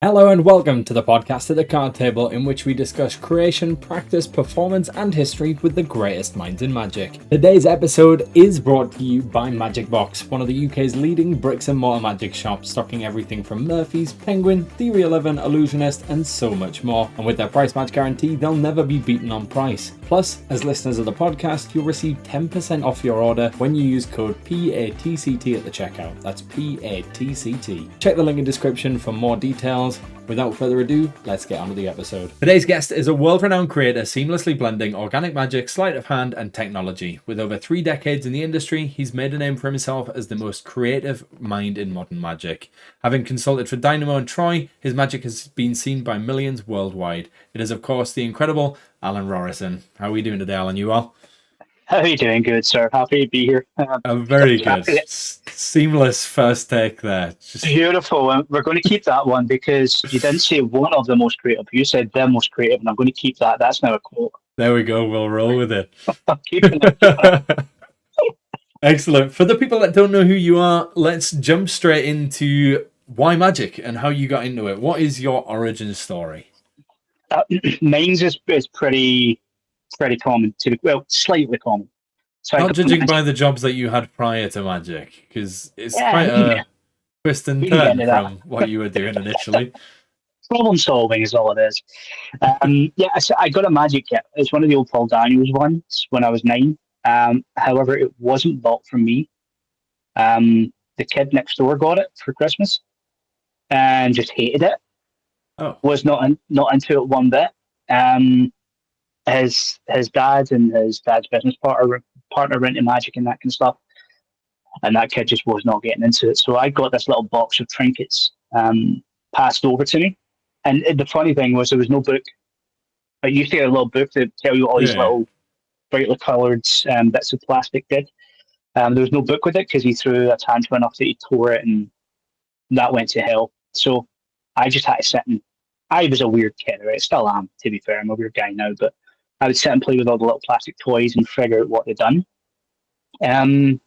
Hello and welcome to the podcast at the card table, in which we discuss creation, practice, performance and history with the greatest minds in Magic. Today's episode is brought to you by MAGICBOX, one of the UK's leading bricks and mortar magic shops, stocking everything from Murphy's, Penguin, Theory 11, Ellusionist and so much more. And with their price match guarantee, they'll never be beaten on price. Plus, as listeners of the podcast, you'll receive 10% off your order when you use code PATCT at the checkout. That's PATCT. Check the link in the description for more details. Without further ado, let's get on with the episode. Today's guest is a world-renowned creator seamlessly blending organic magic, sleight of hand, and technology. With over 3 decades in the industry, he's made a name for himself as the most creative mind in modern magic. Having consulted for Dynamo and Troy, his magic has been seen by millions worldwide. It is, of course, the incredible Alan Rorrison. How are we doing today, Alan? You well? How are you doing? Good, sir. Happy to be here. Very good. Seamless first take there. Beautiful. We're going to keep that one because you didn't say one of the most creative. You said the most creative, and I'm going to keep that. That's now a quote. There we go. We'll roll with it. I'm keeping it. Excellent. For the people that don't know who you are, let's jump straight into why magic and how you got into it. What is your origin story? Mine's is pretty common, slightly common. So Not judging by the jobs that you had prior to magic, because it's quite a twist and turn from what you were doing initially. Problem solving is all it is. I got a magic kit. It's one of the old Paul Daniels ones when I was 9. However, it wasn't bought from me. The kid next door got it for Christmas and just hated it. Oh. Was not into it one bit. His dad and his dad's business partner were into magic and that kind of stuff, and that kid just was not getting into it. So I got this little box of trinkets passed over to me, and the funny thing was there was no book. I used to get a little book to tell you all these little brightly coloured bits of plastic did. There was no book with it because he threw a tantrum enough that he tore it, and that went to hell. So I just had to sit and I was a weird kid, right? Still am, to be fair. I'm a weird guy now, but I would sit and play with all the little plastic toys and figure out what they'd done. And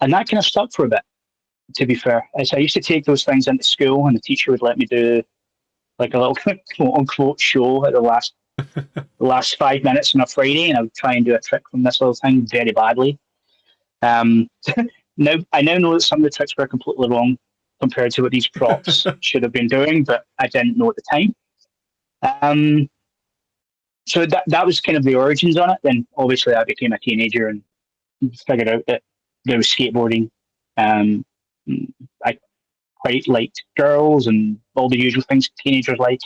that kind of stuck for a bit, to be fair. So I used to take those things into school, and the teacher would let me do like a little quote-unquote show at the last 5 minutes on a Friday, and I would try and do a trick from this little thing very badly. Now I know that some of the tricks were completely wrong compared to what these props should have been doing, but I didn't know at the time. So that was kind of the origins on it. Then obviously I became a teenager and figured out that there was skateboarding. I quite liked girls and all the usual things teenagers like.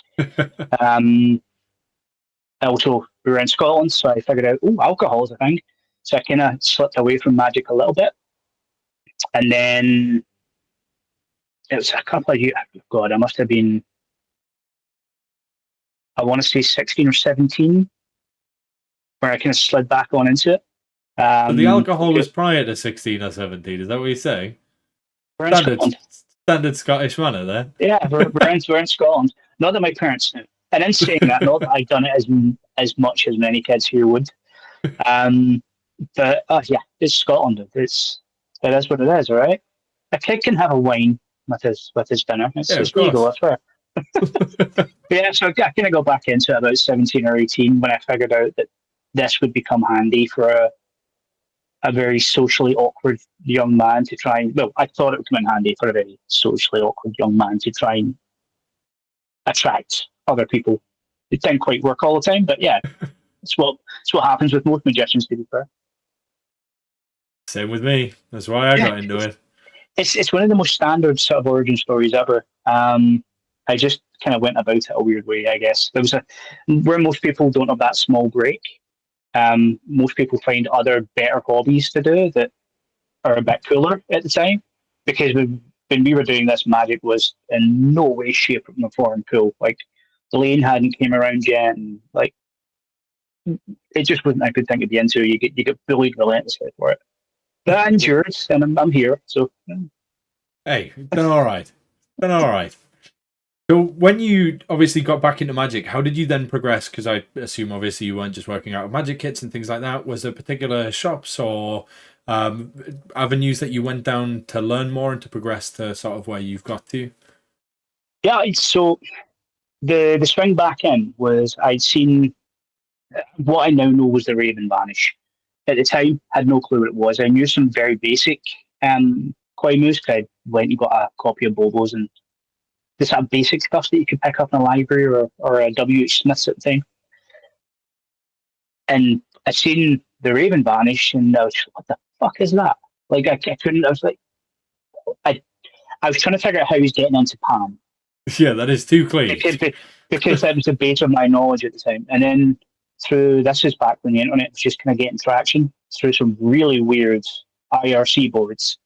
Also, we were in Scotland, so I figured out, alcohol is a thing. So I kind of slipped away from magic a little bit. And then it was a couple of years, God, I must have been, I want to say 16 or 17, where I kind of slid back on into it. So the alcohol was prior to 16 or 17, is that what you're saying? Standard Scottish manner there. Yeah, we're in Scotland. Not that my parents knew. And in saying that, not that I've done it as much as many kids here would. But it's Scotland. It is what it is, all right? A kid can have a wine with his dinner. It's legal, I swear. So I kind of got back into it about 17 or 18 when I figured out that this would become handy for a very socially awkward young man to try and, I thought it would come in handy for a very socially awkward young man to try and attract other people. It didn't quite work all the time, but yeah, it's what happens with most magicians, to be fair. Same with me. That's why I got into it. It's one of the most standard sort of origin stories ever. I just kind of went about it a weird way, I guess. There was where most people don't have that small break. Most people find other better hobbies to do that are a bit cooler at the time. Because when we were doing this, magic was in no way, shape, or form cool. Like, the lane hadn't came around yet, and like, it just wasn't a good thing to be into. You get bullied relentlessly for it. But I endured, and I'm here. So, hey, done all right. So when you obviously got back into magic, how did you then progress? Because I assume obviously you weren't just working out of magic kits and things like that. Was there particular shops or avenues that you went down to learn more and to progress to sort of where you've got to? Yeah, so the swing back in was I'd seen what I now know was the Raven vanish. At the time, had no clue what it was. I knew some very basic koi moves. I went and got a copy of Bobo's and the sort of basic stuff that you could pick up in a library or a W.H. Smith's at the time. And I seen the Raven vanish, and I was like, what the fuck is that? Like, I couldn't, I was like, I, I was trying to figure out how he's getting into Palm. Yeah, that is too clean. Because that was the base of my knowledge at the time. And then this is back when the internet was just kind of getting traction through some really weird IRC boards.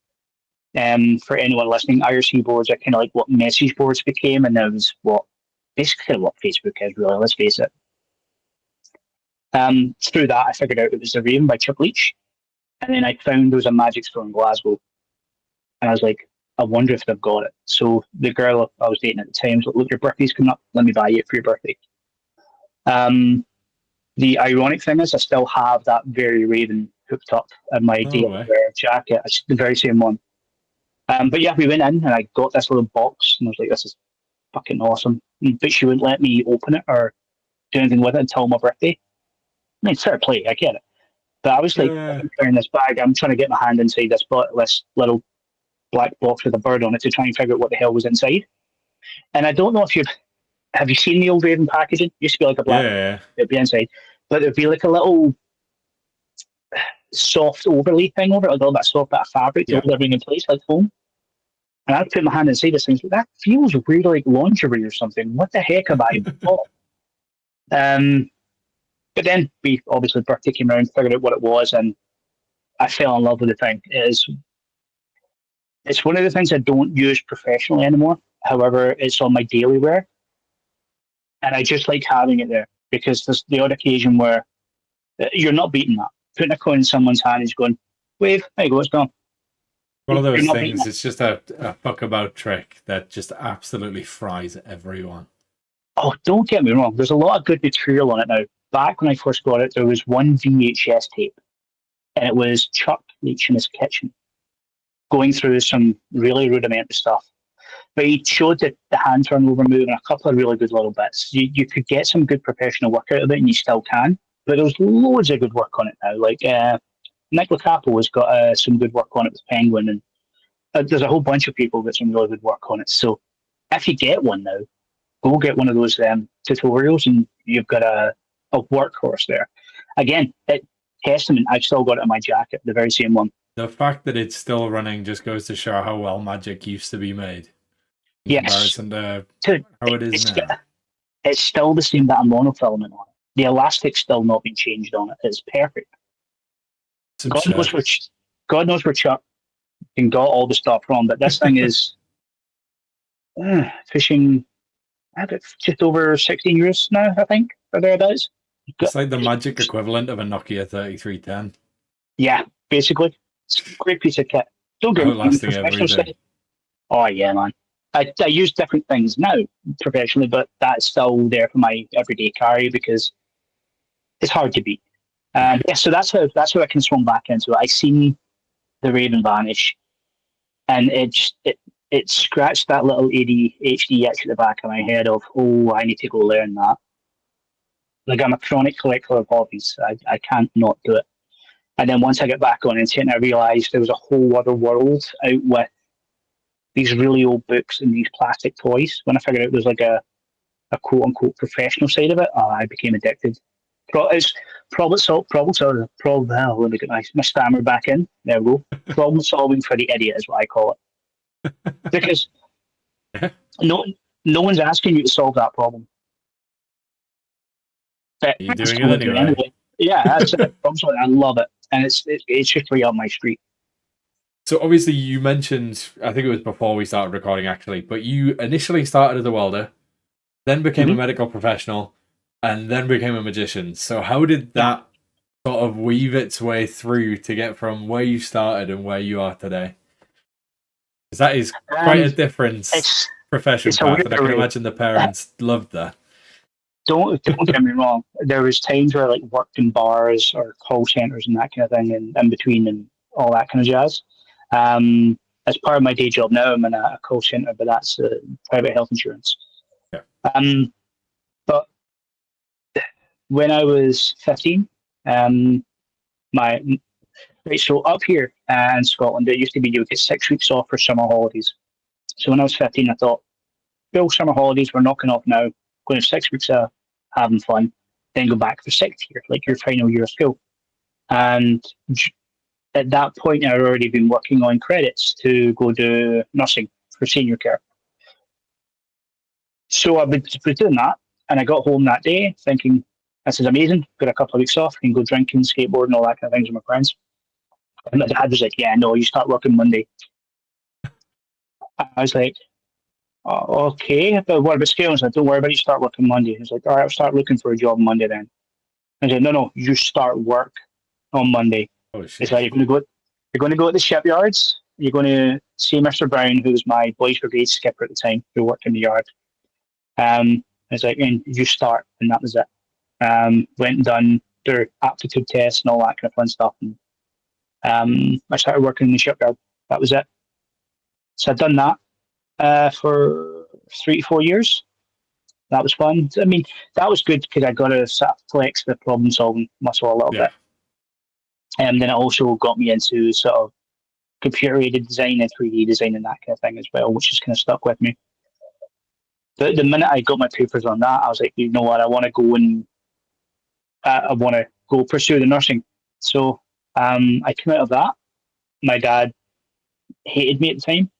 For anyone listening, IRC boards are kind of like what message boards became, and that was basically what Facebook is, really, let's face it. Through that, I figured out it was The Raven by Chuck Leach. And then I found there was a magic store in Glasgow. And I was like, I wonder if they've got it. So the girl I was dating at the time was like, look, your birthday's coming up. Let me buy you it for your birthday. The ironic thing is I still have that very Raven hooked up in my daily wear jacket. It's the very same one. But yeah, we went in and I got this little box and I was like, this is fucking awesome. But she wouldn't let me open it or do anything with it until my birthday. I mean, fair play, I get it. But I was like, I'm carrying this bag, I'm trying to get my hand inside this little black box with a bird on it to try and figure out what the hell was inside. And I don't know if have you seen the old Raven packaging? It used to be like a black, it'd be inside, but it'd be like a little soft overlay thing over it, like a little bit soft bit of fabric to hold everything in place, like foam. And I put my hand inside this thing, like, that feels weird, like lingerie or something. What the heck have I bought? But then birthday came around, figured out what it was, and I fell in love with the thing. It's one of the things I don't use professionally anymore. However, it's on my daily wear. And I just like having it there because there's the odd occasion where you're not beating that. Putting a coin in someone's hand is going, wave, there you go, it's gone. One of those things, it's just a fuck about trick that just absolutely fries everyone. Oh, don't get me wrong. There's a lot of good material on it now. Back when I first got it, there was one VHS tape, and it was Chuck Leach in his kitchen, going through some really rudimentary stuff. But he showed the hand turnover move and a couple of really good little bits. You could get some good professional work out of it, and you still can. But there's loads of good work on it now. Like Nick Locapo has got some good work on it with Penguin, and there's a whole bunch of people that some really good work on it. So if you get one now, go get one of those tutorials, and you've got a workhorse there. Again, testament, I've still got it in my jacket, the very same one. The fact that it's still running just goes to show how well magic used to be made. In comparison to how it is now. It's still the same bit of monofilament on it. The elastic's still not been changed on it. It's perfect. God knows where Chuck got all the stuff from, but this thing is fishing just over 16 years now, I think, or thereabouts. It's like the magic equivalent of a Nokia 3310. Yeah, basically. It's a great piece of kit. Don't get outlasting everything. Oh, yeah, man. I use different things now professionally, but that's still there for my everyday carry because it's hard to beat. So that's how I can swing back into it. I seen the Raven vanish, and it scratched that little ADHD itch at the back of my head of, oh, I need to go learn that. Like, I'm a chronic collector of hobbies. I can't not do it. And then once I get back on it, I realised there was a whole other world out with these really old books and these plastic toys. When I figured out there's like a quote unquote professional side of it, I became addicted. It's problem let me get my stammer back in. There we go. Problem solving for the idiot is what I call it. Because no one's asking you to solve that problem. But you're doing it anyway. Yeah, that's it. I love it. And it's just right up my street. So obviously you mentioned, I think it was before we started recording actually, but you initially started as a welder, then became a medical professional, and then became a magician. So how did that sort of weave its way through to get from where you started and where you are today? Because that is quite a different profession path, and I can imagine the parents loved that. Don't get me wrong. There was times where I worked in bars or call centers and that kind of thing, and in between and all that kind of jazz. as part of my day job now, I'm in a call centre, but that's private health insurance. Yeah. But when I was 15, my right, so up here in Scotland, it used to be you would get 6 weeks off for summer holidays. So when I was 15, I thought, well, summer holidays, we're knocking off now, going to 6 weeks of having fun, then go back for sixth year, like your final year of school. And at that point, I'd already been working on credits to go do nursing for senior care. So I was doing that, and I got home that day thinking, this is amazing, got a couple of weeks off, can go drinking, skateboarding, all that kind of things with my friends. And my dad was like, yeah, no, you start working Monday. I was like, oh, okay, but what about skills? I said, don't worry about it, you start working Monday. He's like, all right, I'll start looking for a job Monday then. I said, no, you start work on Monday. Oh shit! It's like you're going to go to the shipyards. You're going to see Mr. Brown, who was my boys' brigade skipper at the time, who worked in the yard. It's like, and you start, and that was it. Went and done their aptitude tests and all that kind of fun stuff. And I started working in the shipyard. That was it. So I'd done that for 3 to 4 years. That was fun. I mean, that was good because I got to sort of flex the problem solving muscle a little bit. And then it also got me into sort of computer aided design and 3D design and that kind of thing as well, which has kind of stuck with me. The minute I got my papers on that, I was like, you know what, I want to go and I want to go pursue the nursing. So I came out of that. My dad hated me at the time,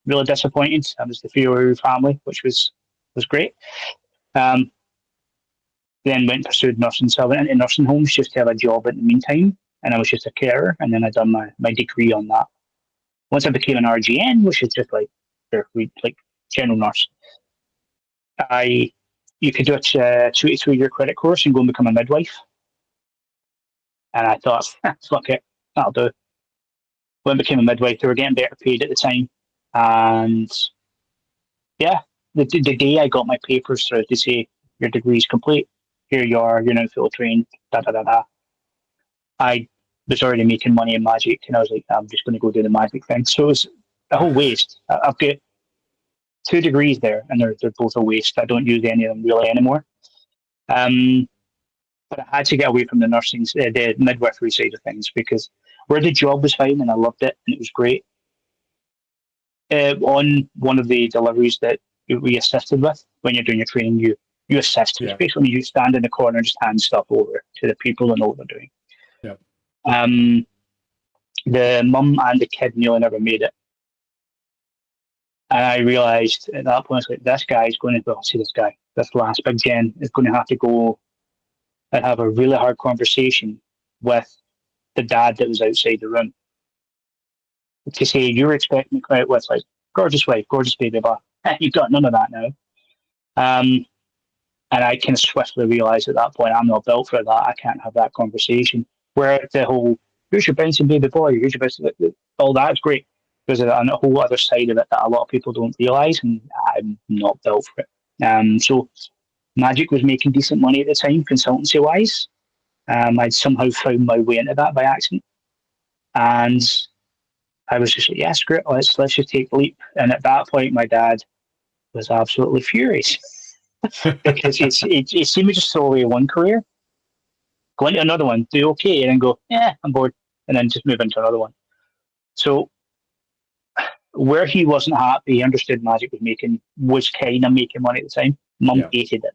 really disappointed. I was the failure of family, which was great. Then went and pursued nursing. So I went into nursing homes just to have a job in the meantime, and I was just a carer. And then I done my degree on that. Once I became an RGN, which is just like general nurse, you could do a 2 to 3 year credit course and go and become a midwife. And I thought, fuck it, that'll do. When I became a midwife, they were getting better paid at the time. And yeah, the day I got my papers through to say your degree's complete, here you are, you're now fully trained, I was already making money in magic, and I was like, I'm just going to go do the magic thing. So it was a whole waste. I've got 2 degrees there, and they're both a waste. I don't use any of them really anymore. But I had to get away from the nursing, the midwifery side of things, because where the job was fine and I loved it and it was great. On one of the deliveries that we assisted with when you're doing your training, you assist. Yeah. Basically, you stand in the corner and just hand stuff over to the people that know what they're doing. Yeah. The mum and the kid nearly never made it. And I realised at that point, I was like, this last big gen is going to have to go and have a really hard conversation with the dad that was outside the room to say, you're expecting me to come out with like gorgeous wife, gorgeous baby, but you've got none of that now. And I kind of swiftly realised at that point, I'm not built for that. I can't have that conversation. Where the whole, here's your bouncing baby boy, here's your bouncing, all that's great. There's a whole other side of it that a lot of people don't realise, and I'm not built for it. So Magic was making decent money at the time, consultancy wise. I'd somehow found my way into that by accident, and I was just like, yeah, screw it, let's just take the leap. And at that point, my dad was absolutely furious because he seemed to just throw away one career, go into another one, do okay, and then go, yeah, I'm bored, and then just move into another one. So where he wasn't happy, he understood Magic was kind of making money at the time. Mum hated it.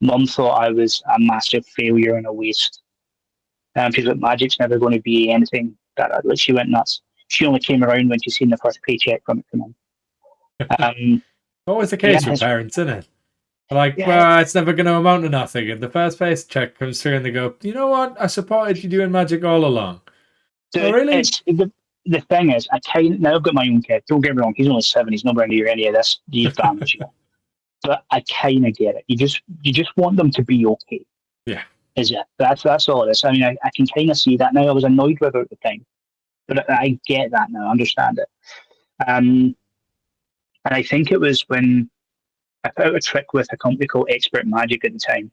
Mum thought I was a massive failure and a waste. She's like, Magic's never going to be anything. Like, she went nuts. She only came around when she seen the first paycheck from it come in. Always the case with parents, isn't it? Like, well, it's never going to amount to nothing. And the first paycheck comes through and they go, you know what? I supported you doing Magic all along. Oh, really? The thing is, now I've got my own kid. Don't get me wrong, he's only 7. He's nowhere near any of these damage. But I kind of get it. You just want them to be okay. Yeah. Is it? That's all it is. I mean, I can kind of see that now. I was annoyed with it at the time, but I get that now. I understand it. And I think it was when I put out a trick with a company called Expert Magic at the time,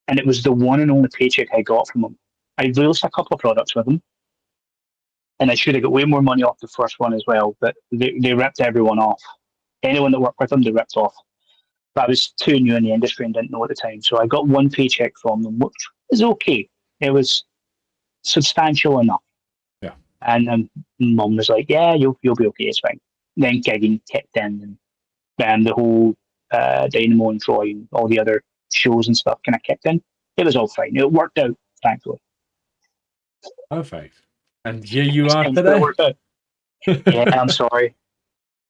and it was the one and only paycheck I got from them. I released a couple of products with them, and I should have got way more money off the first one as well, but they ripped everyone off. Anyone that worked with them, they ripped off. But I was too new in the industry and didn't know at the time, so I got one paycheck from them, which was okay. It was substantial enough. Yeah. And Mum was like, "Yeah, you'll be okay. It's fine." Then gigging kicked in, and the whole Dynamo and Troy and all the other shows and stuff kind of kicked in. It was all fine. It worked out, thankfully. Perfect. And here you are It today. worked out. Yeah, I'm sorry.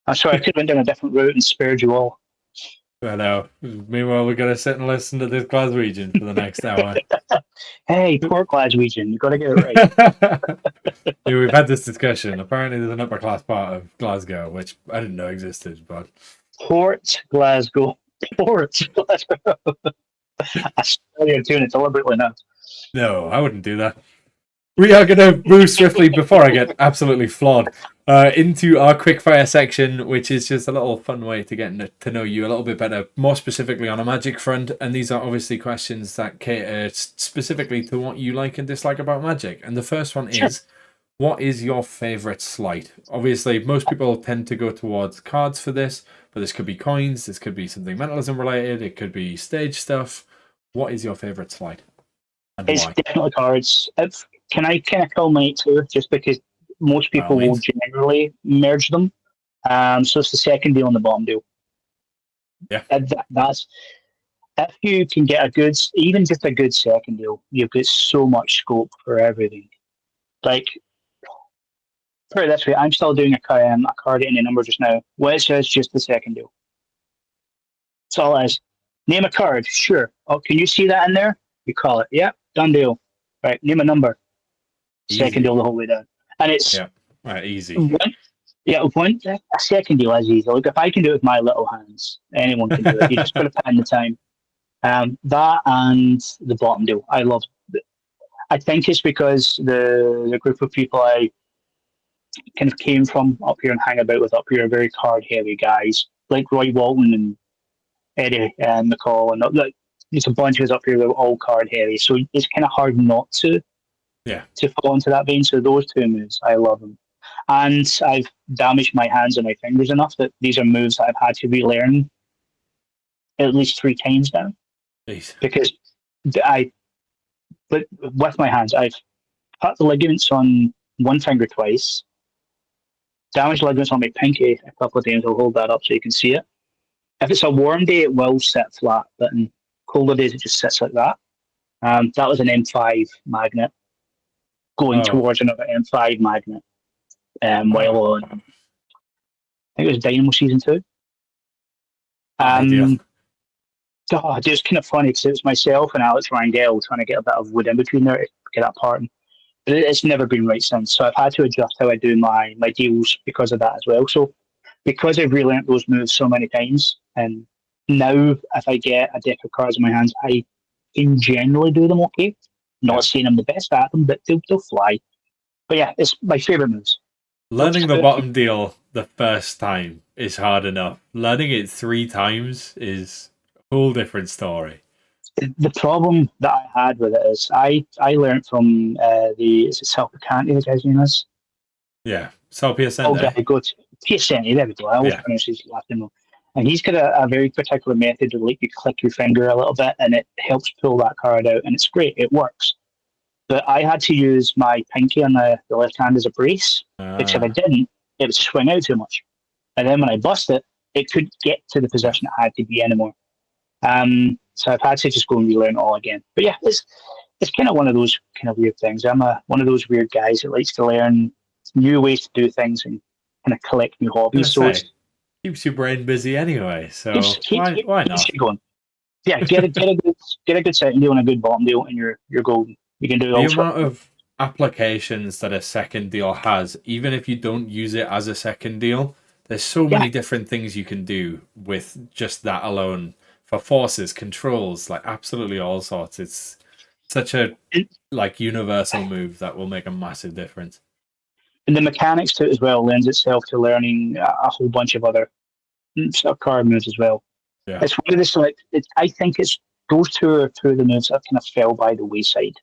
I could have went down a different route and spared you all. I know. Meanwhile, we're going to sit and listen to this Glaswegian for the next hour. Hey, poor Glaswegian, you got to get it right. Yeah, we've had this discussion. Apparently, there's an upper class part of Glasgow, which I didn't know existed. But Port Glasgow. Port Glasgow. I swear you're doing it deliberately now. no, I wouldn't do that. We are going to move swiftly before I get absolutely flawed into our quickfire section, which is just a little fun way to get to know you a little bit better, more specifically on a Magic front. And these are obviously questions that cater specifically to what you like and dislike about Magic. And the first one is, what is your favourite sleight? Obviously, most people tend to go towards cards for this, but this could be coins, this could be something mentalism related, it could be stage stuff. What is your favourite sleight? And It's why? definitely cards. Can I kind of culminate too, just because most people will generally merge them. So it's the second deal and the bottom deal. Yeah. That's if you can get a good, even just a good second deal, you've got so much scope for everything. Like, put it this way, I'm still doing a card at any number just now. What it says just the second deal. That's all it is. Name a card, sure. Oh, can you see that in there? You call it. Yep, done deal. Right, name a number. Easy. Second deal the whole way down. And it's easy. A second deal is easy. Look, if I can do it with my little hands, anyone can do it. You just got to put in the time. That and the bottom deal, I love. I think it's because the group of people I kind of came from up here and hang about with up here are very card heavy guys, like Roy Walton and Eddie and McCall, and like there's a bunch of us up here that are all card heavy. So it's kind of hard not to fall into that vein. So those two moves, I love them. And I've damaged my hands and my fingers enough that these are moves that I've had to relearn at least 3 times now. Jeez. Because but with my hands, I've cut the ligaments on one finger twice, damaged ligaments on my pinky a couple of times. I'll hold that up so you can see it. If it's a warm day, it will sit flat, but in colder days, it just sits like that. That was an M5 magnet going towards another M5 magnet. While on, I think it was Dynamo Season 2. It's kind of funny because it was myself and Alex Rangel trying to get a bit of wood in between there to get that part. But it's never been right since. So I've had to adjust how I do my deals because of that as well. So because I've relearned those moves so many times, and now if I get a deck of cards in my hands, I can generally do them okay. Not saying I'm the best at them, but they'll fly. But yeah, it's my favourite moves. Learning the bottom deal the first time is hard enough. Learning it 3 times is a whole different story. The problem that I had with it is I learned from is it Sal Picante, the guy's name is? Yeah, Sal Piacente. Okay, good. Piacente, there we go. I always pronounce his last name wrong. And he's got a very particular method to like you click your finger a little bit and it helps pull that card out, and it's great. It works. But I had to use my pinky on the left hand as a brace, because if I didn't, it would swing out too much. And then when I bust it, it couldn't get to the position it had to be anymore. So I've had to just go and relearn it all again. But yeah, it's kind of one of those kind of weird things. I'm one of those weird guys that likes to learn new ways to do things and kind of collect new hobbies. So it keeps your brain busy anyway. So why not? Keep going. Yeah, get a good second deal and a good bottom deal, and you're golden. You can do the amount of applications that a second deal has, even if you don't use it as a second deal, there's so many different things you can do with just that alone. For forces, controls, like absolutely all sorts. It's such a universal move that will make a massive difference. And the mechanics to it as well lends itself to learning a whole bunch of other card moves as well. Yeah. It's one of the I think it's those two are two of the moves that kind of fell by the wayside.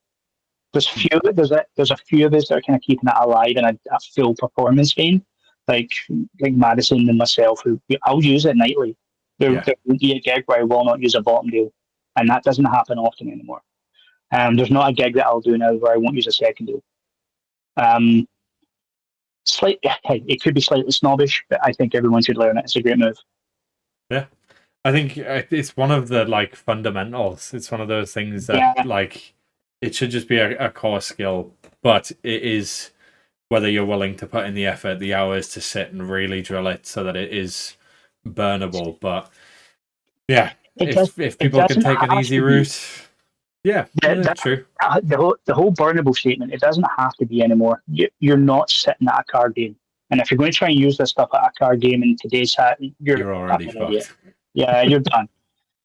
there's a few of us that are kind of keeping it alive in a full performance game, like Madison and myself, who I'll use it nightly. There won't be a gig where I will not use a bottom deal, and that doesn't happen often anymore. There's not a gig that I'll do now where I won't use a second deal. It could be slightly snobbish, but I think everyone should learn it. It's a great move. Yeah, I think it's one of the like fundamentals. It's one of those things that like it should just be a core skill, but it is whether you're willing to put in the effort, the hours to sit and really drill it so that it is burnable. But yeah, if people can take an easy route, that's true. The whole burnable statement, it doesn't have to be anymore. You're not sitting at a card game. And if you're going to try and use this stuff at a card game in today's hat, you're already fucked. Yeah, you're done.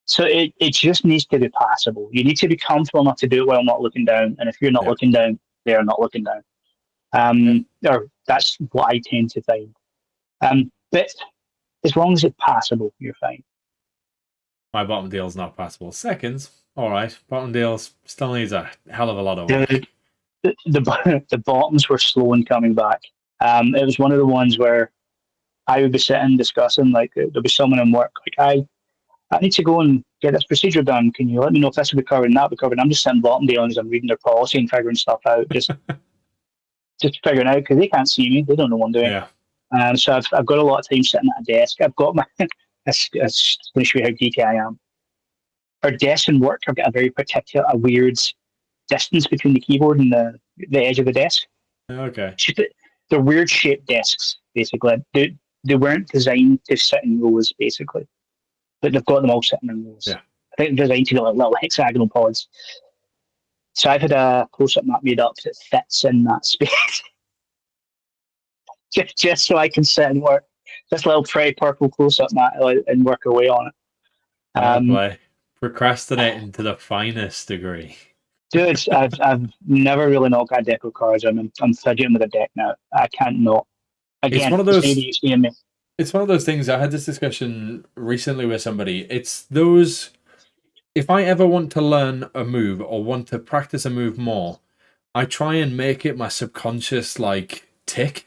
So it just needs to be passable. You need to be comfortable enough to do it while not looking down. And if you're not looking down, they're not looking down. Or that's what I tend to find. But as long as it's passable, you're fine. My bottom deal's not passable. Seconds, all right. Bottom deals still needs a hell of a lot of work. The bottoms were slow in coming back. It was one of the ones where I would be sitting discussing, like there'll be someone in work, like I need to go and get this procedure done. Can you let me know if this will be covered and that will be covered? I'm just sitting bottom dealings and reading their policy and figuring stuff out, just figuring out because they can't see me, they don't know what I'm doing. Yeah. So I've got a lot of time sitting at a desk. I've got my. That's going to show you how geeky I am. Our desk and work have got a very a weird distance between the keyboard and the edge of the desk. Okay. They're weird shaped desks, basically. They weren't designed to sit in rows, basically, but they've got them all sitting in rows. Yeah. I think they're designed to be like little hexagonal pods. So I've had a close-up map made up that fits in that space, just so I can sit and work. This little pretty purple close-up mat and work away on it. Procrastinating to the finest degree. Dude, I've never really not got a deck of cards. I'm fidgeting with a deck now. I can't not. Again, it's one of those. ADHD in me. It's one of those things. I had this discussion recently with somebody. It's those. If I ever want to learn a move or want to practice a move more, I try and make it my subconscious like tick.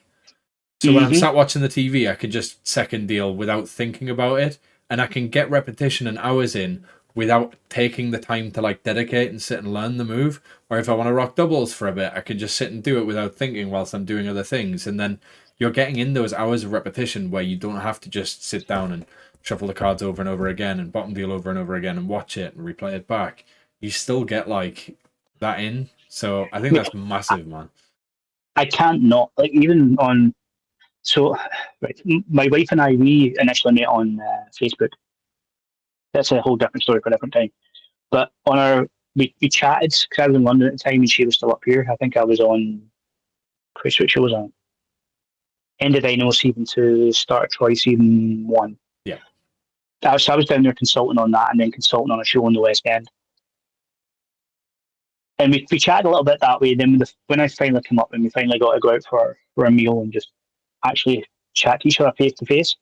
So when I'm sat watching the TV, I can just second deal without thinking about it, and I can get repetition and hours in without taking the time to like dedicate and sit and learn the move. Or if I want to rock doubles for a bit, I can just sit and do it without thinking whilst I'm doing other things. And then you're getting in those hours of repetition where you don't have to just sit down and shuffle the cards over and over again and bottom deal over and over again and watch it and replay it back. You still get like that in. So I think that's massive, man. I can't not, like, even on. So, right, my wife and I, we initially met on Facebook. That's a whole different story for a different time. But we chatted because I was in London at the time and she was still up here. I think I was on, which she was on. End of Dynamo season 2, start of Troy season 1. Yeah. So I was down there consulting on that and then consulting on a show on the West End. And we chatted a little bit that way. Then when I finally came up and we finally got to go out for a meal and just actually chat to each other face to face,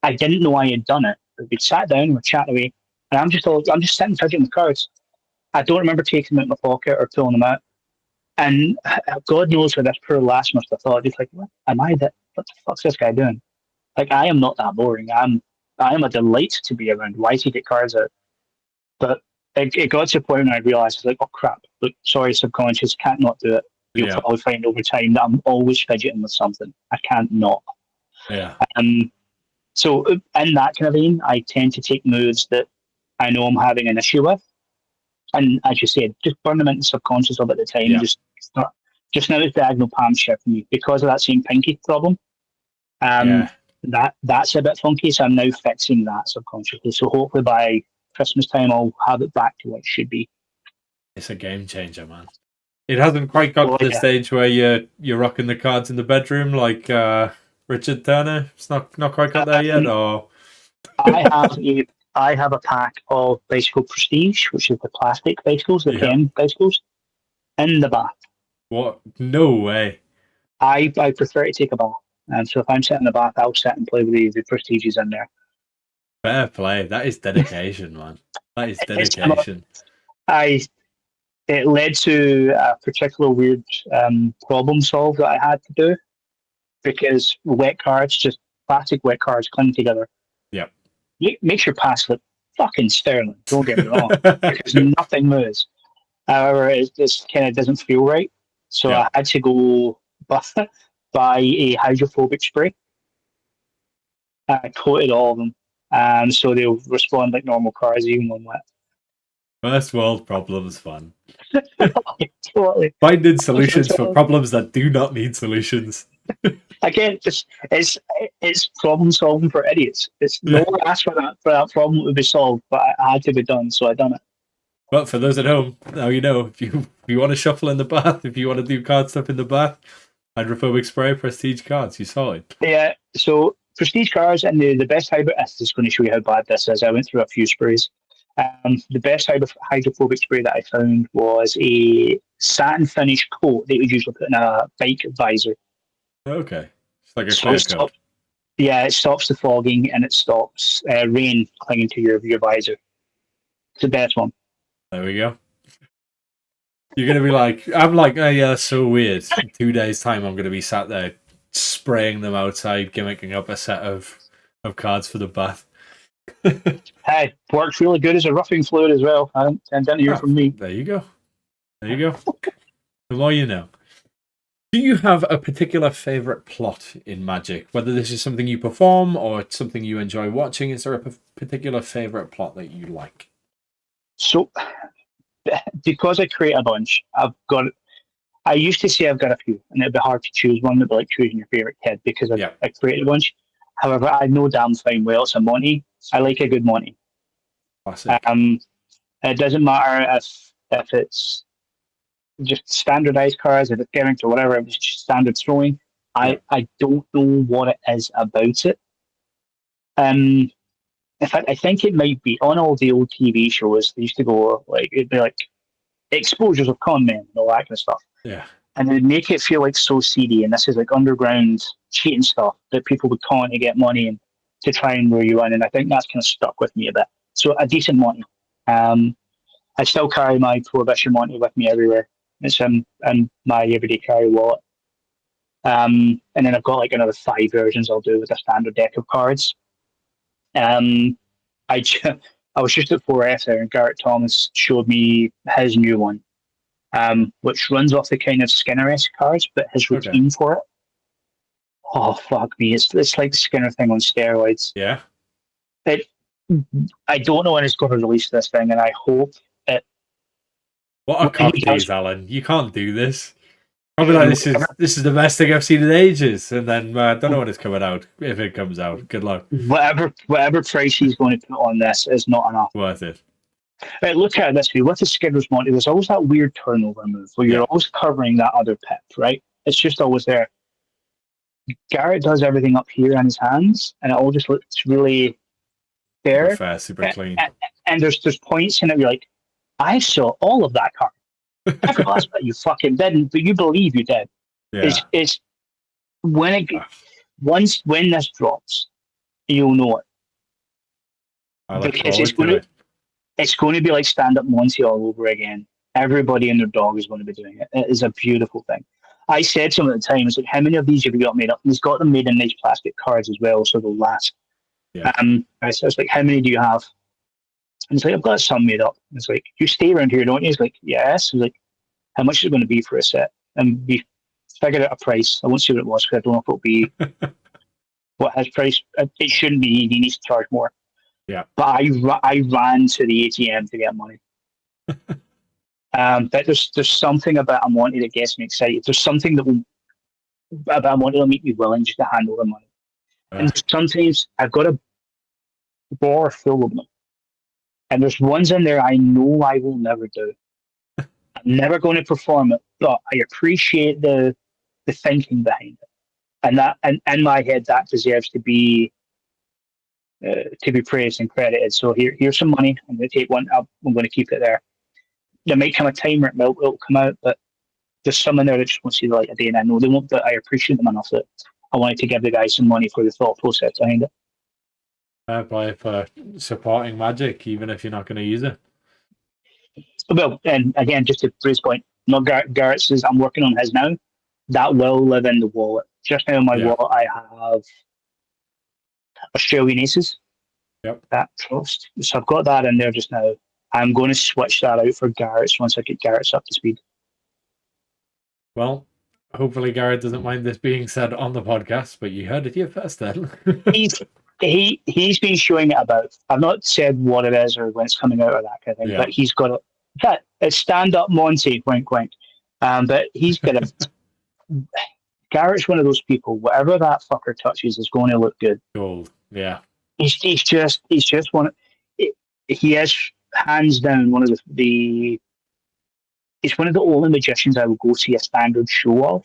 I didn't know I had done it. We sat down, we're chatting away, and I'm just sitting fidgeting with cards. I don't remember taking them out of my pocket or pulling them out. And God knows what this poor lass must have thought. Just like, what the fuck's this guy doing? Like, I am not that boring. I am a delight to be around. Why does he get cards out? But it got to a point when I realised, like, oh crap, look, sorry, subconscious, can't not do it. You'll probably find over time that I'm always fidgeting with something. I can't not. Yeah. So in that kind of vein, I tend to take moves that I know I'm having an issue with, and as you said, just burn them into subconscious of at the time. And just now it's diagonal palm shift for me because of that same pinky problem. That's a bit funky, so I'm now fixing that subconsciously. So hopefully by Christmas time, I'll have it back to what it should be. It's a game changer, man. It hasn't quite got to the stage where you're rocking the cards in the bedroom like Richard Turner. It's not quite got there yet, or I have a pack of bicycle prestige, which is the plastic bicycles, the pen bicycles, in the bath. What? No way. I prefer to take a bath, and so if I'm sitting in the bath, I'll sit and play with the prestiges in there. Fair play. That is dedication, man. That is dedication. it led to a particular weird problem solve that I had to do because wet cards, just plastic wet cards, cling together. Yep. Makes your pass look fucking sterling. Don't get me wrong, because nothing moves. However, it just kind of doesn't feel right. So I had to go buy a hydrophobic spray. I coated all of them, so they'll respond like normal cards even when wet. First world problems fun. Totally. Finding solutions for problems that do not need solutions. Again, it's problem solving for idiots. It's no one asked for that problem to be solved, but I had to be done, so I done it. But for those at home, now you know, if you want to shuffle in the bath, if you want to do card stuff in the bath, hydrophobic spray, prestige cards, you saw it. Yeah, so prestige cards and the best hybrid. I'm just going to show you how bad this is. I went through a few sprays. The best hydrophobic spray that I found was a satin finish coat that you usually put in a bike visor. Okay, it's like a clear coat. Yeah, it stops the fogging and it stops rain clinging to your visor. It's the best one. There we go. You're going to be like, I'm like, oh yeah, that's so weird. In 2 days' time, I'm going to be sat there spraying them outside, gimmicking up a set of cards for the bath. Hey, works really good as a roughing fluid as well. I didn't hear from me. There you go. There you go. The more you know. Do you have a particular favourite plot in Magic? Whether this is something you perform or it's something you enjoy watching, is there a particular favourite plot that you like? So, because I create a bunch, I used to say I've got a few, and it'd be hard to choose one. It'd be like choosing your favourite kid because I created a bunch. However, I know damn fine well it's a Monty. I like a good Monty. Classic. It doesn't matter if it's just standardized cards, if it's giving to whatever, if it's just standard throwing. I don't know what it is about it. In fact, I think it might be on all the old TV shows. They used to go like it'd be like exposures of con men and all that kind of stuff. Yeah. And they'd make it feel like so seedy, and this is like underground cheating stuff that people would con to get money and to try and lure you in. And I think that's kind of stuck with me a bit. So a decent Monty. I still carry my Prohibition Monty with me everywhere. It's in my everyday carry wallet. And then I've got like another 5 versions I'll do with a standard deck of cards. I was just at 4F there, and Garrett Thomas showed me his new one, which runs off the kind of Skinner-esque cards, but his routine for it. Oh, fuck me. It's like the Skinner thing on steroids. Yeah. I don't know when it's going to release this thing, and I hope it... What a cock tease, Alan. You can't do this. Probably like, this is the best thing I've seen in ages, and then I don't know when it's coming out. If it comes out, good luck. Whatever price he's going to put on this is not enough. Worth it. Right, look at it this way. With the Skinner's Monty, there's always that weird turnover move where you're always covering that other pip, right? It's just always there. Garrett does everything up here on his hands, and it all just looks really fair. Super fair, super clean. And there's points in it where you're like, I saw all of that card. I realized that you fucking didn't, but you believe you did. Yeah. It's when this drops, you'll know it. Because it's going to be like stand up Monty all over again. Everybody and their dog is going to be doing it. It is a beautiful thing. I said to him at the time, it's like, how many of these have you got made up? And he's got them made in nice plastic cards as well, so they'll last. Yeah. I was like, how many do you have? And he's like, I've got some made up. And it's like, you stay around here, don't you? He's like, yes. He's like, how much is it going to be for a set? And we figured out a price. I won't say what it was because I don't know if it'll be what his price. It shouldn't be. He needs to charge more. Yeah. But I ran to the ATM to get money. But there's something about a Monty that gets me excited. There's something about a Monty that'll make me willing just to hand over money. And sometimes I've got a bar full of them. And there's ones in there I know I will never do. I'm never going to perform it, but I appreciate the thinking behind it. And that, and in my head, that deserves to be praised and credited. So here's some money. I'm going to take one. I'm going to keep it there. There might come a time where it'll come out, but there's some in there that just won't see the light of day, and I know they won't. But I appreciate them enough that I wanted to give the guys some money for the thought process behind it. Fair play for supporting Magic, even if you're not going to use it. Well, and again, just to Bruce's point, not Garrett's is I'm working on his now. That will live in the wallet. Just now in my Yeah. wallet, I have Australian Aces. Yep. That trust. So I've got that in there just now. I'm going to switch that out for Garrett's once I get Garrett's up to speed. Well, hopefully Garrett doesn't mind this being said on the podcast, but you heard it here first then. He's been showing it about. I've not said what it is or when it's coming out or that kind of thing, but he's got it. It's stand up Monty, wink wink. But he's got it. Garrett's one of those people. Whatever that fucker touches is going to look good. Gold, yeah. He's just one. He is hands down one of the. He's one of the only magicians I will go see a standard show of,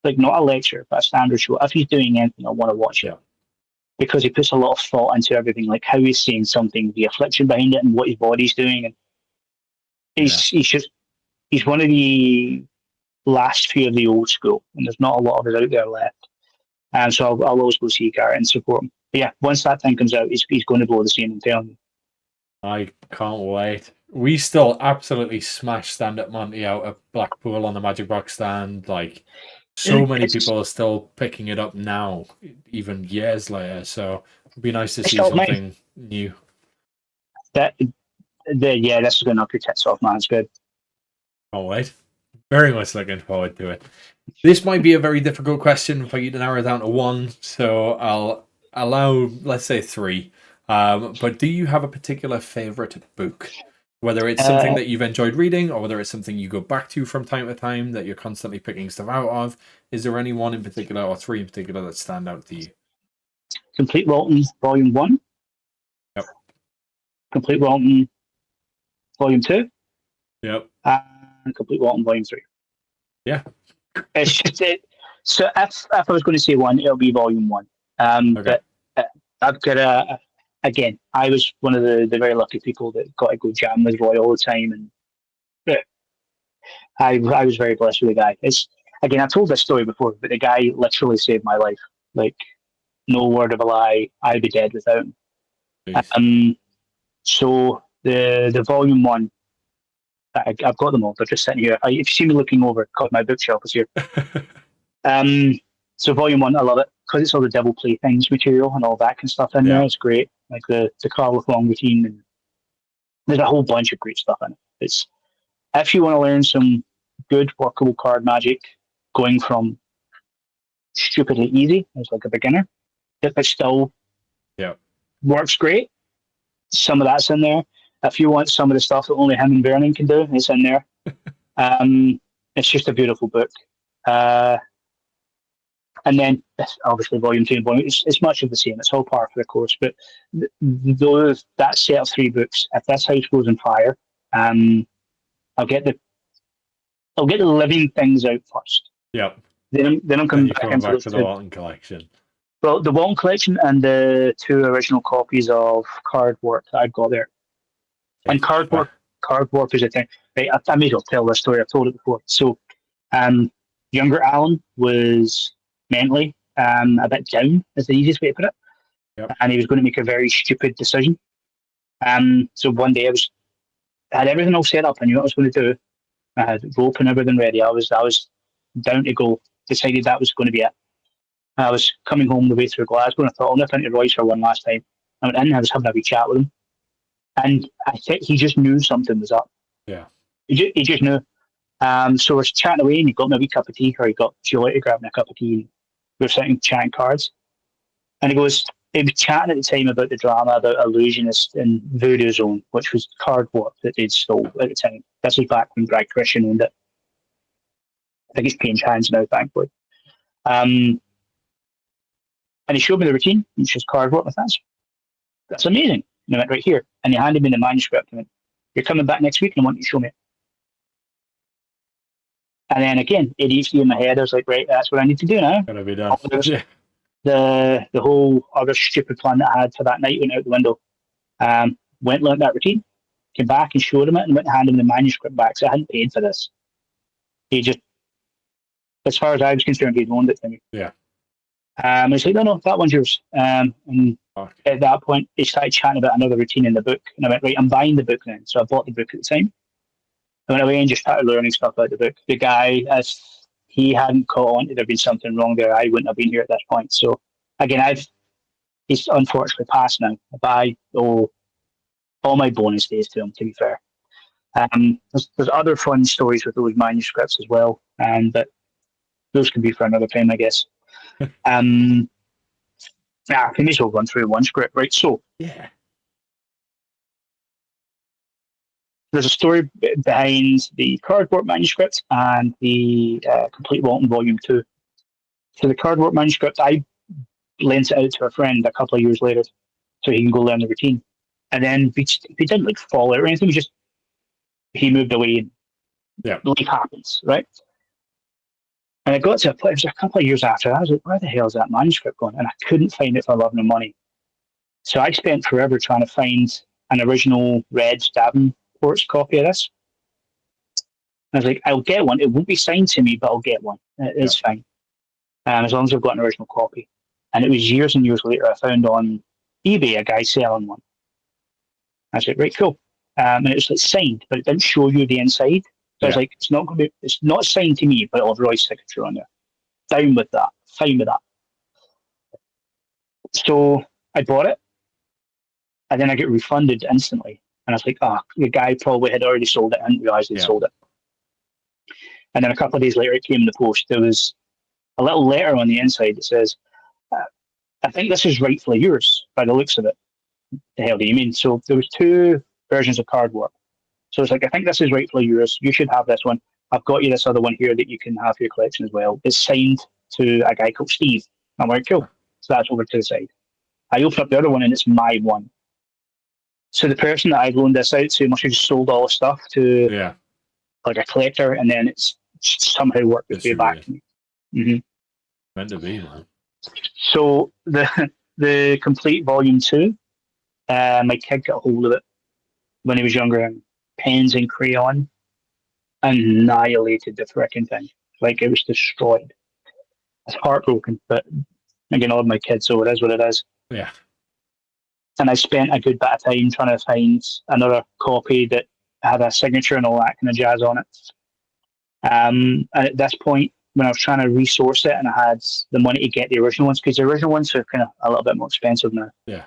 like not a lecture, but a standard show. If he's doing anything, I want to watch it because he puts a lot of thought into everything, like how he's saying something, the affliction behind it, and what his body's doing. And he's one of the last few of the old school, and there's not a lot of it out there left. And so I'll always go see Garrett and support him. But yeah, once that thing comes out, he's going to blow the scene, I'm telling you. I can't wait. We still absolutely smash stand-up Monty out at Blackpool on the MAGICBOX stand. Like, so many people are still picking it up now, even years later. So it'd be nice to see something new. This is going to knock your tits off, man. It's good. Can't wait. Very much looking forward to it. This might be a very difficult question for you to narrow down to one, so I'll allow, let's say, 3. But do you have a particular favorite book? Whether it's something that you've enjoyed reading or whether it's something you go back to from time to time that you're constantly picking stuff out of, is there any one in particular or 3 in particular that stand out to you? Complete Walton Volume 1. Yep. Complete Walton Volume 2. Yep. And Complete Walton Volume 3. Yeah. It's just it. So if I was going to say one, it'll be Volume 1. Okay. But I've got again, I was one of the very lucky people that got to go jam with Roy all the time, and I was very blessed with the guy. I've told this story before, but the guy literally saved my life. Like, no word of a lie, I'd be dead without him. So the Volume 1, I've got them all. They're just sitting here. If you see me looking over, because my bookshelf is here. So Volume 1, I love it because it's all the devil playthings material and all that kind of stuff in there. It's great, like the Carl Long routine, and there's a whole bunch of great stuff in it. It's if you want to learn some good workable card magic, going from stupidly easy as like a beginner, if it still works great, some of that's in there. If you want some of the stuff that only him and Vernon can do, it's in there. It's just a beautiful book. And then, obviously, Volume 2 and Volume, it's much of the same. It's all par for the course. But that set of 3 books, if this house goes on fire, I'll get the living things out first. Yep. Then I'm coming back to the Walton collection. Well, the Walton collection and the 2 original copies of Card Warp that I've got there. And Card Warp is a thing. Right, I may as well tell this story. I've told it before. So, younger Alan was mentally a bit down, is the easiest way to put it. Yep. And he was going to make a very stupid decision. So one day I had everything all set up. I knew what I was going to do. I had rope and everything ready. I was down to go. Decided that was going to be it. I was coming home the way through Glasgow, and I thought I'll nip into Roy's for one last time. I went in. I was having a wee chat with him, and I think he just knew something was up. Yeah. He just knew. So we're chatting away, and he got me a wee cup of tea, or he got Julie to grab me a cup of tea, and we were sitting chatting cards. And he was chatting at the time about the drama about Illusionist and Voodoo Zone, which was card warp that they'd stole at the time. This was back when Greg Christian owned it. I think he's changed hands now, thankfully. And he showed me the routine, which is card warp. That's amazing. And I went, right here. And he handed me the manuscript and went, you're coming back next week and I want you to show me it. And then again, ADHD in my head, I was like, right, that's what I need to do now. Gotta be done. The whole other stupid plan that I had for that night went out the window. Went, learnt that routine, came back and showed him it, and went and handed him the manuscript back. So I hadn't paid for this. He just, as far as I was concerned, he'd owned it to me. Yeah. And he's like, no, that one's yours. And at that point, he started chatting about another routine in the book. And I went, right, I'm buying the book then. So I bought the book at the time. I went away and just started learning stuff about the book. The guy, if he hadn't caught on to there being something wrong there, I wouldn't have been here at this point. So again, he's unfortunately passed now. But I owe all my bonus days to him, to be fair. There's other fun stories with those manuscripts as well, but those can be for another time, I guess. We may as well run through one script, right? So Yeah. there's a story behind the cardboard manuscript and the Complete Walton Volume 2. So the cardboard manuscript, I lent it out to a friend a couple of years later so he can go learn the routine. And then we didn't like fall out or anything, he moved away and life happens, right? And I got to a place a couple of years after, I was like, where the hell is that manuscript going? And I couldn't find it for love nor money. So I spent forever trying to find an original Red Davenport's copy of this. I was like, I'll get one. It won't be signed to me, but I'll get one. It's fine. As long as I've got an original copy. And it was years and years later, I found on eBay a guy selling one. I was like, right, cool. And it was like signed, but it didn't show you the inside. So I was like, it's not signed to me, but I'll have Roy's signature on there. Down with that. Fine with that. So I bought it. And then I get refunded instantly. And I was like, the guy probably had already sold it. I didn't realise he'd sold it. And then a couple of days later, it came in the post. There was a little letter on the inside that says, I think this is rightfully yours by the looks of it. The hell do you mean? So there was two versions of cardboard. So it's like, I think this is rightfully yours. You should have this one. I've got you this other one here that you can have for your collection as well. It's signed to a guy called Steve. I'm like, cool. So that's over to the side. I open up the other one and it's my one. So the person that I loaned this out to must have just sold all the stuff to like a collector, and then it's somehow worked its way back to me. Mm-hmm. Meant to be, man. So the Complete Volume 2, my kid got a hold of it when he was younger, and pens and crayon annihilated the frickin' thing. Like, it was destroyed. It's heartbroken, but again, I love my kids, so it is what it is. Yeah. And I spent a good bit of time trying to find another copy that had a signature and all that kind of jazz on it. And at this point, when I was trying to resource it and I had the money to get the original ones, because the original ones are kind of a little bit more expensive now. Yeah.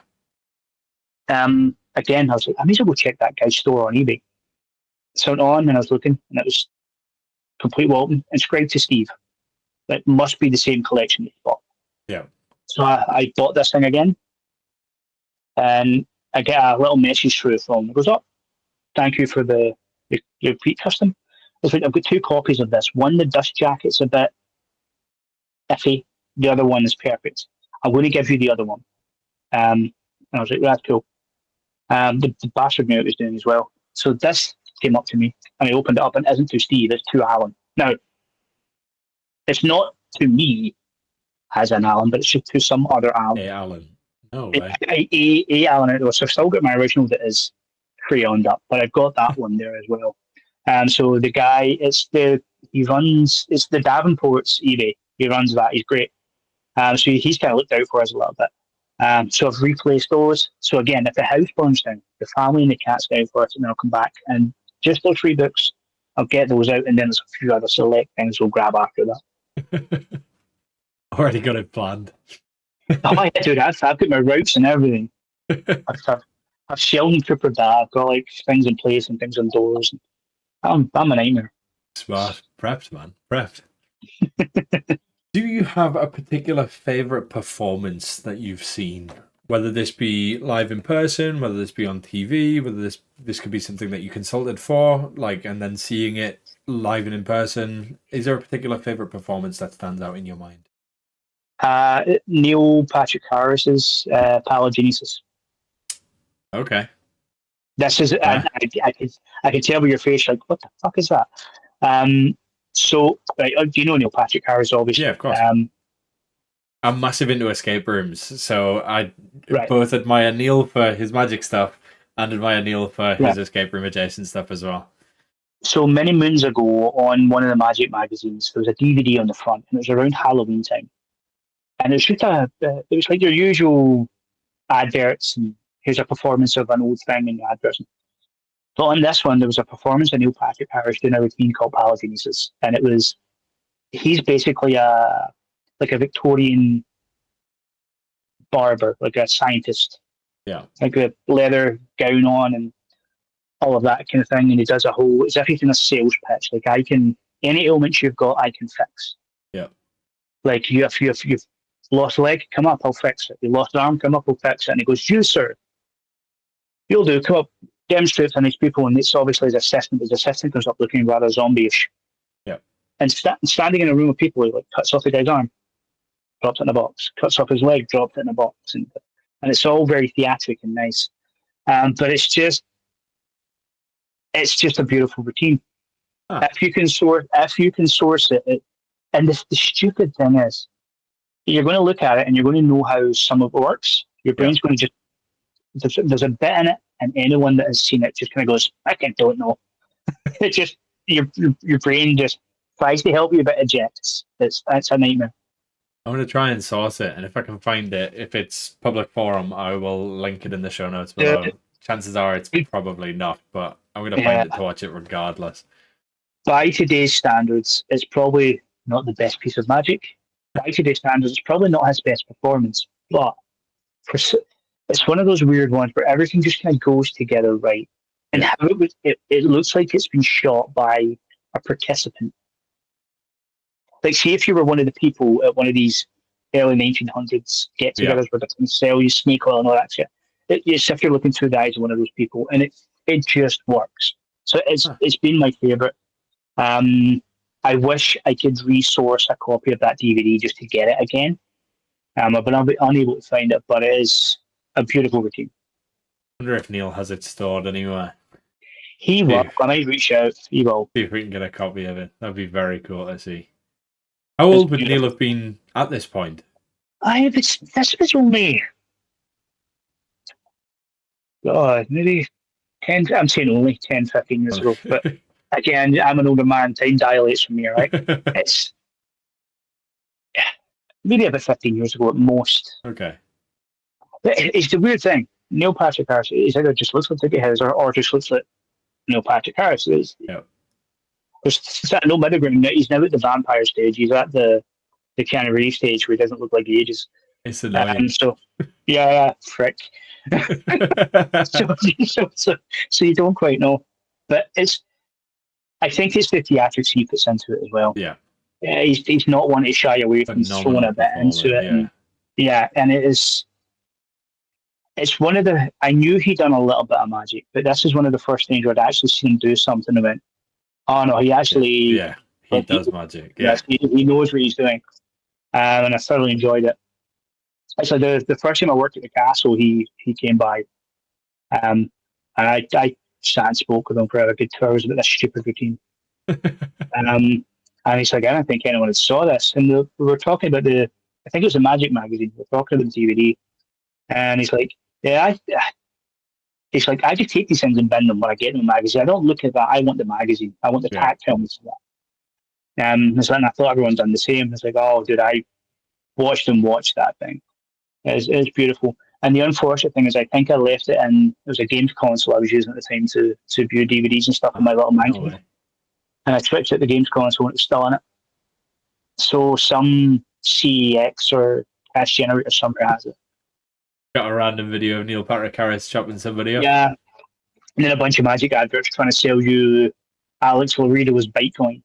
Again, I was like, I may as well go check that guy's store on eBay. So I went on and I was looking, and it was Complete Walton, inscribed to Steve. It must be the same collection that he bought. Yeah. So I bought this thing again, and I get a little message through the phone. It goes, thank you for the repeat custom. I was like, I've got two copies of this. One, the dust jacket's a bit iffy. The other one is perfect. I'm going to give you the other one. And I was like, that's cool. The bastard knew what it was doing as well. So this came up to me, and I opened it up, and it isn't to Steve, it's to Alan. Now, it's not to me as an Alan, but it's just to some other Alan. Hey, Alan. No way. A Alan. So I've still got my original that is crayoned up, but I've got that one there as well. So the guy, it's the Davenport's eBay. He runs that. He's great. So he's kind of looked out for us a little bit. So I've replaced those. So again, if the house burns down, the family and the cat's down for it, and then I'll come back and just those 3 books, I'll get those out, and then there's a few other select things we'll grab after that. Already got it planned. Oh yeah, dude, I've got my routes and everything. I've Sheldon Cooper that. I've got like things in place and things on doors. I'm a nightmare. Smart. Prepped, man. Prepped. Do you have a particular favorite performance that you've seen? Whether this be live in person, whether this be on TV, whether this could be something that you consulted for, and then seeing it live and in person. Is there a particular favorite performance that stands out in your mind? Neil Patrick Harris's Palagenesis. Okay. This is I could tell by your face, like, what the fuck is that? So, right, do you know Neil Patrick Harris? Obviously, yeah, of course. I'm massive into escape rooms, so I both admire Neil for his magic stuff and admire Neil for his escape room adjacent stuff as well. So many moons ago, on one of the Magic magazines, there was a DVD on the front, and it was around Halloween time, and it was just it was like your usual adverts, and here's a performance of an old thing in the adverts. But on this one, there was a performance of Neil Patrick Harris doing a routine called Paladinesis, and he's basically like a Victorian barber, like a scientist, Yeah. like a leather gown on and all of that kind of thing. And he does it's everything a sales pitch. Like any ailments you've got, I can fix. Yeah. Like you've lost a leg, come up, I'll fix it. You lost an arm, come up, I'll fix it. And he goes, you sir, you'll do. Come up, demonstrate to these people, and it's obviously his assistant. His assistant comes up looking rather zombie-ish. Yeah. And standing in a room of people, he like cuts off the guy's arm, drops it in a box, cuts off his leg, drops it in a box, and it's all very theatric and nice. But it's just a beautiful routine. If you can source it, and the stupid thing is, you're going to look at it and you're going to know how some of it works. Your brain's going to just there's a bit in it, and anyone that has seen it just kind of goes, I don't know. It just your brain just tries to help you, but ejects. It's a nightmare. I'm going to try and source it, and if I can find it, if it's public forum, I will link it in the show notes below. Chances are it's probably not, but I'm going to find it to watch it regardless. By today's standards, it's probably not the best piece of magic. By today's standards, it's probably not his best performance, but it's one of those weird ones where everything just kind of goes together right. And how it looks like it's been shot by a participant. Like, see if you were one of the people at one of these early 1900s get-togethers where they're going to sell you snake oil and all that shit. It's if you're looking through the eyes of one of those people, and it just works. So it's been my favourite. I wish I could resource a copy of that DVD just to get it again. I've been unable to find it, but it is a beautiful routine. I wonder if Neil has it stored anywhere. He will. I might reach out. He will. See if we can get a copy of it. That'd be very cool to see. How old would Neil have been at this point? This was only, God, maybe 10, I'm saying only 10, 15 years ago. But again, I'm an older man. Time dilates from me, right? It's maybe about 15 years ago at most. Okay. But it's the weird thing. Neil Patrick Harris, he's either just looks like Ticket His or just looks like Neil Patrick Harris. There's no middle ground. He's now at the vampire stage. He's at the Keanu Reeves stage where he doesn't look like he ages. It's annoying. Frick. so you don't quite know. But I think it's the theatrics he puts into it as well. Yeah. He's not one to shy away from throwing a bit into it. And it's one of the, I knew he'd done a little bit of magic, but this is one of the first things where I'd actually seen him do something and went, oh no, he actually... Yeah, he does magic. Yeah. Yes, he knows what he's doing. And I thoroughly enjoyed it. Actually, the first time I worked at the castle, he came by. And I sat and spoke with him for a good 2 hours about this stupid routine. And he's like, I don't think anyone had saw this. And we were talking about I think it was a Magic magazine. We were talking about the DVD. And he's like, I just take these things and bend them when I get them in the magazine. I don't look at that. I want the magazine. I want the tactile. And I thought everyone done the same. It's like, oh, dude, I watched them watch that thing. It's beautiful. And the unfortunate thing is, I think I left it in. It was a games console I was using at the time to view DVDs and stuff in my little mansion. And I switched it to the games console and it's still in it. So some CEX or cash generator somewhere has it. Got a random video of Neil Patrick Harris chopping somebody up. Yeah. And then a bunch of Magic adverts trying to sell you Alex Laredo's Bitcoin.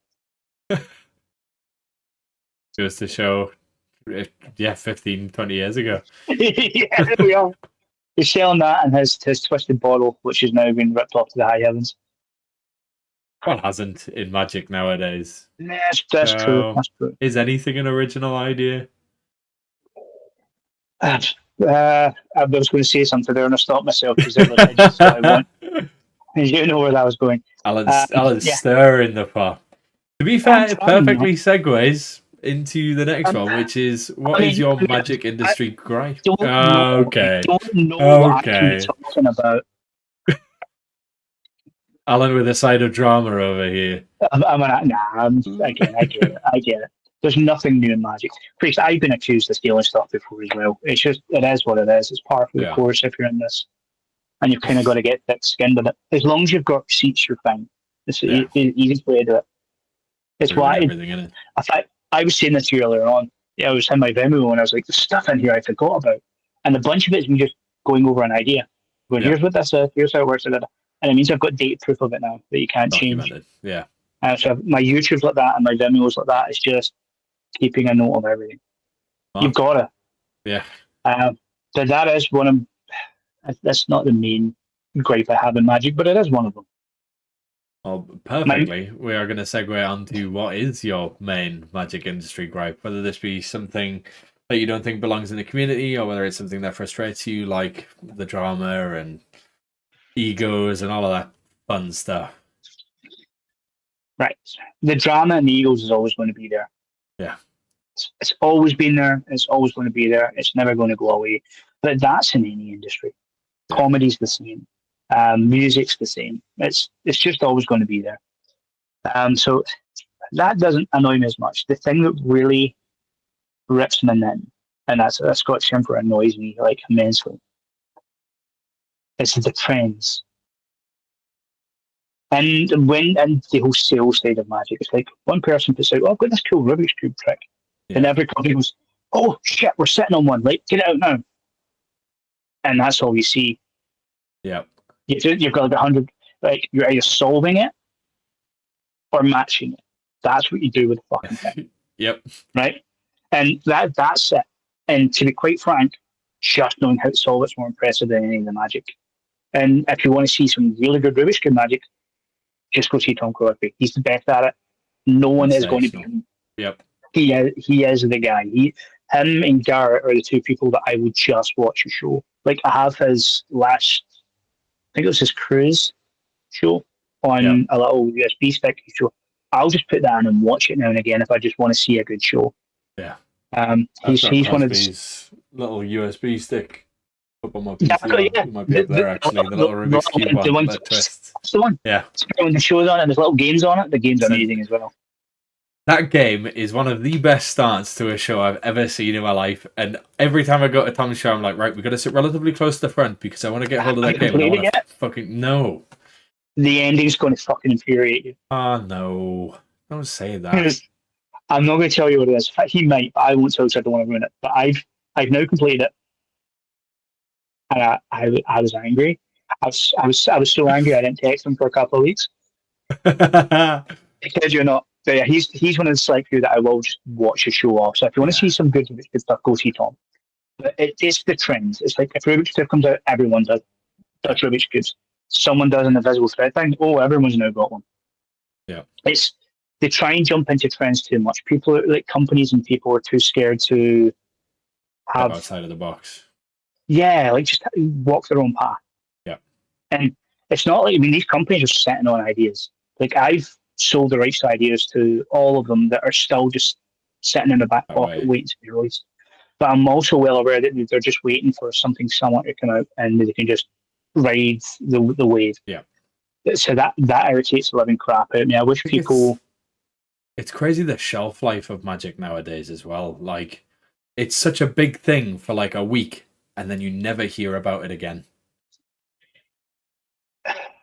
Goes to show, 15, 20 years ago. Yeah, there we are. He's selling that and his twisted bottle, which has now been ripped off to the high heavens. What hasn't in Magic nowadays? Yes, that's true. That's true. Is anything an original idea? I was going to say something there and I stopped myself because I want. You know where that was going. Alan's stirring the pot. To be fair, it perfectly segues into the next one, which is what is your magic industry gripe? Okay. Don't know what I'm talking about. Alan with a side of drama over here. I get it. There's nothing new in Magic. Priest, I've been accused of stealing stuff before as well. It is what it is. It's part of the course if you're in this. and you've kind of got to get thick-skinned with it. As long as you've got receipts, you're fine. It's the easiest way to do it. It's why everything in it. I was saying this to you earlier on. Yeah, I was in my Vimeo and I was like, there's stuff in here I forgot about. And a bunch of it is me just going over an idea. Going, here's what this is, here's how it works, and it means I've got date proof of it now that you can't change. Yeah. So my YouTube's like that and my Vimeo's like that. It's just keeping a note of everything. You've got to. Yeah. So that is one of, that's not the main gripe I have in Magic, but it is one of them. Well, perfectly. We are going to segue on to what is your main Magic industry gripe, whether this be something that you don't think belongs in the community, or whether it's something that frustrates you, like the drama and egos and all of that fun stuff. Right. The drama and the egos is always going to be there. Yeah. It's always been there. It's always going to be there. It's never going to go away. But that's in any industry. Yeah. Comedy's the same. Music's the same. It's just always going to be there. So that doesn't annoy me as much. The thing that really rips me in, and that's Scottish term for annoys me like immensely, is the trends. And the whole sales side of Magic, it's like one person puts out, oh, I've got this cool Rubik's Cube trick. Yeah. And every company goes, oh shit, we're sitting on one, like, get it out now. And that's all you see. Yeah. You've got like 100, like, you're either solving it or matching it. That's what you do with the fucking thing. Yep. Right? And that's it. And to be quite frank, just knowing how to solve it's more impressive than any of the Magic. And if you want to see some really good Rubik's Cube Magic, just go see Tom Crosby. He's the best at it. No one is going to be him. Yep. He is the guy. Him and Garrett are the two people that I would just watch a show. Like, I have his last, I think it was his cruise show on a little USB stick show. I'll just put that in and watch it now and again if I just want to see a good show. Yeah. He's one of these little USB stick up on my PC. It might be up there actually. The little Rubik's Cube one. That's the one. Yeah. When the show's on and there's little games on it, the game's amazing as well. That game is one of the best starts to a show I've ever seen in my life. And every time I go to Tom's show, I'm like, right, we've got to sit relatively close to the front because I want to get hold of that game. I want to fucking no. The ending's going to fucking infuriate you. Oh, no. Don't say that. I'm not going to tell you what it is. He might, but I won't tell you because I don't want to ruin it. But I've now completed it. And I was angry. I was so angry I didn't text him for a couple of weeks. Because you're not. So yeah, he's one of the select few that I will just watch a show off. So if you want to see some good stuff, go see Tom. But it's the trends. It's like if Rubik's Cube comes out, everyone does Rubik's Cubes. Someone does an invisible thread thing. Oh, everyone's now got one. Yeah. They try and jump into trends too much. People, like companies and people, are too scared to have outside of the box. Yeah, like just walk their own path. Yeah. And it's not like, I mean, these companies are sitting on ideas. Like, I've sold the rights to ideas to all of them that are still just sitting in the back pocket waiting to be released. But I'm also well aware that they're just waiting for something somewhat to come out and they can just ride the wave. Yeah. So that irritates the living crap out of me. I wish people... It's crazy the shelf life of Magic nowadays as well. Like, it's such a big thing for like a week and then you never hear about it again.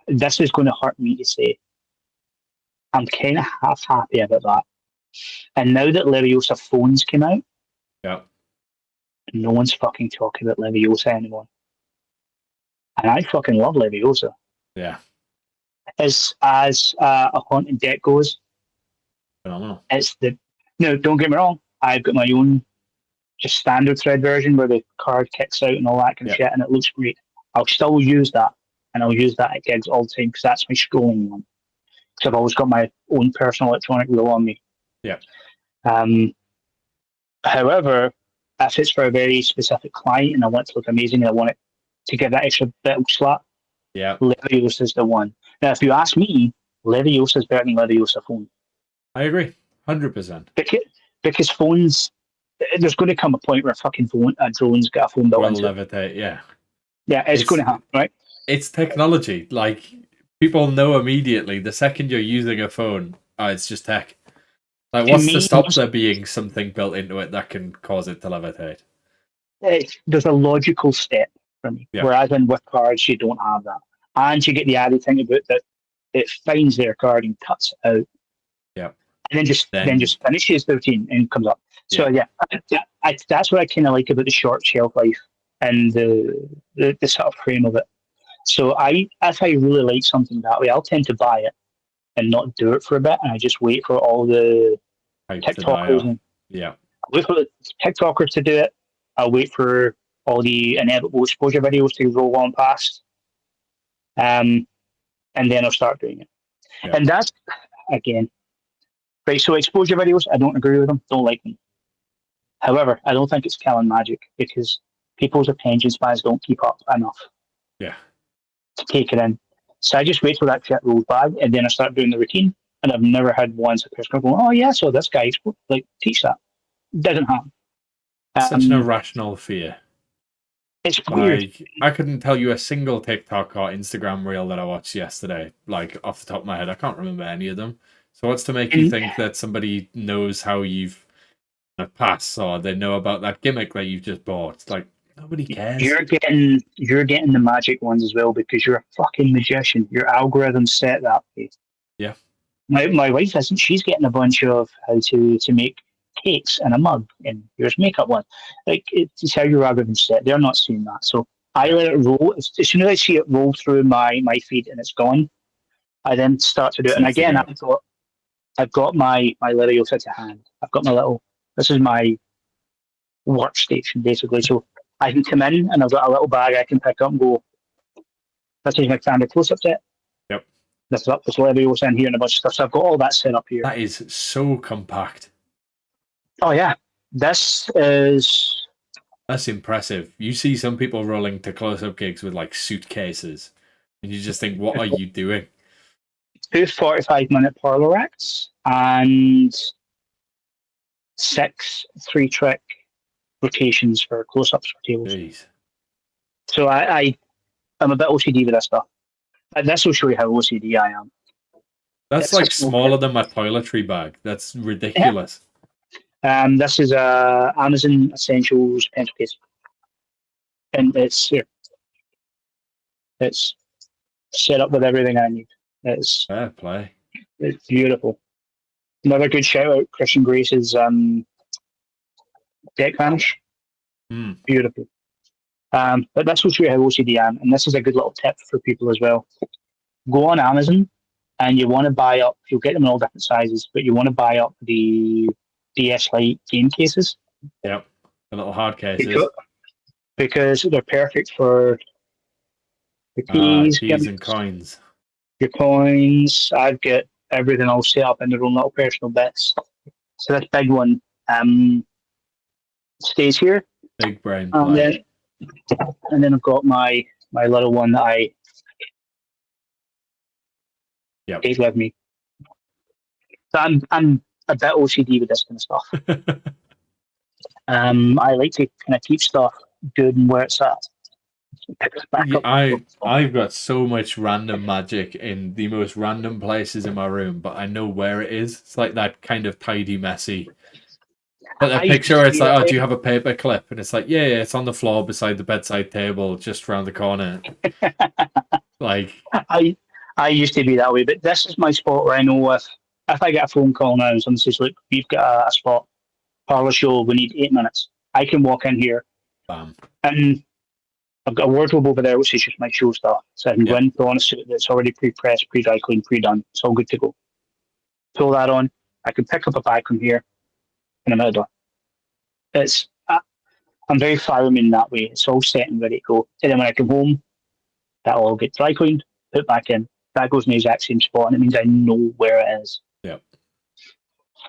This is going to hurt me to say. I'm kind of half happy about that. And now that Leviosa phones came out, no one's fucking talking about Leviosa anymore. And I fucking love Leviosa. Yeah. As a haunted deck goes, phenomenal. No, don't get me wrong. I've got my own just standard thread version where the card kicks out and all that kind of shit, and it looks great. I'll still use that, and I'll use that at gigs all the time because that's my scrolling one. Because I've always got my own personal electronic wheel on me. Yeah. However, if it's for a very specific client and I want it to look amazing and I want it to give that extra bit of slap, Leviosa is the one. Now, if you ask me, Leviosa is better than Leviosa phone. I agree, 100%. Because phones, there's going to come a point where a drone's got a phone built into it. Levitate, yeah. Yeah, it's going to happen, right? It's technology. Like, people know immediately the second you're using a phone, it's just tech. Like, what's to stop there being something built into it that can cause it to levitate? There's a logical step, for me. Yeah. Whereas with cards, you don't have that. And you get the added thing about that it finds their card and cuts it out. Yeah. And then just finishes the routine and comes up. So that's what I kind of like about the short shelf life and the sort of frame of it. So if I really like something that way, I'll tend to buy it and not do it for a bit, and I just wait for all the TikTokers and wait for the TikTokers to do it. I'll wait for all the inevitable exposure videos to roll on past, and then I'll start doing it. Yeah. And that's again, right. So exposure videos, I don't agree with them. Don't like them. However, I don't think it's killing Magic because people's attention spans don't keep up enough. Yeah. To take it in. So I just wait till that shit rolls by, and then I start doing the routine. And I've never had once a person go, "Oh yeah, so this guy like teach that." Doesn't happen. Such an irrational fear. It's weird. Like, I couldn't tell you a single TikTok or Instagram reel that I watched yesterday. Like off the top of my head, I can't remember any of them. So what's to make you think that somebody knows how you've passed, or they know about that gimmick that you've just bought? It's like, nobody cares. You're getting the magic ones as well because you're a fucking magician. Your algorithm's set that way. Yeah. My wife isn't. She's getting a bunch of how to make cakes in a mug and here's makeup one. Like it's how your algorithm's set. They're not seeing that. So I let it roll. As soon as I see it roll through my feed and it's gone, I then start to do it. And again, I've got my little fit to hand. I've got my little. This is my workstation basically. So I can come in and I've got a little bag I can pick up and go, this is my standard close-up set. Yep. This Leviosa in here and a bunch of stuff. So I've got all that set up here. That is so compact. Oh, yeah. That's impressive. You see some people rolling to close-up gigs with like suitcases and you just think, what are you doing? 2 45-minute parlor acts and 6 3-trick rotations for close-ups for tables. Jeez. So I'm a bit OCD with this stuff. And this will show you how OCD I am. That's like smaller than my toiletry bag. That's ridiculous. Yeah. This is a Amazon Essentials pencil case. And it's here. It's set up with everything I need. It's fair play. It's beautiful. Another good shout out, Christian Grace's deck vanish. Beautiful. But this will show you how OCD I am, and this is a good little tip for people as well. Go on Amazon, and you want to buy up. You'll get them in all different sizes, but you want to buy up the DS Lite game cases. Yep, the little hard cases. Because they're perfect for the keys and coins. Your coins. I've got everything all set up in their own little personal bits. So this big one stays here. Big brain. And then I've got my little one that I take with me. So I'm a bit OCD with this kind of stuff. I like to kind of keep stuff good and where it's at. I've got so much random magic in the most random places in my room, but I know where it is. It's like that kind of tidy, messy. But the picture, it's like, oh, do you have a paper clip? And it's like, yeah, it's on the floor beside the bedside table, just around the corner. Like, I used to be that way, but this is my spot where I know if I get a phone call now and someone says, look, we've got a spot, parlour show, we need 8 minutes. I can walk in here, bam, and I've got a wardrobe over there, which is just my show stuff. So I can go in, throw on a suit that's already pre-pressed, pre-dry cleaned, pre-done. It's all good to go. Pull that on. I can pick up a bag from here, and I'm out the door. I'm very fireman that way. It's all set and ready to go. And then when I come home, that'll all get dry cleaned, put back in. That goes in the exact same spot, and it means I know where it is. Yep.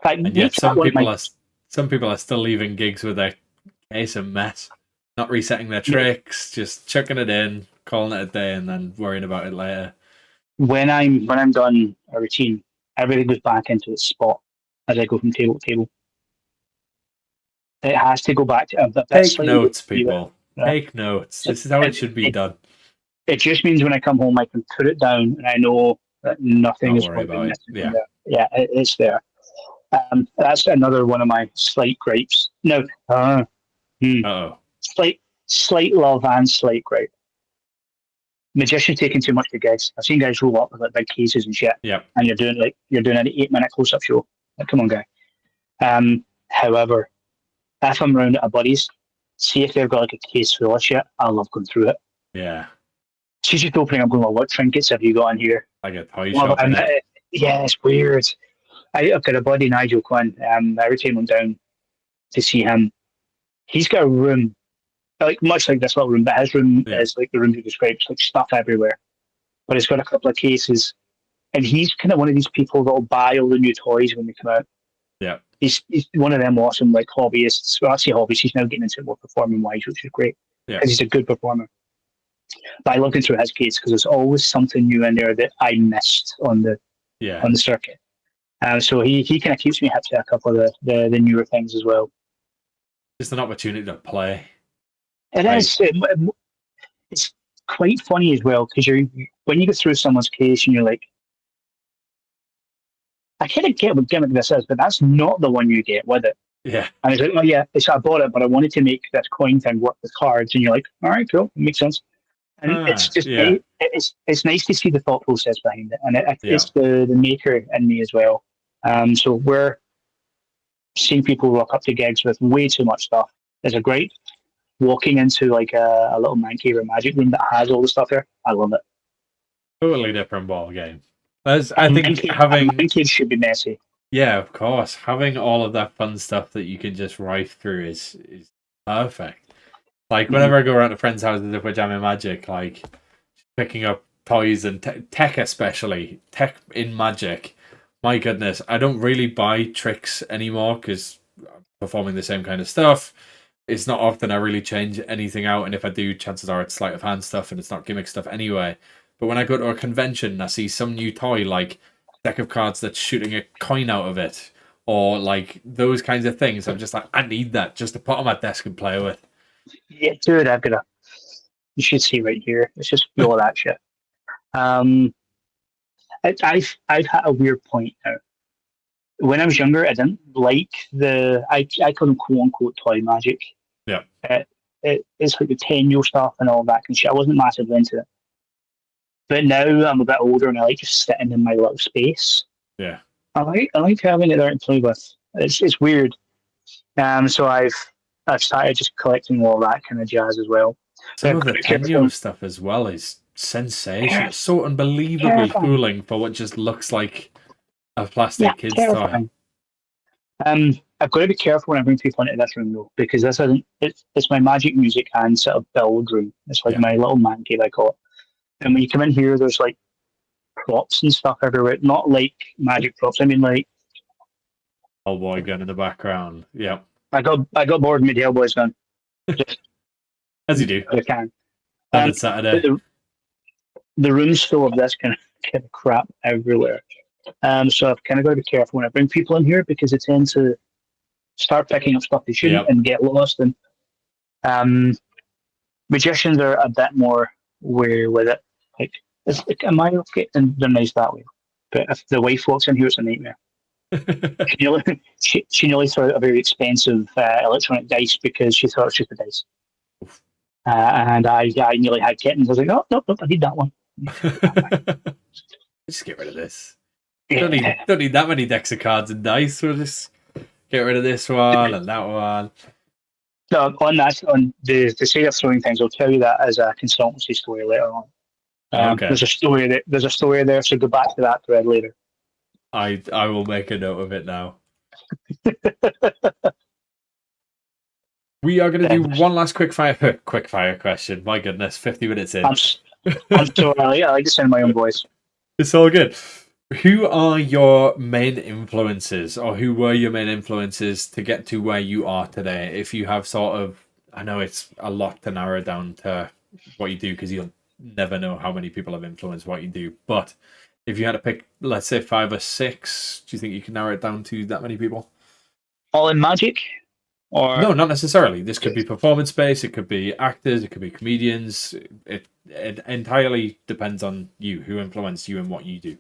And yet some people are still leaving gigs with their case a mess. Not resetting their tricks, just chucking it in, calling it a day, and then worrying about it later. When I'm done a routine, everything goes back into its spot as I go from table to table. It has to go back to take notes, people. Take notes. This is how it should be done. It just means when I come home, I can put it down, and I know that nothing is going to yeah. there. Yeah, it's there. That's another one of my slight gripes. No, Uh-oh. slight love and slight gripe. Magician taking too much to gigs. I've seen guys roll up with like big cases and shit, and you're doing an 8-minute close-up show. Like, come on, guy. However, if I'm around at a buddy's, see if they've got like a case full of shit, I love going through it. Yeah. She's just opening up going, well, what trinkets have you got in here? Like a toy shop. Yeah, it's weird. I've got a buddy, Nigel Quinn. Every time I'm down to see him, he's got a room, like much like this little room, but his room is like the room you described, like stuff everywhere. But it's got a couple of cases, and he's kind of one of these people that'll buy all the new toys when they come out. Yeah. He's one of them awesome like hobbyists. Well, I say hobbyists, he's now getting into it more performing wise, which is great. Yeah. Because he's a good performer. But I love going through his case because there's always something new in there that I missed on the circuit. So he kind of keeps me hip to a couple of the newer things as well. Just an opportunity to play. It is. It's quite funny as well because when you go through someone's case and you're like, I kind of get what gimmick this is, but that's not the one you get with it. Yeah. And it's like, oh yeah, I bought it, but I wanted to make this coin thing work with cards, and you're like, all right, cool, it makes sense. And it's just it's nice to see the thought process behind it, and it's the maker in me as well. So we're seeing people rock up to gigs with way too much stuff. Is a great walking into like a little man cave or magic room that has all the stuff there. I love it. Totally different ball game. I think having man cave should be messy. Yeah, of course. Having all of that fun stuff that you can just rife through is perfect. Like whenever I go around to friends' houses if we're jamming Magic, like picking up toys and tech, especially tech in Magic. My goodness, I don't really buy tricks anymore because I'm performing the same kind of stuff. It's not often I really change anything out, and if I do, chances are it's sleight of hand stuff and it's not gimmick stuff anyway. But when I go to a convention and I see some new toy, like deck of cards that's shooting a coin out of it, or like those kinds of things, I'm just like, I need that just to put on my desk and play with. Yeah, dude, you should see right here. It's just full of that shit. I've had a weird point now. When I was younger, I didn't like I call them quote unquote toy magic. Yeah. It's like the 10-year stuff and all that kind of shit. I wasn't massively into it. But now I'm a bit older and I like just sitting in my little space. Yeah. I like having it there to play with. It's weird. So I've started just collecting all that kind of jazz as well. Some of the 10-year stuff as well is sensational. It's so unbelievably cooling for what just looks like a plastic kid's toy. I've got to be careful when I bring people into this room though, because this isn't. It's my magic music and sort of build room. It's like my little man cave, I call it. And when you come in here, there's like props and stuff everywhere. Not like magic props. I mean like Hellboy gun in the background. Yeah. I got bored and made the Hellboy's gun. As you do. I can. On Saturday. The room's full of this kind of crap everywhere. So I've kind of got to be careful when I bring people in here because they tend to start picking up stuff they shouldn't and get lost. And magicians are a bit more wary with it. Like, am I okay? And they're nice that way. But if the wife walks in here, it's a nightmare. She nearly threw out a very expensive electronic dice because she thought it was just a dice. And I nearly had kittens. I was like, oh, nope, I need that one. Just get rid of this. Don't need that many decks of cards and dice. We'll just get rid of this one and that one. No, on the side of throwing things, I'll tell you that as a consultancy story later on. Okay. There's a story there, so go back to that thread later. I will make a note of it now. We are going to do one last quick fire question. My goodness, 50 minutes in. I'm sorry, I like to send my own voice. It's all good. Who are your main influences, or who were your main influences to get to where you are today? If you have sort of, I know it's a lot to narrow down to what you do because you'll never know how many people have influenced what you do. But if you had to pick, let's say 5 or 6, do you think you can narrow it down to that many people? All in magic? Or no, not necessarily. This could be performance based. It could be actors. It could be comedians. It entirely depends on you, who influenced you and what you do.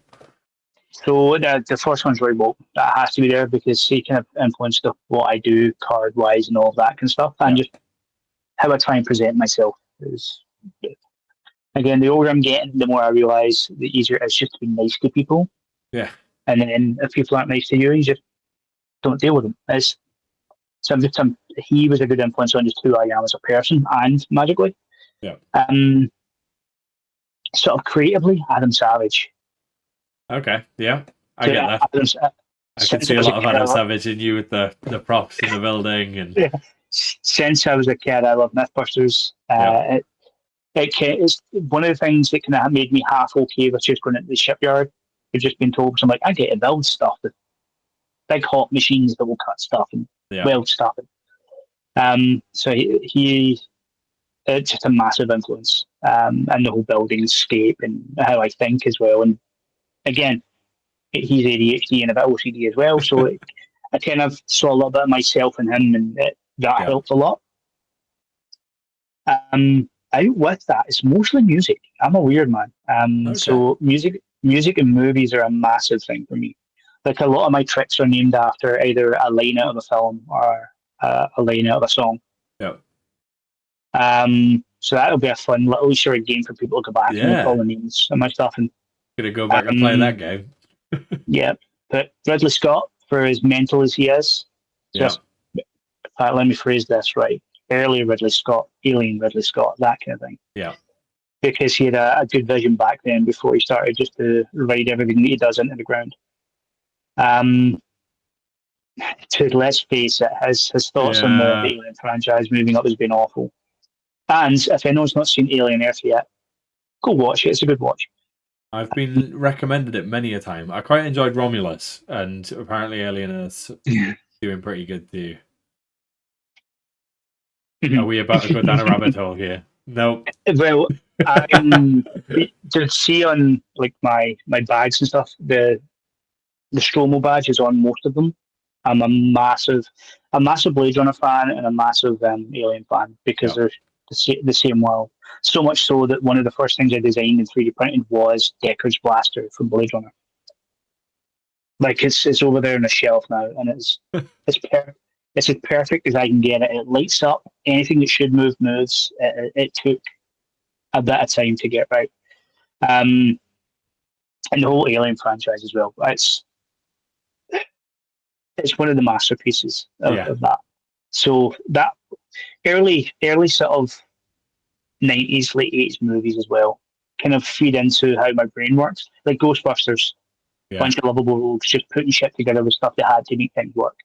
So the first one's Roy Bolt. That has to be there because he kind of influenced what I do card wise and all of that kind of stuff. And just how I try and present myself is, again, the older I'm getting, the more I realise the easier it is just to be nice to people. Yeah. And then if people aren't nice to you, you just don't deal with them. He was a good influence on just who I am as a person and magically. Yeah. Sort of creatively, Adam Savage. Okay. Yeah. I get that. I can see a lot of Adam Savage in you with the props in the building and. Yeah. Since I was a kid, I love Mythbusters. It's one of the things that kind of made me half okay with just going into the shipyard. I've just been told, so I'm like, I get to build stuff, the big hot machines that will cut stuff and weld stuff. So he it's just a massive influence, and the whole building scape and how I think as well. And again, he's ADHD and a bit OCD as well, so I kind of saw a little bit of myself in him, and that helped a lot. Out with that, it's mostly music. I'm a weird man. So music and movies are a massive thing for me. Like a lot of my tricks are named after either a line out of a film or a line out of a song. Yeah. So that'll be a fun little Easter egg game for people to go back and look all the names and my stuff. And gonna go back and play that game. Yeah, but Ridley Scott, for as mental as he is, let me phrase this right. Early Ridley Scott, Alien Ridley Scott, that kind of thing. Yeah. Because he had a good vision back then before he started just to ride everything that he does into the ground. Let's face it, his thoughts on the Alien franchise moving up has been awful. And if anyone's not seen Alien Earth yet, go watch it. It's a good watch. I've been recommended it many a time. I quite enjoyed Romulus, and apparently Ellusionist doing pretty good too. Are we about to go down a rabbit hole here? Nope. Well, to see on like my bags and stuff, the Stromo badge is on most of them. I'm a massive Blade Runner fan and a massive Alien fan because they're the same world. So much so that one of the first things I designed in 3D printed was Deckard's blaster from Blade Runner. Like it's over there on a shelf now, and it's perfect. It's as perfect as I can get it. It lights up. Anything that should move moves. It took a bit of time to get right. And the whole Alien franchise as well. It's one of the masterpieces of that. So that early sort of 90s, late 80s movies as well kind of feed into how my brain works. Like Ghostbusters, bunch of lovable rogues just putting shit together with stuff they had to make things work.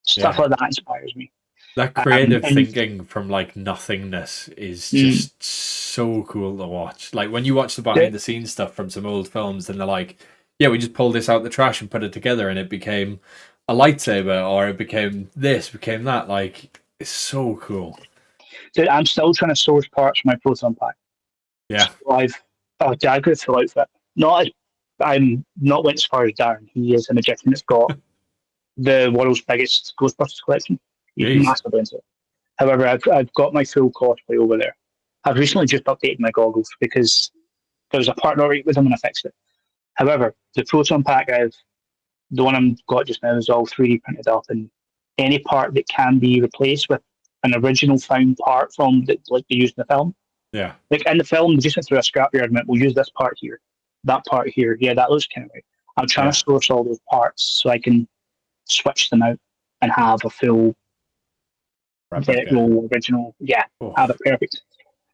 Stuff like that inspires me. That creative thinking from like nothingness is just so cool to watch. Like when you watch the behind the scenes stuff from some old films and they're like, yeah, we just pulled this out the trash and put it together and it became a lightsaber or it became this, became that. Like, it's so cool. Dude, I'm still trying to source parts for my Proton Pack. Yeah. So I've got a full outfit. I'm not went as far as Darren. He is a magician that's got the world's biggest Ghostbusters collection. He's massive into it. However, I've got my full cosplay over there. I've recently just updated my goggles because there was a part not right with them and I fixed it. However, the Proton Pack the one I've got just now is all 3D printed up, and any part that can be replaced with an original found part from like they used in the film. Yeah. Like in the film, they just went through a scrapyard and went, we'll use this part here, that part here. Yeah, that looks kind of right. I'm trying to source all those parts so I can switch them out and have a full original. Yeah, have it perfect.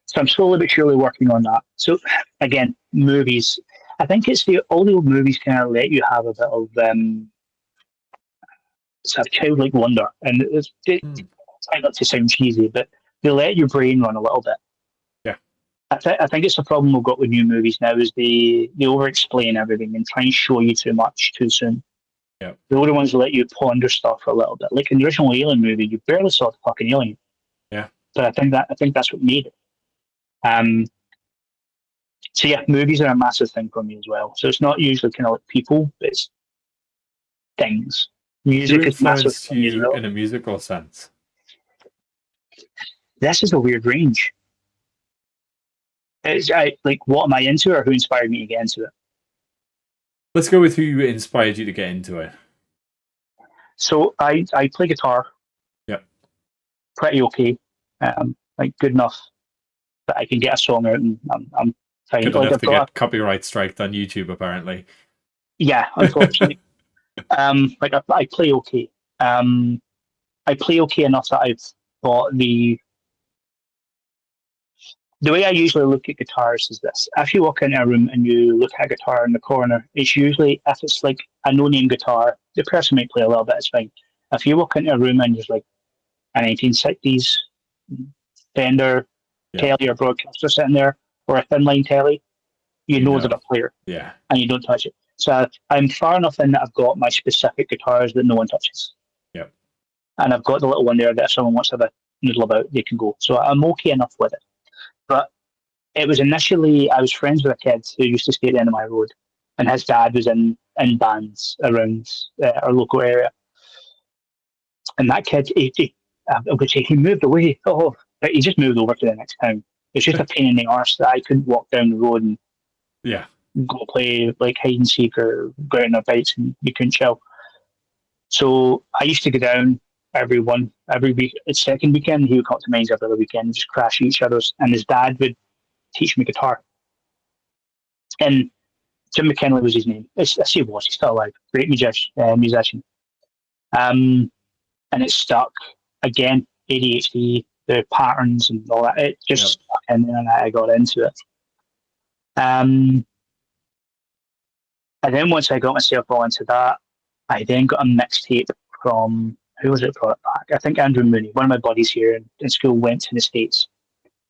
So I'm slowly but surely working on that. So again, movies. I think it's all the old movies kind of let you have a bit of sort of childlike wonder, and try not to sound cheesy, but they let your brain run a little bit. Yeah, I think it's a problem we've got with new movies now is they over-explain everything and try and show you too much too soon. Yeah, the older ones let you ponder stuff for a little bit. Like in the original Alien movie, you barely saw the fucking alien. Yeah, but I think that's what made it. So yeah, movies are a massive thing for me as well. So it's not usually kind of like people, but it's things. Music is massive for me as well. In a musical sense. This is a weird range. Like, what am I into, or who inspired me to get into it? Let's go with who inspired you to get into it. So I play guitar. Yeah. Pretty okay. like good enough that I can get a song out and I'm fine. Good Like enough I've to got, get copyright striked on YouTube, apparently. yeah, unfortunately. Like I play okay. I play okay enough that I've bought the way I usually look at guitars is this. If you walk into a room and you look at a guitar in the corner, it's usually, if it's like a no-name guitar, the person might play a little bit, it's fine. If you walk into a room and there's like a 1960s Fender Yeah. telly or broadcaster sitting there, or a thin line telly, you know they're a player, Yeah. and you don't touch it. So I'm far enough in that I've got my specific guitars that no one touches. Yep. And I've got the little one there that if someone wants to have a noodle about, they can go. So I'm okay enough with it. But it was initially, I was friends with a kid who used to stay at the end of my road, and his dad was in bands around our local area. And that kid, he moved away. Oh, but he just moved over to the next town. It's just a pain in the arse that I couldn't walk down the road and Yeah. go play like hide and seek or go out on our bikes and you couldn't chill. So I used to go down every week. It's second weekend. He would come to mine every other weekend and just crash each other's. And his dad would teach me guitar. And Jim McKinley was his name. He's still alive. Great musician. And it stuck. Again, ADHD, the patterns and all that. It just stuck in there and I got into it. And then once I got myself all into that, I then got a mixtape from, who was it brought back? I think Andrew Mooney, one of my buddies here in school, went to the States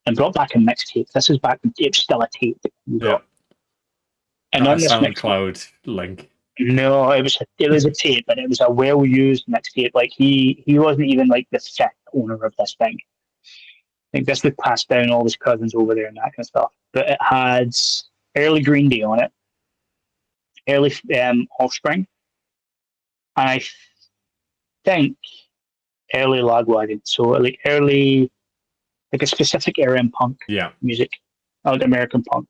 and brought back a mixtape. This is back when it's still a tape that you got. And Not on a this SoundCloud link. No, it was a tape, and it was a well used mixtape. Like he wasn't even like the fifth owner of this thing. I think this would pass down all his cousins over there and that kind of stuff. But it had early Green Day on it, early Offspring, and I think early Lagwagon. So like early, like a specific era in punk music, like American punk,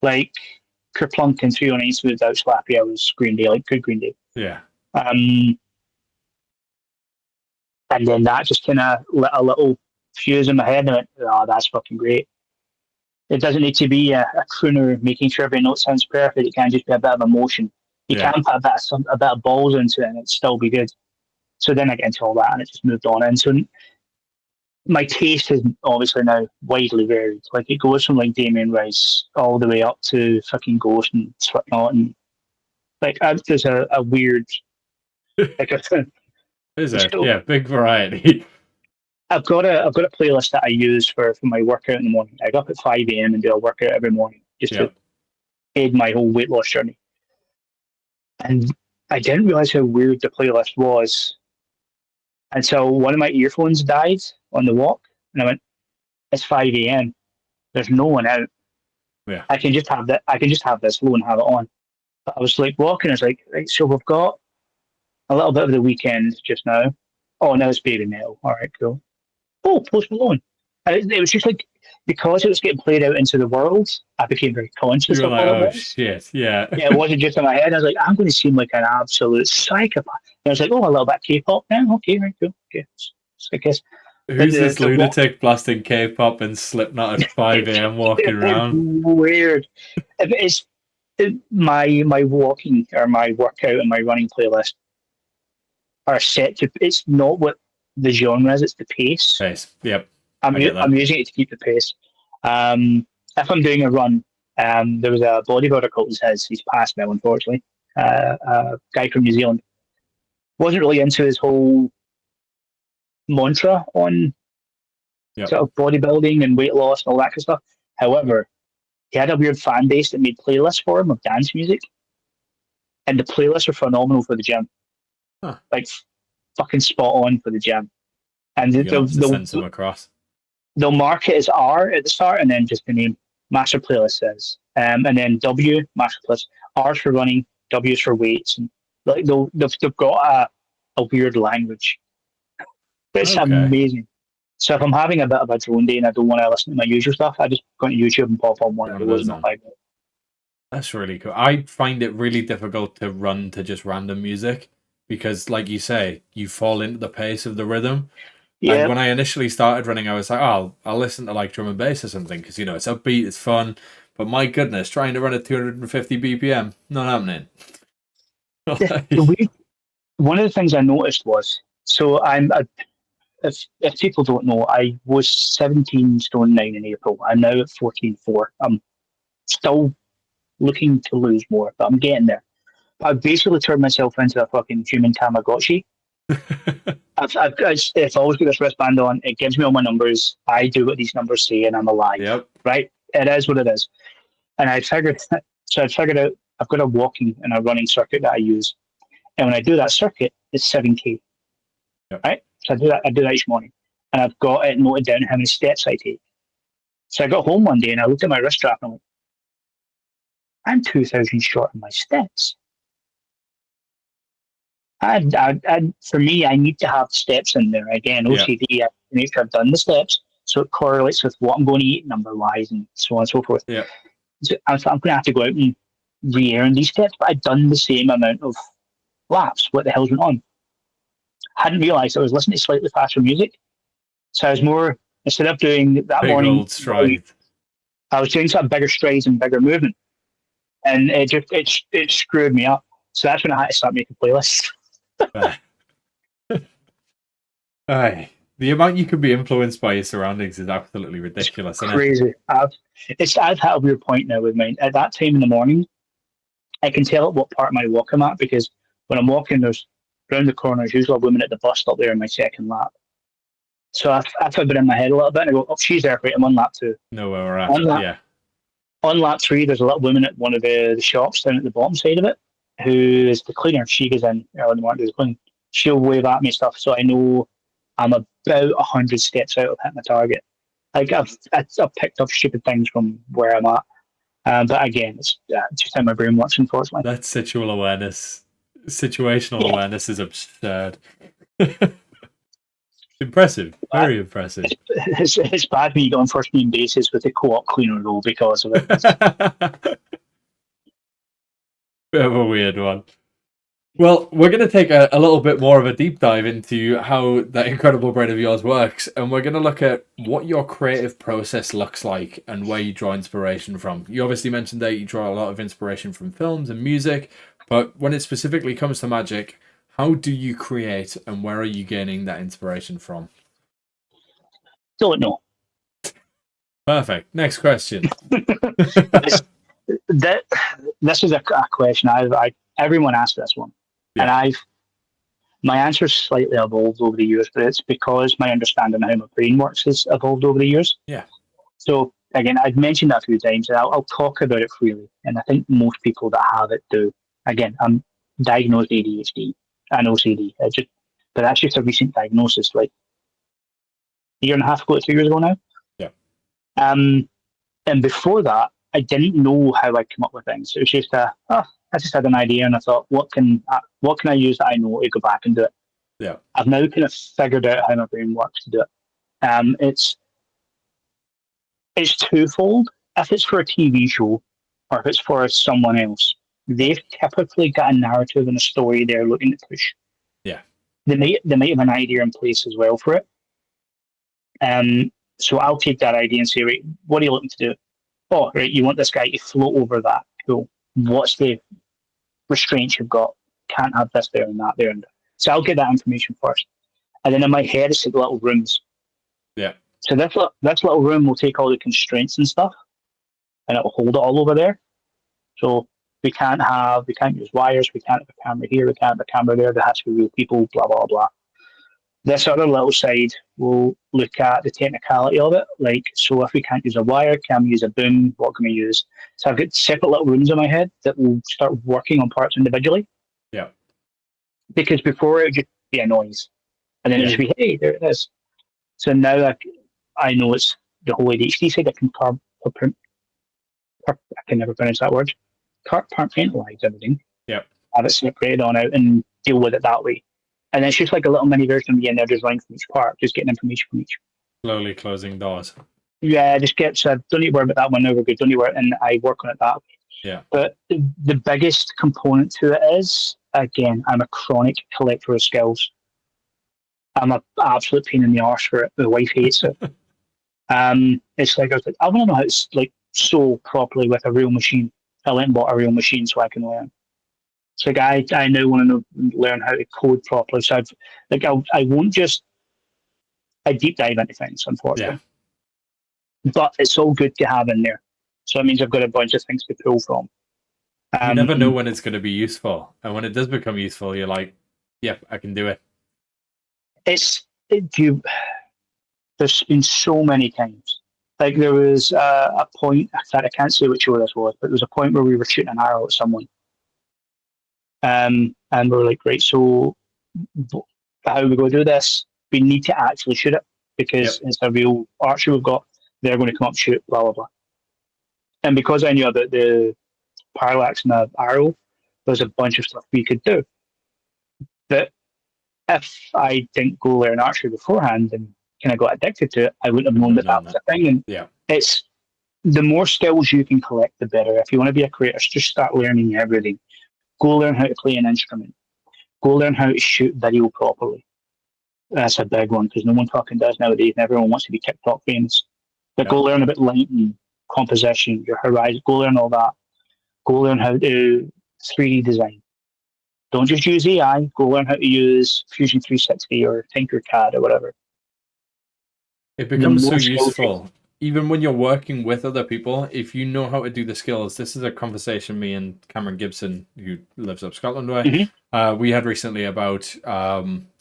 like Kerplunk and 309 Smooth Out Slappy. I was Green Day, like good Green Day. Yeah. And then that just kind of lit a little fuse in my head, and I went, "Oh, that's fucking great." It doesn't need to be a crooner making sure every note sounds perfect. It can just be a bit of emotion. You can put a bit of balls into it, and it'd still be good. So then I get into all that, and it just moved on. And so my taste is obviously now widely varied. Like it goes from like Damien Rice all the way up to fucking Ghost and Slipknot, and like there's a weird like Is there? Yeah, big variety. I've got a playlist that I use for my workout in the morning. I get up at 5 a.m. and do a workout every morning just to aid my whole weight loss journey. And I didn't realize how weird the playlist was until one of my earphones died on the walk, and I went, "It's 5 a.m. There's no one out. Yeah, I can just have that. I can just have this low and have it on." But I was like walking. I was like, "Right, so we've got a little bit of the weekend just now. Oh, now it's baby metal. All right, cool. Oh, Post Malone." And it was just like, because it was getting played out into the world, I became very conscious you're of like, all oh it was. shit, yeah. Yeah, it wasn't just in my head. I was like, I'm going to seem like an absolute psychopath. And I was like, oh, a little bit of K-pop now. Okay, right, cool. Okay, so I guess. Who's this lunatic blasting K-pop and Slipknot at 5 a.m. walking around? Weird. My walking or my workout and my running playlist are set to. It's not what the genre is; it's the pace. Yep. I'm using it to keep the pace. If I'm doing a run, there was a bodybuilder called he's passed now, unfortunately. A guy from New Zealand. Wasn't really into his whole mantra on sort of bodybuilding and weight loss and all that kind of stuff. However, he had a weird fan base that made playlists for him of dance music, and the playlists are phenomenal for the gym. Huh. Like fucking spot on for the gym. And they'll send some across. They'll mark it as R at the start, and then just the name Master Playlist says, and then W Master Playlist. R's for running, W's for weights, and like they've got a weird language. It's amazing. So if I'm having a bit of a drone day and I don't want to listen to my usual stuff, I just go to YouTube and pop on one of those. That's really cool. I find it really difficult to run to just random music because, like you say, you fall into the pace of the rhythm. And Yeah. when I initially started running, I was like, oh, I'll listen to like drum and bass or something because, it's upbeat, it's fun. But my goodness, trying to run at 250 BPM, not happening. One of the things I noticed was, so if people don't know, I was 17 stone 9 in April. I'm now at 14.4. I'm still looking to lose more, but I'm getting there. I've basically turned myself into a fucking human Tamagotchi. I've always got this wristband on. It gives me all my numbers. I do what these numbers say, and I'm alive. Yep. Right? It is what it is. And I figured out I've got a walking and a running circuit that I use, and when I do that circuit, it's 7K. Yep. Right? So I do that each morning, and I've got it noted down how many steps I take. So I got home one day and I looked at my wrist strap and I'm like, I'm 2,000 short of my steps. For me, I need to have steps in there. Again, OCD, I make sure I've done the steps so it correlates with what I'm going to eat number wise and so on and so forth. Yeah. So I'm going to have to go out and re-earn these steps, but I'd done the same amount of laps. What the hell's went on? Hadn't realised I was listening to slightly faster music. So I was more, instead of doing that Big morning, old stride. I was doing some bigger strides and bigger movement. And it screwed me up. So that's when I had to start making playlists. Aye. The amount you can be influenced by your surroundings is absolutely ridiculous. It's crazy. I've hit a weird point now with mine. At that time in the morning, I can tell at what part of my walk I'm at because when I'm walking, there's round the corner, there's usually a woman at the bus stop there in my second lap. So I've been in my head a little bit and I go, oh, she's there, right, I'm on lap 2. Know where we're at. On lap 3, there's a little woman at one of the shops down at the bottom side of it who is the cleaner. She goes in early in the morning, clean. She'll wave at me stuff, so I know I'm about 100 steps out of hitting my target. Like I've picked up stupid things from where I'm at, but again, it's just how my brain works. Unfortunately, that situational awareness is absurd. Impressive, very impressive. It's bad when you go on first name basis with the co-op cleaner role because of it. Bit of a weird one. Well, we're going to take a little bit more of a deep dive into how that incredible brain of yours works, and we're going to look at what your creative process looks like and where you draw inspiration from. You obviously mentioned that you draw a lot of inspiration from films and music, but when it specifically comes to magic, how do you create and where are you gaining that inspiration from? Don't know. Perfect. Next question. This is a question everyone asks this one. Yeah. And my answer's slightly evolved over the years, but it's because my understanding of how my brain works has evolved over the years. Yeah. So again, I've mentioned that a few times, and I'll talk about it freely. And I think most people that have it do. Again, I'm diagnosed ADHD and OCD. But that's just a recent diagnosis, like a year and a half ago, 2 years ago now. Yeah. And before that, I didn't know how I'd come up with things. It was just I just had an idea and I thought, what can I use that I know to go back and do it? Yeah. I've now kind of figured out how my brain works to do it. It's twofold. If it's for a TV show or if it's for someone else, they've typically got a narrative and a story they're looking to push. Yeah. They might have an idea in place as well for it. So I'll take that idea and say, right, what are you looking to do? Oh, right, you want this guy to float over that. Cool. What's the restraints you've got? Can't have this there and that there and there. So I'll get that information first. And then in my head, it's like little rooms. Yeah. So this little room will take all the constraints and stuff, and it will hold it all over there. So we can't use wires, we can't have a camera here, we can't have a camera there, there has to be real people, blah, blah, blah. This other little side will look at the technicality of it. Like, so if we can't use a wire, can we use a boom? What can we use? So I've got separate little rooms in my head that will start working on parts individually. Yeah. Because before it would just be a noise. And then it would just be, hey, there it is. So now I know it's the whole ADHD side. I can never pronounce that word. Compartmentalize everything. Yeah. Have it separated on out and deal with it that way. And then it's just like a little mini version of me in there, just running from each part, just getting information from each. Slowly closing doors. Yeah, just don't need to worry about that one now, we're good. Don't need to worry, and I work on it that way. Yeah. But the biggest component to it is, again, I'm a chronic collector of skills. I'm an absolute pain in the arse for it. My wife hates it. It's like I was like, I want to know how to like sew properly with a real machine. I went and bought a real machine so I can learn. So like I now want to learn how to code properly. So I won't just I deep dive into things, Yeah. unfortunately. But it's all good to have in there. So it means I've got a bunch of things to pull from. You never know Um, when it's going to be useful. And when it does become useful, you're like, yep, I can do it. there's been so many times. Like there was a point, in fact, I can't say which show this was, but there was a point where we were shooting an arrow at someone. And we were like, right, so how are we going to do this? We need to actually shoot it because Yep. it's a real archer we've got. They're going to come up and shoot, blah, blah, blah. And because I knew about the parallax and the arrow, there's a bunch of stuff we could do. That if I didn't go learn archery beforehand and kind of got addicted to it, I wouldn't have known that that was a thing. And Yeah. it's the more skills you can collect, the better. If you want to be a creator, just start learning everything. Go learn how to play an instrument. Go learn how to shoot video properly. That's a big one because no one fucking does nowadays, and everyone wants to be TikTok famous. But go learn about lighting, composition, your horizon. Go learn all that. Go learn how to 3D design. Don't just use AI. Go learn how to use Fusion 360 or Tinkercad or whatever. It The becomes so more skills you useful. Even when you're working with other people, if you know how to do the skills, this is a conversation me and Cameron Gibson, who lives up Scotland way, we had recently about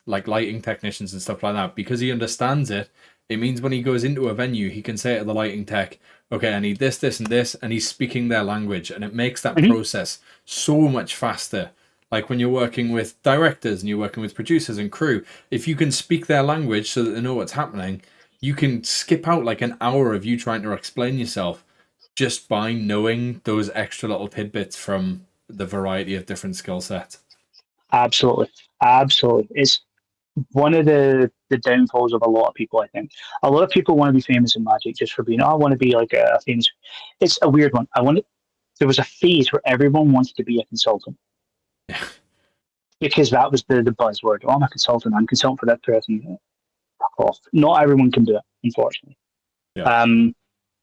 like lighting technicians and stuff like that. Because he understands it, it means when he goes into a venue, he can say to the lighting tech, okay, I need this, this, and this, and he's speaking their language, and it makes that process so much faster. Like when you're working with directors and you're working with producers and crew, if you can speak their language so that they know what's happening, you can skip out like an hour of you trying to explain yourself just by knowing those extra little tidbits from the variety of different skill sets. Absolutely. Absolutely. It's one of the downfalls of a lot of people, I think. A lot of people want to be famous in Magic just for being, oh, I want to be like a famous. It's a weird one. There was a phase where everyone wanted to be a consultant because that was the buzzword. Oh, I'm a consultant. I'm consultant for that person. Fuck off. Not everyone can do it, unfortunately. Yeah.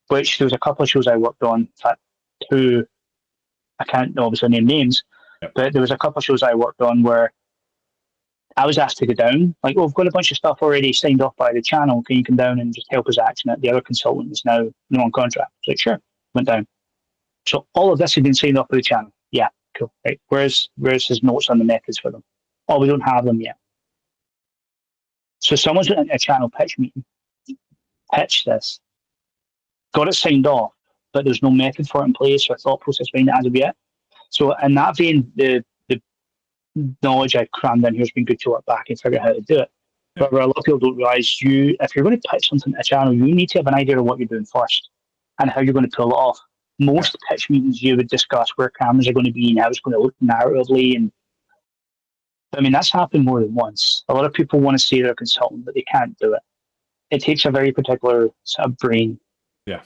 Which there was a couple of shows I worked on. In fact, two, I can't obviously name names, but there was a couple of shows I worked on where I was asked to go down. Like, oh, we've got a bunch of stuff already signed off by the channel. Can you come down and just help us action it? The other consultant is now on contract. So, sure, went down. So all of this had been signed off by the channel. Yeah, cool. Right. Where's his notes on the methods for them? Oh, we don't have them yet. So someone's in a channel pitch meeting, pitched this, got it signed off, but there's no method for it in place or thought process behind it as of yet. So in that vein, the knowledge I've crammed in here has been good to work back and figure out how to do it. But where a lot of people don't realise, if you're going to pitch something to a channel, you need to have an idea of what you're doing first and how you're going to pull it off. Most pitch meetings, you would discuss where cameras are going to be and how it's going to look narratively. And I mean, that's happened more than once. A lot of people want to say they're a consultant, but they can't do it. It takes a very particular sort of brain. Yeah.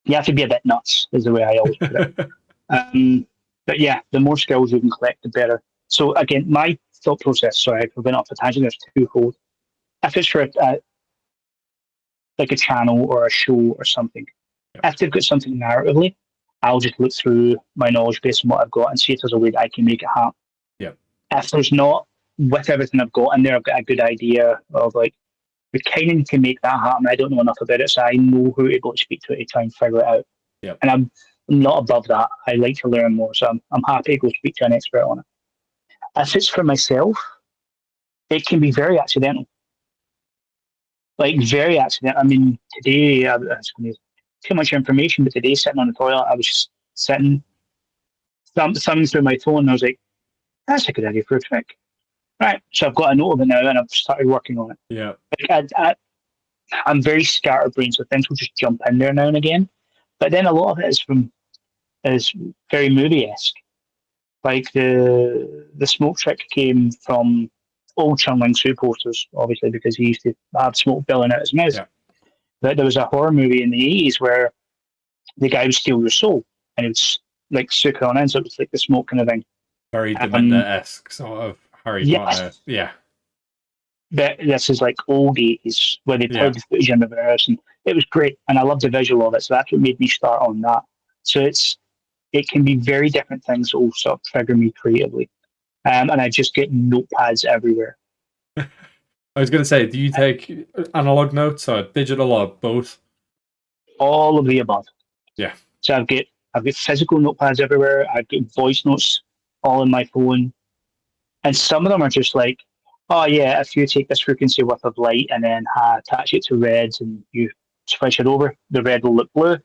You have to be a bit nuts, is the way I always put it. But yeah, the more skills you can collect, the better. So again, my thought process, sorry, I've been off the tangent, there's twofold. If it's for like a channel or a show or something, if they've got something narratively, I'll just look through my knowledge based on what I've got and see if there's a way that I can make it happen. Yeah. If there's not, with everything I've got in there, I've got a good idea of like, we kind of need to make that happen. I don't know enough about it, so I know who to go to speak to try and figure it out. Yeah. And I'm not above that. I like to learn more, so I'm happy to go speak to an expert on it. If it's for myself, it can be very accidental. Like, very accidental. I mean, today, it's going to be too much information, but today, sitting on the toilet, I was just sitting, thumbing through my phone, and I was like, that's a good idea for a trick. Right, so I've got a note of it now, and I've started working on it. Yeah. Like, I'm very scatterbrained, so things will just jump in there now and again. But then a lot of it is very movie-esque. Like the smoke trick came from old Chung Ling Soo posters, obviously, because he used to have smoke billowing out his mouth. Yeah. But there was a horror movie in the 80s where the guy would steal your soul and he would like suck it on in, so it was like the smoke kind of thing. Very Dementor-esque sort of Harry Potter. Yeah. But this is like old 80s where they Yeah. played the footage in reverse, and it was great. And I loved the visual of it, so that's what made me start on that. So it can be very different things that will sort of trigger me creatively. And I just get notepads everywhere. I was going to say, do you take analog notes or digital or both? All of the above. Yeah. So I've got physical notepads everywhere. I've got voice notes all in my phone, and some of them are just like, oh yeah, if you take this frequency width of light and then attach it to reds and you switch it over, the red will look blue.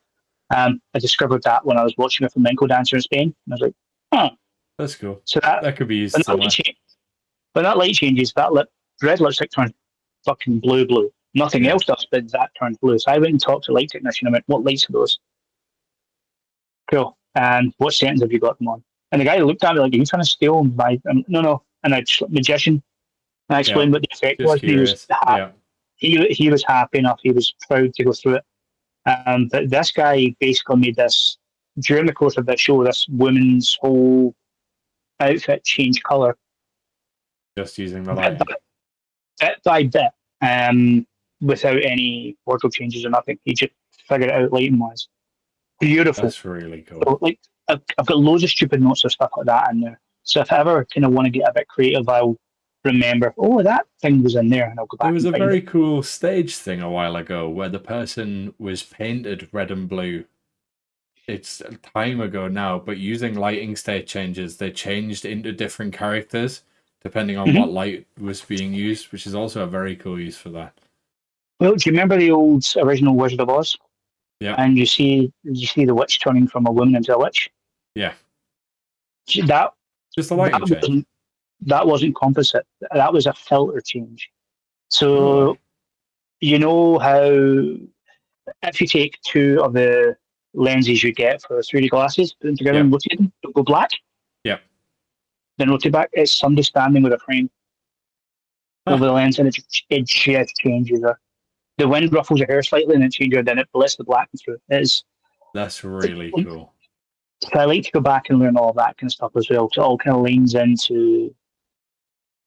I discovered that when I was watching a flamenco dancer in Spain, and I was like, huh. That's cool. So that That could be used when that light, somewhere. when that light changes, red lipstick turns fucking blue. Nothing Yeah. else does, but that turns blue. So I went and talked to a light technician. I went, what lights are those? Cool. And what settings have you got them on? And the guy looked at me like, are you trying to steal my? No. And I magician. And I Yeah. explained what the effect Just was. And curious. Yeah. he was happy enough. He was proud to go through it. But this guy basically made this during the course of that show. This woman's whole outfit change color Just using the bit, lighting. bit by bit, without any wardrobe changes or nothing. He just figured it out lighting wise. Beautiful. That's really cool. So, like, I've got loads of stupid notes of stuff like that in there. So if I ever kind of want to get a bit creative, I'll remember, oh, that thing was in there, and I'll go back There was and a find very it. cool stage thing a while ago where the person was painted red and blue. It's a time ago now, but using lighting state changes, they changed into different characters depending on what light was being used, which is also a very cool use for that. Well, do you remember the old original Wizard of Oz? Yeah. And you see the witch turning from a woman into a witch. Yeah. That Just a lighting change. that wasn't composite. That was a filter change. So Oh, you know how if you take two of the lenses you get for 3D glasses, put them together and rotate them, they'll go black. yeah. Then rotate back. It's somebody standing with a frame over Huh. the lens, and it just changes her. The wind ruffles her hair slightly, and it changes her. Then it lets the black through. That's really cool. So I like to go back and learn all of that kind of stuff as well. So it all kind of leans into,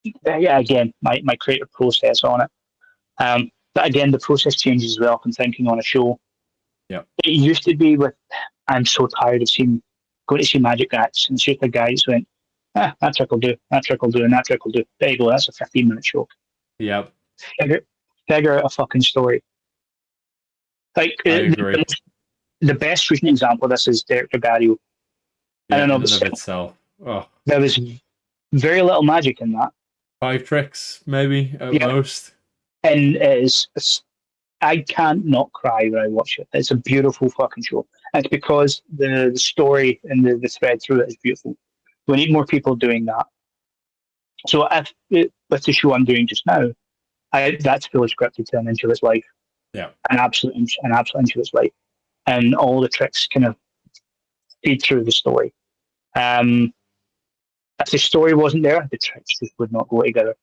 yeah, again, my creative process on it. But again, the process changes as well. If I'm thinking on a show. Yeah. It used to be with, I'm so tired of going to see magic acts, and it's just the guys went, that trick will do, that trick will do, and that trick will do. There you go, that's a 15-minute show. Yep. Figure out a fucking story. Like, I agree. the best recent example of this is Derek Dragario. Yeah, I don't know, in and of itself. Oh, there was very little magic in that. 5 tricks, maybe, at Yeah. most. And I can't not cry when I watch it. It's a beautiful fucking show. And it's because the story and the thread through it is beautiful. We need more people doing that. So with the show I'm doing just now, that's fully scripted to an inch of its life. Yeah. An absolute inch of its life. And all the tricks kind of feed through the story. If the story wasn't there, the tricks just would not go together.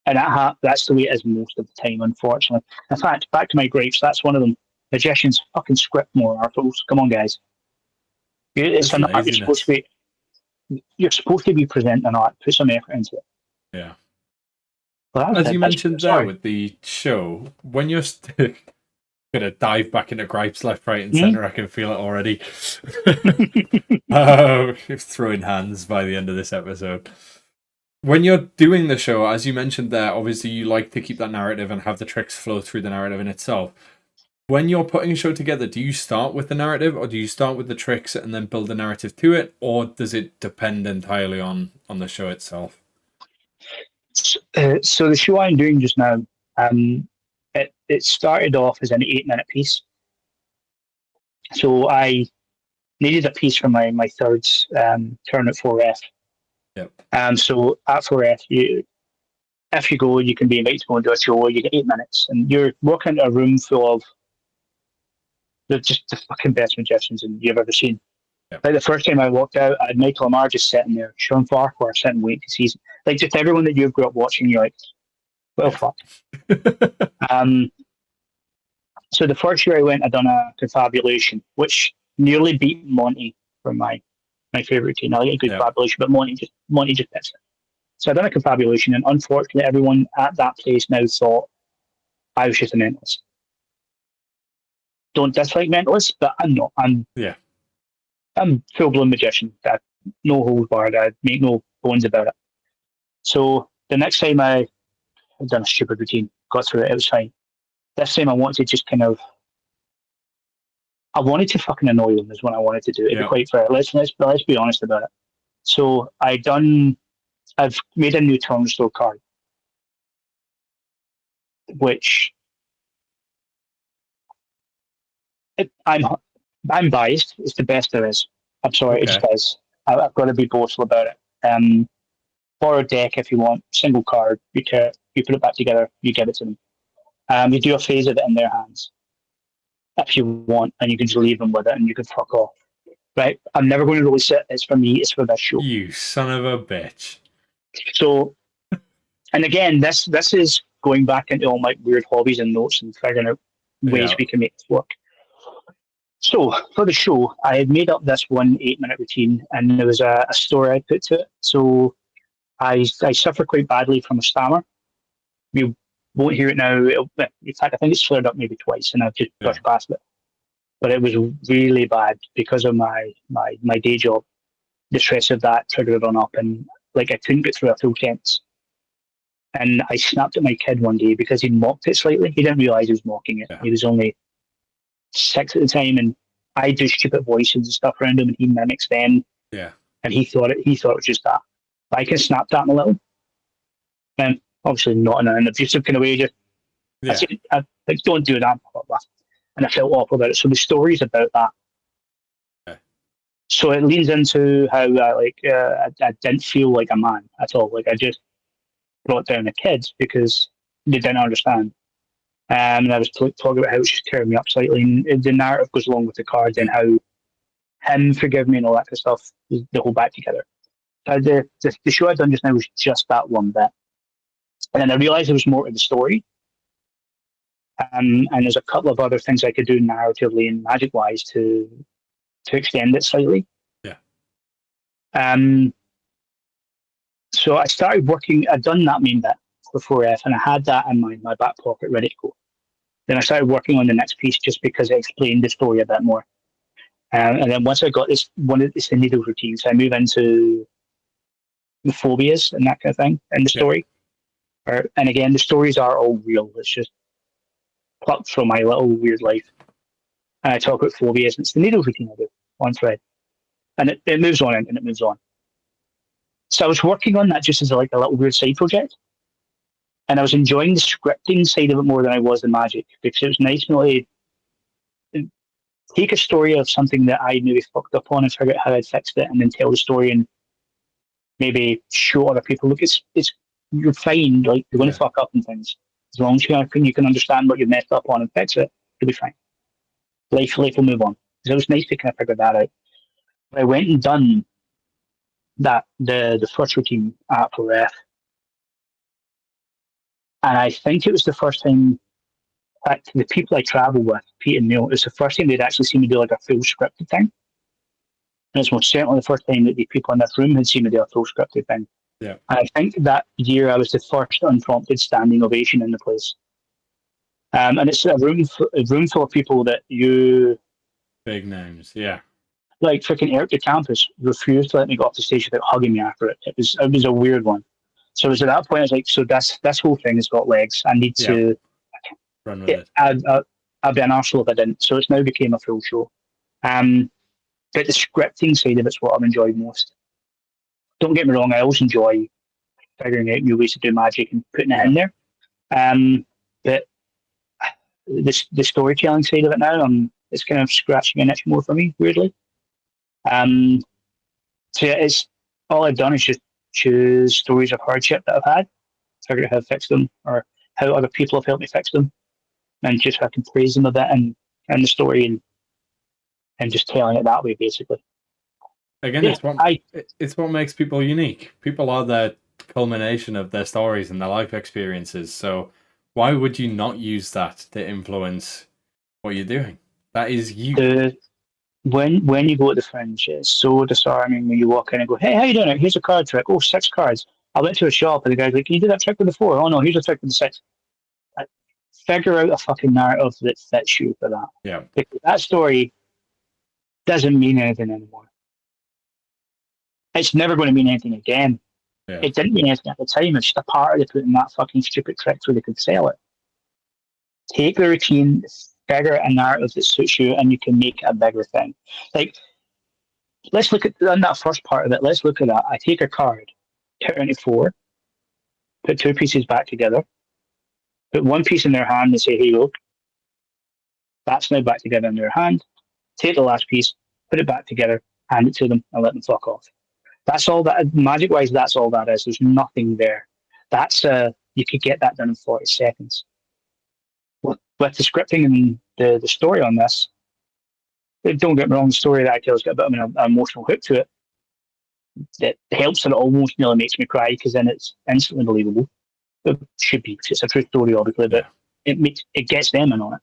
And that's the way it is most of the time, unfortunately. In fact, back to my gripes, that's one of them. Magicians fucking script more articles. Come on, guys. It's an art. You're supposed to be presenting an art. Put some effort into it. Yeah. Well, as you mentioned there with the show, when you're gonna dive back into gripes left, right, and center, I can feel it already. Throwing hands by the end of this episode. When you're doing the show, as you mentioned there, obviously you like to keep that narrative and have the tricks flow through the narrative in itself. When you're putting a show together, do you start with the narrative, or do you start with the tricks and then build the narrative to it, or does it depend entirely on the show itself? So the show I'm doing just now, it started off as an 8-minute piece. So I needed a piece for my third turn at 4F. Yep. So at 4F, if you go, you can be invited to go and do a show. You get 8 minutes, and you're walking into a room full of just the fucking best magicians you've ever seen. Yep. Like the first time I walked out, I had Michael Lamar just sitting there, Sean Farquhar sitting waiting to see. Like just everyone that you've grew up watching, you're like, well, fuck. So the first year I went, I done a confabulation, which nearly beat Monty for my favorite routine. I like a good confabulation, but Monty just pissed it. So I done a confabulation, and unfortunately, everyone at that place now thought I was just a mentalist. Don't dislike mentalists, but I'm not. I'm full-blown magician. That no holds barred. I make no bones about it. So the next time I had done a stupid routine, got through it, it was fine. This time I wanted to just kind of, I wanted to fucking annoy them is what I wanted to do. To be quite fair, let's be honest about it. So I've made a new turnstile card, which I'm biased. It's the best there is. I'm sorry, it just is. I've got to be boastful about it. Borrow a deck if you want, single card. You put it back together. You give it to them. You do a phase of it in their hands if you want, and you can just leave them with it, and you can fuck off. Right? I'm never going to release it. It's for me. It's for this show. You son of a bitch. So, and again, this is going back into all my weird hobbies and notes and figuring out ways we can make this work. So for the show, I had made up this 1 8-minute routine, and there was a story I put to it. So I suffer quite badly from a stammer. You won't hear it now. In fact, I think it's flared up maybe twice, and I've just brushed past it. But it was really bad because of my day job. The stress of that triggered on up, and like I couldn't get through a full tense. And I snapped at my kid one day because he mocked it slightly. He didn't realise he was mocking it. Yeah. He was only 6 at the time, and I do stupid voices and stuff around him, and he mimics them. Yeah. And he thought it was just that. But I can snap at him a little. And obviously not in an abusive kind of way. Just I like, don't do that. Blah, blah. And I felt awful about it. So the story's about that. Okay. So it leans into how I didn't feel like a man at all. Like I just brought down the kids because they didn't understand. And I was talking about how it's just tearing me up slightly. And the narrative goes along with the cards and how him forgive me and all that kind of stuff, the whole back together. The show I've done just now was just that one bit. And then I realised there was more to the story. And there's a couple of other things I could do narratively and magic-wise to extend it slightly. Yeah. So I started working. I'd done that main bit for 4F, and I had that in my back pocket ready to go. Then I started working on the next piece just because it explained the story a bit more. And then once I got this, it's the needle routines, I move into the phobias and that kind of thing in the story. And again, the stories are all real. It's just plucked from my little weird life. And I talk about phobias, and it's the needle routine I do on thread. And it moves on and it moves on. So I was working on that just as a little weird side project. And I was enjoying the scripting side of it more than I was the magic, because it was nice to take a story of something that I maybe fucked up on and figure out how I'd fixed it, and then tell the story and maybe show other people, look, it's you're fine, like you're going to fuck up and things. As long as you can understand what you've messed up on and fix it, you'll be fine. Life will move on. So it was nice to kind of figure that out. But I went and done that the first routine at 4F, and I think it was the first time. In fact, the people I travel with, Pete and Neil, it was the first time they'd actually seen me do like a full scripted thing. And it's most certainly the first time that the people in this room had seen me do a full scripted thing. Yeah. And I think that year I was the first unprompted standing ovation in the place. And it's a room full of people that you... Big names, yeah. Like freaking Eric the Campus refused to let me go off the stage without hugging me after it. It was a weird one. So it was at that point I was like, so this whole thing has got legs. I need to run with it. I'd be an arsehole if I didn't. So it's now became a full show. But the scripting side of it's what I've enjoyed most. Don't get me wrong, I always enjoy figuring out new ways to do magic and putting it in there. But the storytelling side of it now, it's kind of scratching an itch more for me, weirdly. So yeah, it's all I've done is just choose stories of hardship that I've had, figure out how to fix them, or how other people have helped me fix them, and just I can praise them a bit and the story and just telling it that way, basically. Again, it's what makes people unique. People are the culmination of their stories and their life experiences. So why would you not use that to influence what you're doing? That is you. When you go to the Fringe, it's so disarming when you walk in and go, hey, how you doing? Here's a card trick. Oh, 6 cards. I went to a shop and the guy's like, "Can you do that trick with the 4?" "Oh no, here's a trick with the 6." Figure out a fucking narrative that fits you for that. Yeah. Because that story doesn't mean anything anymore. It's never going to mean anything again. Yeah. It didn't mean anything at the time. It's just a part of putting that fucking stupid trick so they could sell it. Take the routine, figure out a narrative that suits you, and you can make it a bigger thing. Like, let's look at on that first part of it. Let's look at that. I take a card, cut it into 4, put 2 pieces back together, put 1 piece in their hand and say, "Here you go." That's now back together in their hand. Take the last piece, put it back together, hand it to them, and let them fuck off. That's all that, magic wise, that's all that is. There's nothing there. That's you could get that done in 40 seconds. With the scripting and the story on this, don't get me wrong, the story that I tell has got a bit of an emotional hook to it that helps, and it almost nearly makes me cry because then it's instantly believable. It should be, it's a true story, obviously, but it gets them in on it.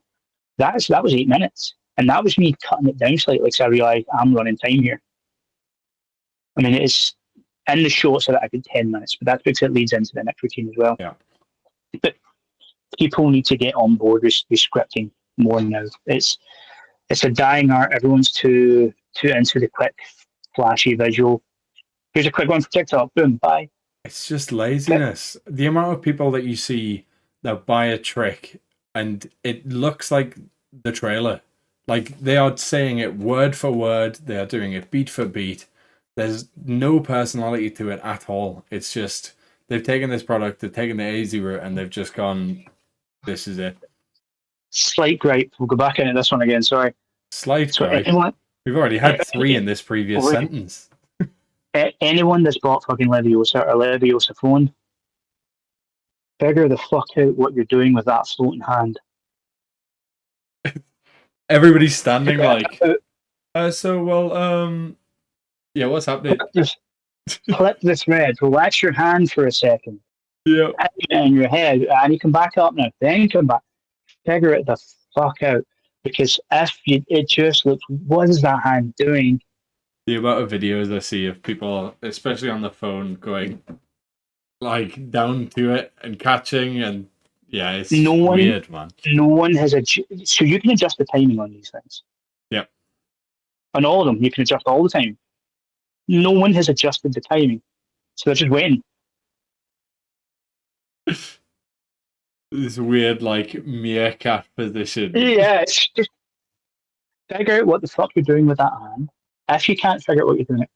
That was 8 minutes, and that was me cutting it down slightly because I realised I'm running time here. I mean, it's in the show so that I did 10 minutes, but that's because it leads into the next routine as well. Yeah. But people need to get on board with scripting more now. It's a dying art. Everyone's too into the quick, flashy visual. Here's a quick one for TikTok. Boom, bye. It's just laziness. The amount of people that you see that buy a trick and it looks like the trailer. Like, they are saying it word for word. They are doing it beat for beat. There's no personality to it at all. It's just, they've taken this product, they've taken the easy route, and they've just gone, this is it. Slight gripe. We'll go back into this one again. Sorry. Slight gripe. We've already had 3 in this previous sentence. Anyone that's bought fucking Leviosa or Leviosa phone, figure the fuck out what you're doing with that floating hand. Everybody's standing like, yeah, what's happening? Flip the thread, relax your hand for a second. Yeah. In your head, and you can back up now. Then you come back. Figure it the fuck out. Because it just looks, what is that hand doing? The amount of videos I see of people, especially on the phone, going like down to it and catching, and yeah, it's weird, man. No one has so you can adjust the timing on these things. Yep. On all of them, you can adjust all the time. No one has adjusted the timing, so they're just waiting. This weird, like, meerkat position. Yeah, it's just figure out what the fuck you're doing with that hand. If you can't figure out what you're doing,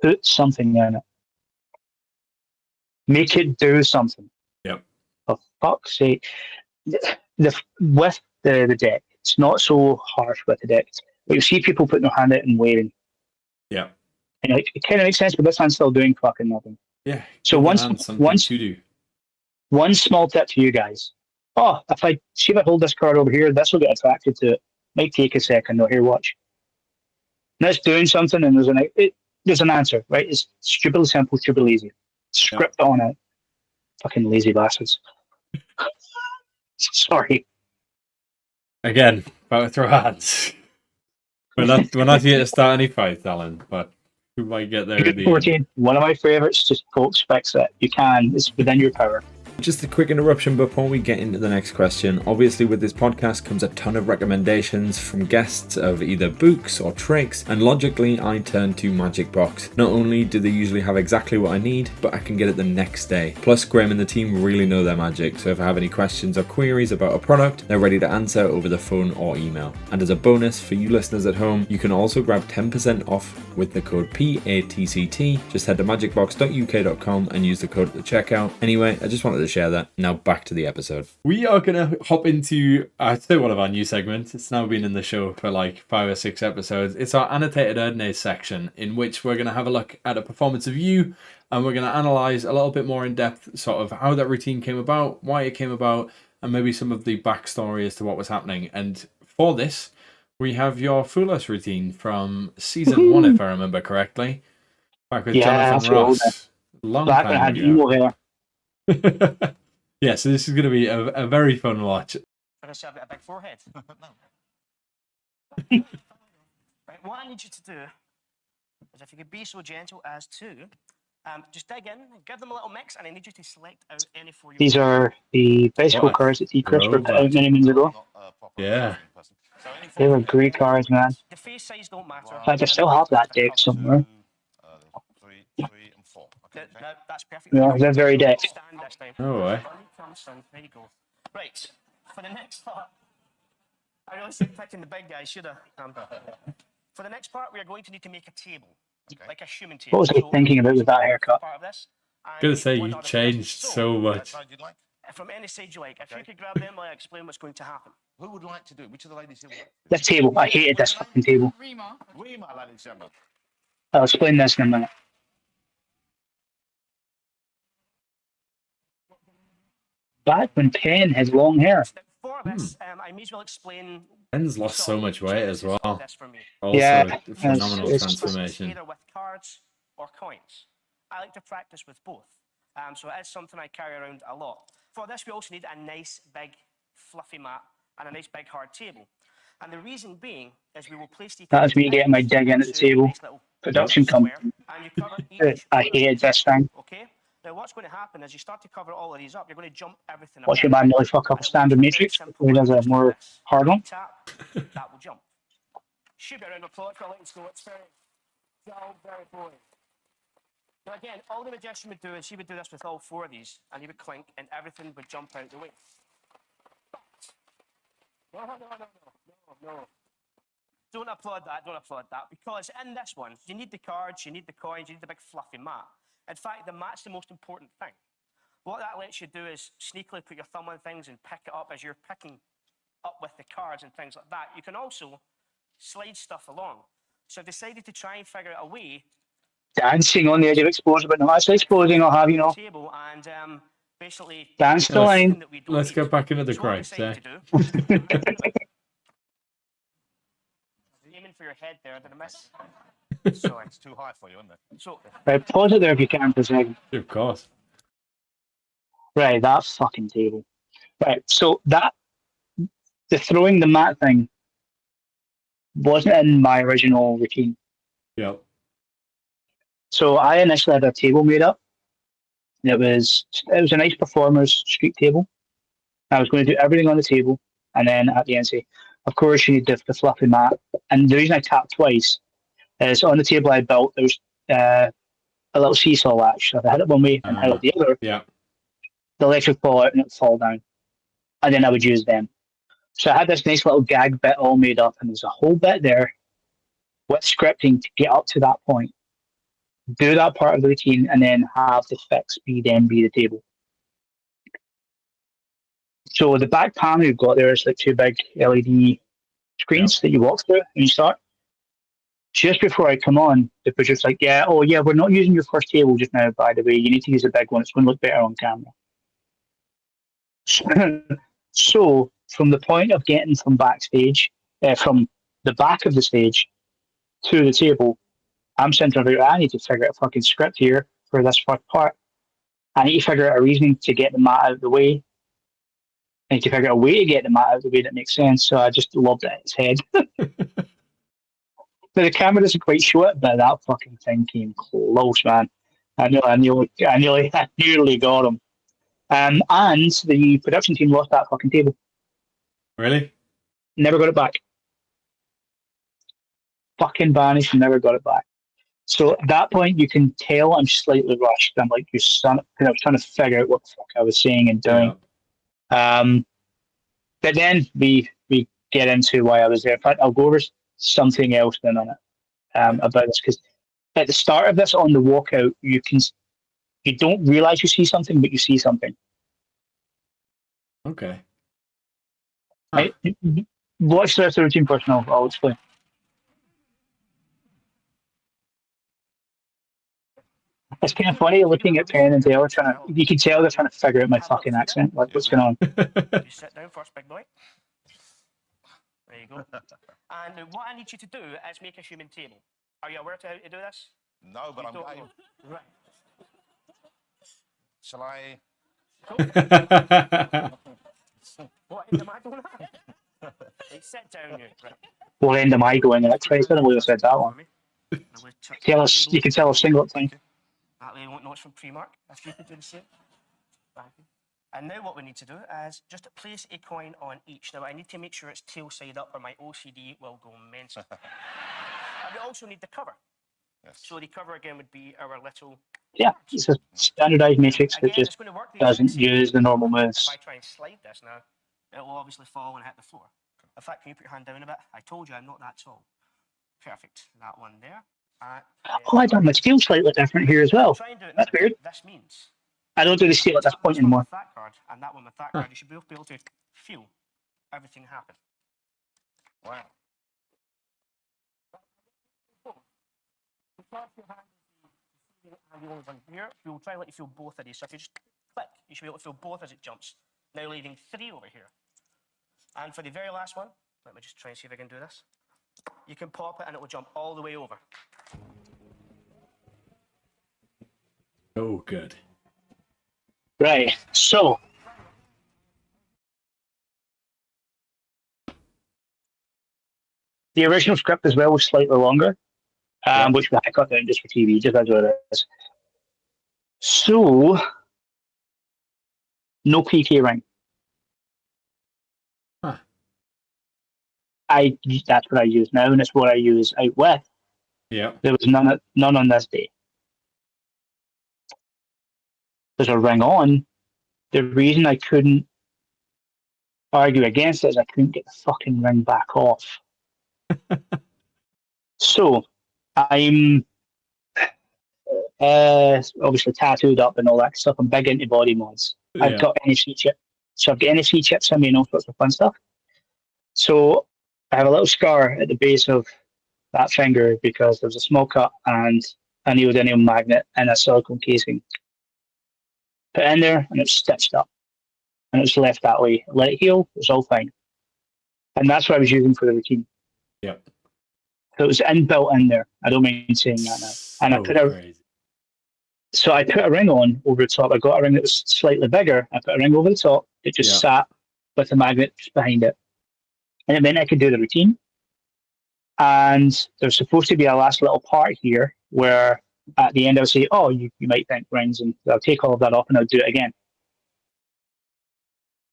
put something in it. Make it do something. Yep. For fuck's sake. With the deck, it's not so harsh with the deck. But you see people putting their hand out and waving. Yeah. And it kind of makes sense, but this hand's still doing fucking nothing. Yeah. So one small tip to you guys. Oh, if I hold this card over here, this will get attracted to it. Might take a second though. Here, watch. And it's doing something, and there's an answer, right? It's stupidly simple, stupidly easy. Script on it. Fucking lazy bastards. Sorry. Again, about to throw hands. We're not here to start any fights, Alan, but we might get there in the 14, end. one of my favourites, just folks fix it. You can, it's within your power. Just a quick interruption before we get into the next question. Obviously, with this podcast comes a ton of recommendations from guests of either books or tricks, and logically I turn to MAGICBOX. Not only do they usually have exactly what I need, but I can get it the next day. Plus, Graham and the team really know their magic, so if I have any questions or queries about a product, they're ready to answer over the phone or email. And as a bonus for you listeners at home, you can also grab 10% off with the code PATCT. Just head to magicbox.uk.com and use the code at the checkout. Anyway, I just wanted to share that. Now back to the episode. We are going to hop into, I'd say, one of our new segments. It's now been in the show for like 5 or 6 episodes. It's our annotated ERDNASE section, in which we're going to have a look at a performance of you, and we're going to analyze a little bit more in depth sort of how that routine came about, why it came about, and maybe some of the backstory as to what was happening. And for this, we have your Fool Us routine from season 1, if I remember correctly. Back with Jonathan Ross. Long back time when I had ago. emo hair. Yeah, so this is going to be a very fun watch. I'm going to shove it a big forehead. No. Right, what I need you to do is, if you could be so gentle as to Just dig in, give them a little mix, and I need you to select out any four you These are the bicycle What a cards that T-Chris put out throwback. many moons ago. Yeah. They were great cards, man. The face size don't matter. In fact, I still have that deck somewhere. 3, 3, and 4. Okay. That's perfect. You know, that very deck. Stand this time. No way. There you go. Right, for the next part, I really should picking the big guy, should I? For the next part, we are going to need to make a table, like a human table. What was I thinking about with that haircut? Part of this, Gonna say you changed so much. from any side you like. If you could grab them, I'll explain what's going to happen. Who would like to do it? Which of the ladies here would like to do This table. I hated this fucking table. Rima, ladies and gentlemen. I'll explain this in a minute. Back when Penn had long hair. For this, I may as well explain. Ben's lost so much weight as well. This for me. Also, Yeah, a phenomenal it's- transformation. Either with cards or coins. I like to practice with both. So it is something I carry around a lot. For this, we also need a nice, big, fluffy mat and a nice, big, hard table. And the reason being is we will place the... That is me getting my dig in at the table. Production company. And you cover each I hated this thing. Okay? Now, what's going to happen is you start to cover all of these up, you're going to jump everything Watch apart. your man really fuck up a standard matrix before he does a more hard one. Tap, that will jump. Should be around the applause for letting go. It's very dull, very boring. Now again, all the magician would do is he would do this with all four of these, and he would clink, and everything would jump out the way. But, no. Don't applaud that, because in this one, you need the cards, you need the coins, you need the big fluffy mat. In fact, the mat's the most important thing. What that lets you do is sneakily put your thumb on things and pick it up as you're picking up with the cards and things like that. You can also slide stuff along. So I've decided to try and figure out a way. Dancing on the edge of exposure, but not actually exposing, I'll have you know. Table and basically Dance the line. Let's get back into the So what I crowd. decided to do- aiming for your head there, did I miss? Sorry. It's too high for you, isn't it? So Right, pause it there if you can for a second. Of course. Right, that fucking table. Right, so the throwing the mat thing wasn't in my original routine. Yep. So I initially had a table made up. It was a nice performer's street table. I was going to do everything on the table, and then at the end say, of course, you need the fluffy mat. And the reason I tapped twice is on the table I built, there was a little seesaw latch. So if I hit it one way and hit it the other, Yeah. the legs would fall out and it would fall down. And then I would use them. So I had this nice little gag bit all made up, and there's a whole bit there with scripting to get up to that point. Do that part of the routine, and then have the fix be the table. So the back panel you've got there is like two big LED screens that you walk through when you start. Just before I come on, the producer's like, we're not using your first table just now, by the way. You need to use a big one. It's going to look better on camera. So from the point of getting from backstage, from the back of the stage to the table, I'm sitting there, I need to figure out a fucking script here for this first part. I need to figure out a reasoning to get the mat out of the way. I need to figure out a way to get the mat out of the way that makes sense. So I just lobbed it at his head. But the camera doesn't quite show it, but that fucking thing came close, man. I nearly got him. And the production team lost that fucking table. Really? Never got it back. Fucking vanished and never got it back. So at that point, you can tell I'm slightly rushed. I'm like, you son, because I was trying to figure out what the fuck I was saying and doing. Yeah. But then we get into why I was there. In fact, I'll go over something else in a minute about this, because at the start of this on the walkout, you don't realize you see something, but you see something. Okay. Right? Watch the rest of the routine first, and I'll explain. It's kind of funny looking at Penn and Dale you can tell they're trying to figure out my fucking accent. Like, what's going on? You sit down first, big boy. There you go. And what I need you to do is make a human table. Are you aware to how to do this? No, but I'm game. Right. Shall I? What end am I going at? Hey, sit down, you. Right. What end am I going at? I don't believe I said that one. You can tell a single thing. That way you won't know it's from Primark. If you could do the same. Thank you. And now what we need to do is just place a coin on each. Now I need to make sure it's tail side up or my OCD will go mental. And we also need the cover. Yes. So the cover again would be our little... Yeah, it's a standardized matrix that Again, just it's going to work the doesn't exact same use the normal If moves. I try and slide this now, it will obviously fall and hit the floor. In fact, can you put your hand down a bit? I told you I'm not that tall. Perfect. That one there. Oh, I done my steel slightly different here as well. Try and do it That's now. weird. This means I don't do the steel at this point anymore. With that card and that one with that card, you should both be able to feel everything happen. Wow. Here, we'll try and let you feel both of these. So if you just click, you should be able to feel both as it jumps. Now leaving 3 over here. And for the very last one, let me just try and see if I can do this. You can pop it and it will jump all the way over. Oh, good. Right, so the original script as well was slightly longer, which we had to cut down just for TV, just as what it is. So, no PK ring. Huh. That's what I use now, and it's what I use out with. Yeah. There was none on this day. There's a ring on. The reason I couldn't argue against it is I couldn't get the fucking ring back off. So, I'm obviously tattooed up and all that stuff. I'm big into body mods. Yeah. I've got NFC chip. So I've got NFC chips in me and all sorts of fun stuff. So I have a little scar at the base of that finger because there was a small cut and a neodymium magnet and a silicone casing. Put in there and it's stitched up. And it's left that way. Let it heal, it's all fine. And that's what I was using for the routine. Yep. So it was inbuilt in there. I don't mind saying that now. And I put I put a ring on over the top. I got a ring that was slightly bigger. I put a ring over the top. It just sat with the magnet just behind it. And it meant I could do the routine. And there's supposed to be a last little part here where at the end I'll say, oh, you might think rings, and I'll take all of that off and I'll do it again.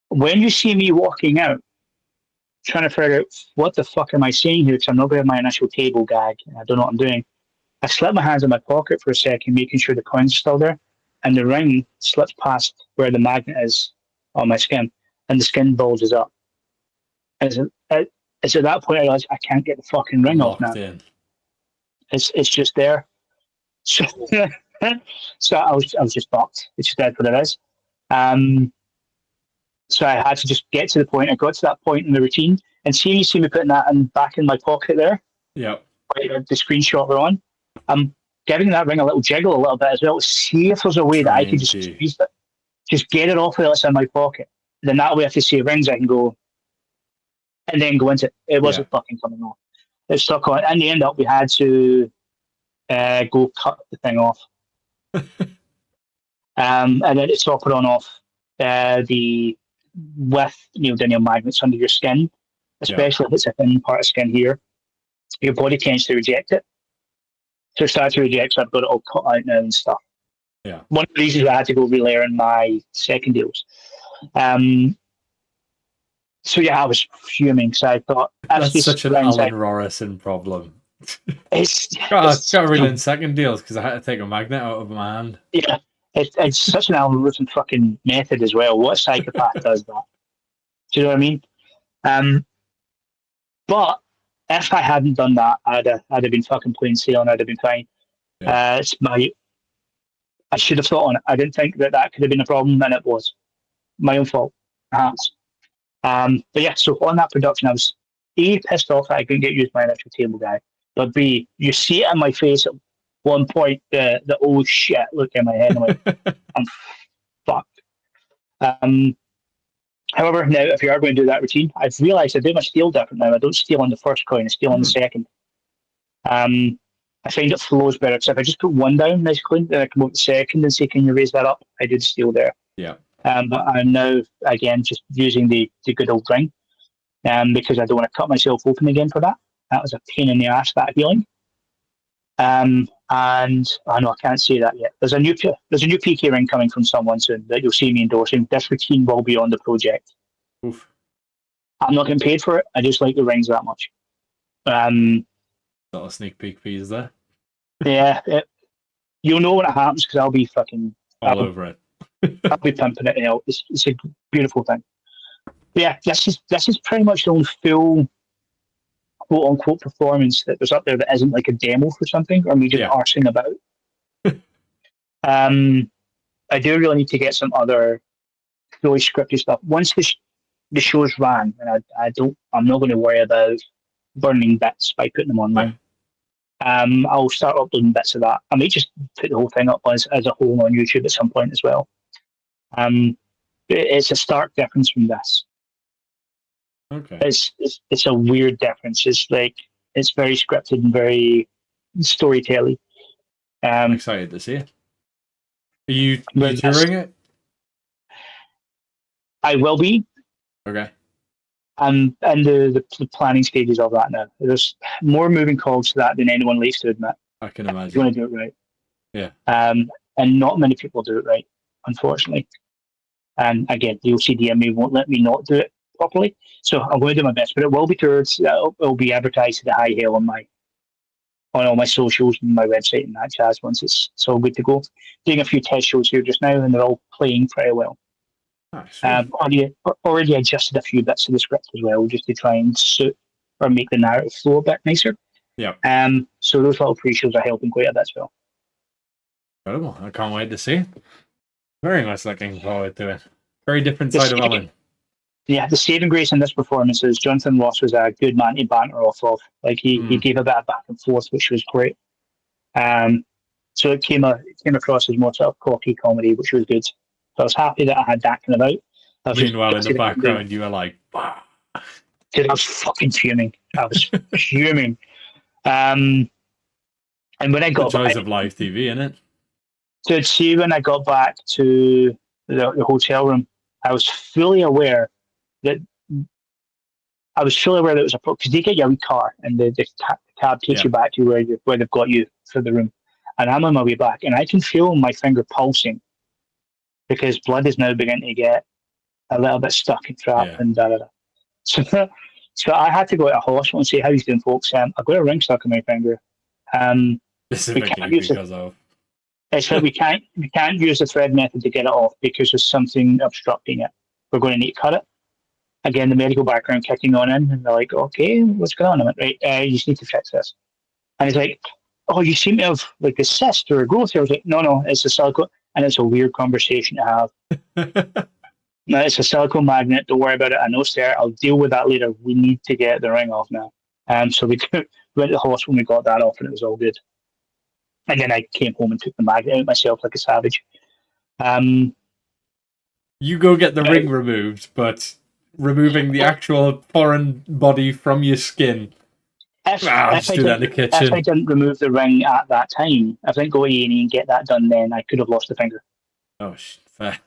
When you see me walking out, trying to figure out what the fuck am I saying here, because I'm not going to have my initial table gag and I don't know what I'm doing, I slip my hands in my pocket for a second, making sure the coins are still there, and the ring slips past where the magnet is on my skin, and the skin bulges up. And it's at that point I realized I can't get the fucking ring off now. It's just there. So, so I was just fucked. It's just dead what it is. So I had to just get to the point. I got to that point in the routine, and you see me putting that back in my pocket there. Yeah. The screenshot we're on. I'm giving that ring a little jiggle a little bit as well to see if there's a way that I can just squeeze it, just get it off while it's in my pocket. Then that way, if they see rings, I can go and then go into it. It wasn't fucking coming off. It stuck on. In the end up, we had to go cut the thing off. And then it's all put on off with neodymium magnets under your skin, especially if it's a thin part of skin here. Your body tends to reject it. So it started to reject, so I've got it all cut out now and stuff. Yeah. One of the reasons I had to go relayering my second deals. So yeah, I was fuming because I thought that's such an Alan Rorrison problem. It's got to relearn second deals because I had to take a magnet out of my hand. Yeah, it's such an Alan Rorrison fucking method as well. What psychopath does that? Do you know what I mean? But if I hadn't done that, I'd have been fucking plain sailing. I'd have been fine. Yeah. I should have thought on it. I didn't think that could have been a problem, and it was my own fault, perhaps. But yeah, so on that production, I was A, pissed off that I couldn't get used by an actual table guy, but B, you see it in my face at one point, the oh shit look in my head. I'm like, I'm fucked. However, now if you are going to do that routine, I've realised I do my steal different now. I don't steal on the first coin, I steal on the second. I find it flows better. So if I just put one down nice clean, then I come up with the second and say, can you raise that up? I do the steal there. Yeah. But I'm now, again, just using the good old ring because I don't want to cut myself open again for that. That was a pain in the ass, that healing. And And I know I can't say that yet. There's a new PK ring coming from someone soon that you'll see me endorsing. This routine will be on the project. Oof. I'm not getting paid for it. I just like the rings that much. Not a sneak peek for you there. Yeah, you'll know when it happens because I'll be fucking All over it. I'll be pimping it out. It's a beautiful thing. But yeah, this is pretty much the only full quote unquote performance that there's up there that isn't like a demo for something or me just arsing about. I do really need to get some other fully scripted stuff. Once the show's ran, and I'm not going to worry about burning bits by putting them online. I'll start uploading bits of that. I may just put the whole thing up as a whole on YouTube at some point as well. It's a stark difference from this. Okay. It's a weird difference. It's like it's very scripted and very storytelling. I'm excited to see it. Are you touring it? I will be. Okay. And the planning stages of that now. There's more moving cogs to that than anyone likes to admit. I can imagine. If you want to do it right. Yeah. And not many people do it right, unfortunately. And again, the OCD in me won't let me not do it properly. So I'm going to do my best, but it will be toured. It'll be advertised to the high hail on all my socials and my website and that jazz once it's all good to go. Doing a few test shows here just now, and they're all playing pretty well. Nice. Already adjusted a few bits of the script as well, just to try and suit or make the narrative flow a bit nicer. Yeah. So those little pre-shows are helping quite a bit as well. Incredible! I can't wait to see it. Very much looking forward to it. Very different side of Alan. Yeah, the saving grace in this performance is Jonathan Ross was a good man to banter off of. Like he gave a bit of back and forth, which was great. So it came across as more sort of cocky comedy, which was good. So I was happy that I had that kind of out. Meanwhile, in the background, you were like, "Bah." Dude, I was fucking fuming. I was fuming. And when I got the joys back, of live TV, innit? So see, when I got back to the hotel room, I was fully aware that it was a problem because they get you a wee car and the cab takes you back to where they've got you for the room. And I'm on my way back, and I can feel my finger pulsing because blood is now beginning to get a little bit stuck and trapped and da da da. So I had to go to a hospital and say, "How you doing, folks? I've got a ring stuck in my finger." Specifically because of. It's that we can't use the thread method to get it off because there's something obstructing it. We're going to need to cut it. Again, the medical background kicking on in, and they're like, "Okay, what's going on?" I went, "Right, you just need to fix this." And he's like, "Oh, you seem to have like a cyst or a growth here." I was like, "No, it's a silicone," and it's a weird conversation to have. No, it's a silicone magnet. Don't worry about it. I know, sir. I'll deal with that later. We need to get the ring off now. So we went to the hospital and we got that off, and it was all good. And then I came home and took the magnet out myself like a savage. You go get the ring removed, but removing the actual foreign body from your skin. If I didn't remove the ring at that time, if I didn't go to A&E and get that done, then I could have lost the finger. Oh, fair.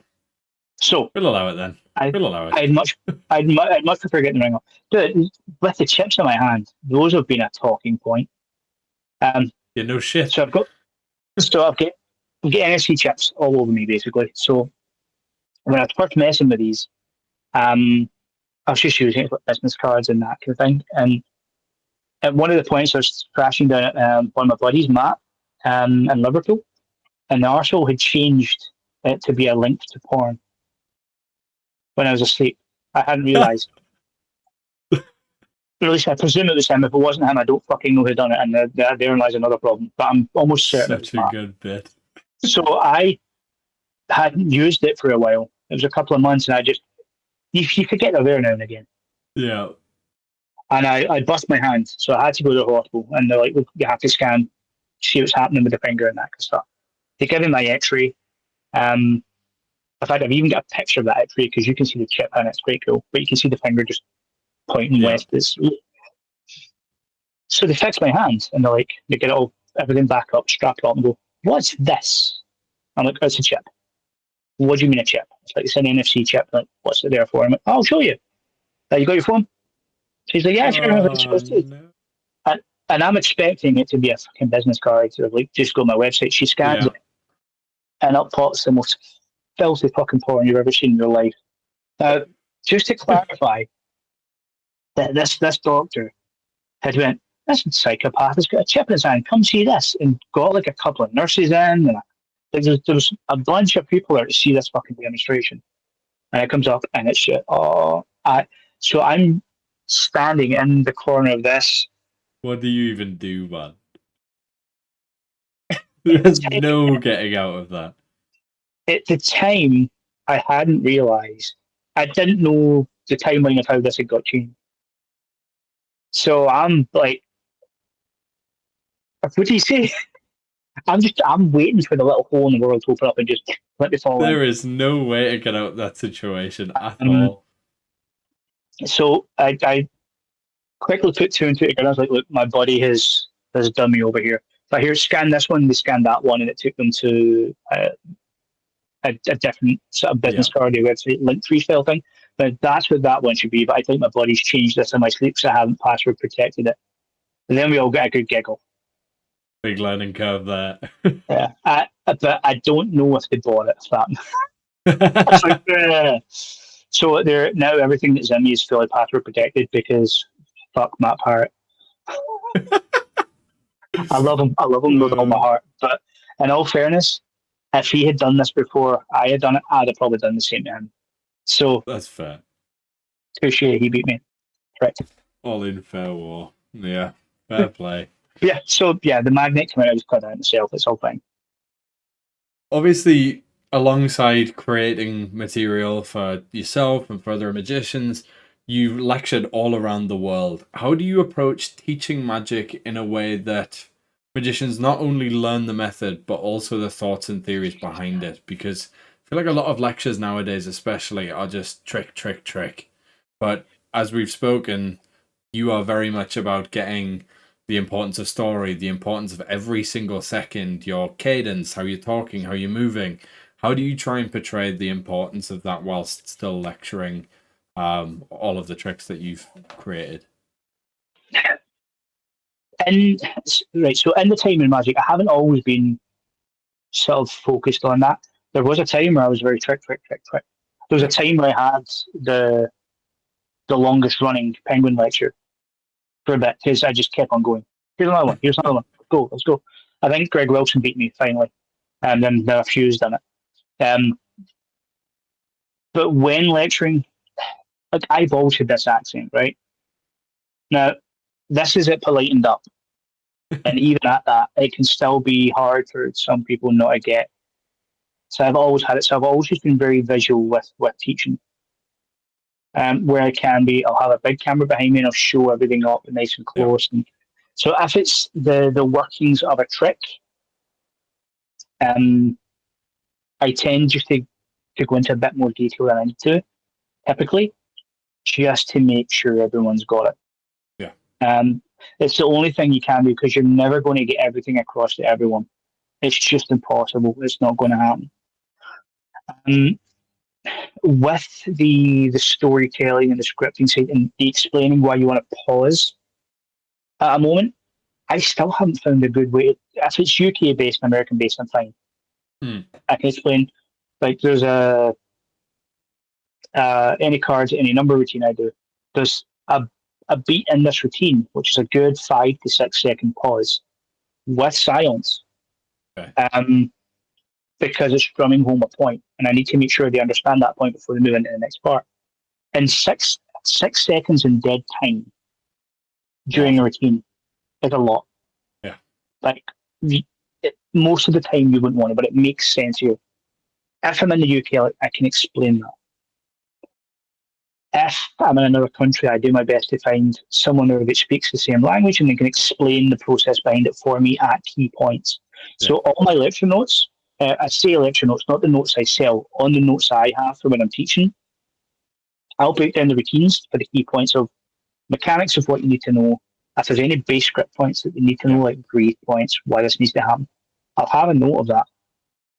So we'll allow it then. We'll allow it. I'd much prefer getting the ring off. Dude, with the chips in my hand, those have been a talking point. Yeah, no shit. So I've got NFC chips all over me basically. So when I was first messing with these, I was just using it for business cards and that kind of thing. And at one of the points, I was crashing down at one of my buddies, Matt, in Liverpool, and the arsehole had changed it to be a link to porn when I was asleep. I hadn't realised. At least I presume it was him. If it wasn't him, I don't fucking know who done it, and therein lies another problem. But I'm almost certain Such a good bit. So I hadn't used it for a while. It was a couple of months, and you could get there now and again. Yeah. And I bust my hand, so I had to go to the hospital, and they're like, "Look, you have to scan, see what's happening with the finger and that kind of stuff." They give me my X-ray. In fact, I've even got a picture of that X-ray because you can see the chip, and it's quite cool. But you can see the finger just pointing west. So they fix my hand, and they get everything back up, strap it up, and go, "What's this?" I'm like, "It's a chip." "What do you mean a chip?" It's like, "It's an NFC chip." I'm like, "What's it there for?" I'm like, "I'll show you." "You got your phone?" She's like, "Yeah, sure." I have it. No. And I'm expecting it to be a fucking business card. So like, just go to my website. She scans Yeah. it, and up pops the most filthy fucking porn you've ever seen in your life. Now, just to clarify, that this doctor had went, this psychopath has got a chip in his hand. Come see this, and got like a couple of nurses in, and there was a bunch of people there to see this fucking demonstration. And it comes up, and it's shit. So I'm standing in the corner of this. What do you even do, man? There's no getting out of that. At the time, I hadn't realised. I didn't know the timeline of how this had got changed. So I'm like, what do you say? I'm waiting for the little hole in the world to open up and just let me fall in. There is no way to get out of that situation at Um, all. So I quickly put two and two together. I was like, look, my body has done me over here. So I hear scan this one, they scanned that one, and it took them to a different sort of business card website, Linktree style thing. But that's what that one should be. But I think my body's changed this in my sleep, so I haven't password protected it. And then we all get a good giggle. Big learning curve there. Yeah, but I don't know if they bought it. It's like, so there now everything that's in me is fully password protected because fuck Matt Parrott. I love him. I love him with all my heart. But in all fairness, if he had done this before I had done it, I'd have probably done the same to him. So That's fair. touche, he beat me. Correct. All in fair war. Yeah, fair play. Yeah. So yeah, the magnet came out. I just cut out myself. It's all fine. Obviously, alongside creating material for yourself and for other magicians, you've lectured all around the world. How do you approach teaching magic in a way that magicians not only learn the method, but also the thoughts and theories behind it? Because I feel like a lot of lectures nowadays, especially, are just trick, trick, trick. But as we've spoken, you are very much about getting the importance of story, the importance of every single second, your cadence, how you're talking, how you're moving. How do you try and portray the importance of that whilst still lecturing all of the tricks that you've created? And right, so in the time in magic, I haven't always been sort of focused on that. There was a time where I was very trick, trick, trick, trick. There was a time where I had the longest running penguin lecture for a bit because I just kept on going. Here's another one. Here's another one. Let's go. I think Greg Wilson beat me finally, and then there are a few's done it. But when lecturing, like I've always had this accent, right? Now, this is it polightened up, and even at that, it can still be hard for some people not to get. So I've always had it. So I've always just been very visual with teaching. Where I can be, I'll have a big camera behind me and I'll show everything up nice and close. Yeah. And so if it's the workings of a trick, I tend just to go into a bit more detail than I need to, typically, just to make sure everyone's got it. Yeah. It's the only thing you can do because you're never going to get everything across to everyone. It's just impossible. It's not going to happen. With the storytelling and the scripting side and the explaining why you want to pause at a moment, I still haven't found a good way. If it's UK based and American based, I'm fine. I can explain. Like there's any cards, any number routine I do. There's a beat in this routine, which is a good 5 to 6 second pause with silence. Okay. Because it's drumming home a point, and I need to make sure they understand that point before they move into the next part. And 6 seconds in dead time during a routine is a lot. Yeah. Like most of the time you wouldn't want it, but it makes sense here. If I'm in the UK, I can explain that. If I'm in another country, I do my best to find someone there that speaks the same language and they can explain the process behind it for me at key points. Yeah. So all my lecture notes, I say lecture notes, not the notes I sell, on the notes I have for when I'm teaching, I'll break down the routines for the key points of mechanics of what you need to know. If there's any base script points that you need to know, like breathe points, why this needs to happen, I'll have a note of that.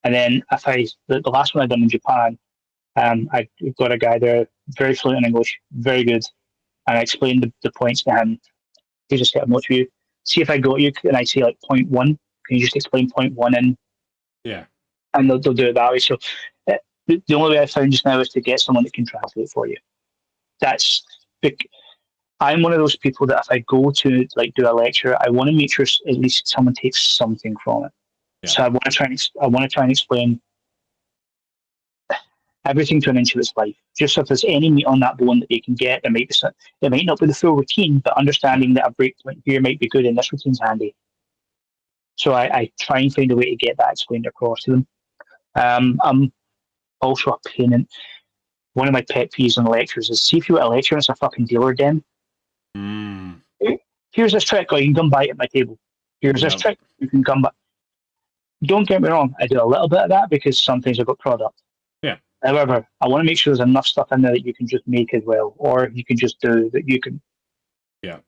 And then if the last one I done in Japan, I got a guy there, very fluent in English, very good, and I explained the points to him. He just set a note for you. see if I got you and I say like point one, can you just explain point one in? Yeah. And they'll do it that way. So the only way I found just now is to get someone that can translate for you. That's I'm one of those people that if I go to like do a lecture, I want to make sure at least someone takes something from it. Yeah. So I want to try and explain everything to an inch of its life. Just so if there's any meat on that bone that they can get, it might not be the full routine, but understanding that a breakpoint here might be good and this routine's handy. So I try and find a way to get that explained across to them. I'm also a pain in. One of my pet peeves in lectures is see if you're at a lecture and it's a fucking dealer den. Mm. Here's this trick, or you can come by at my table. Here's this trick, you can come by. Don't get me wrong, I do a little bit of that because sometimes I've got product. Yeah. However, I want to make sure there's enough stuff in there that you can just make as well, or you can just do that you can. Yeah.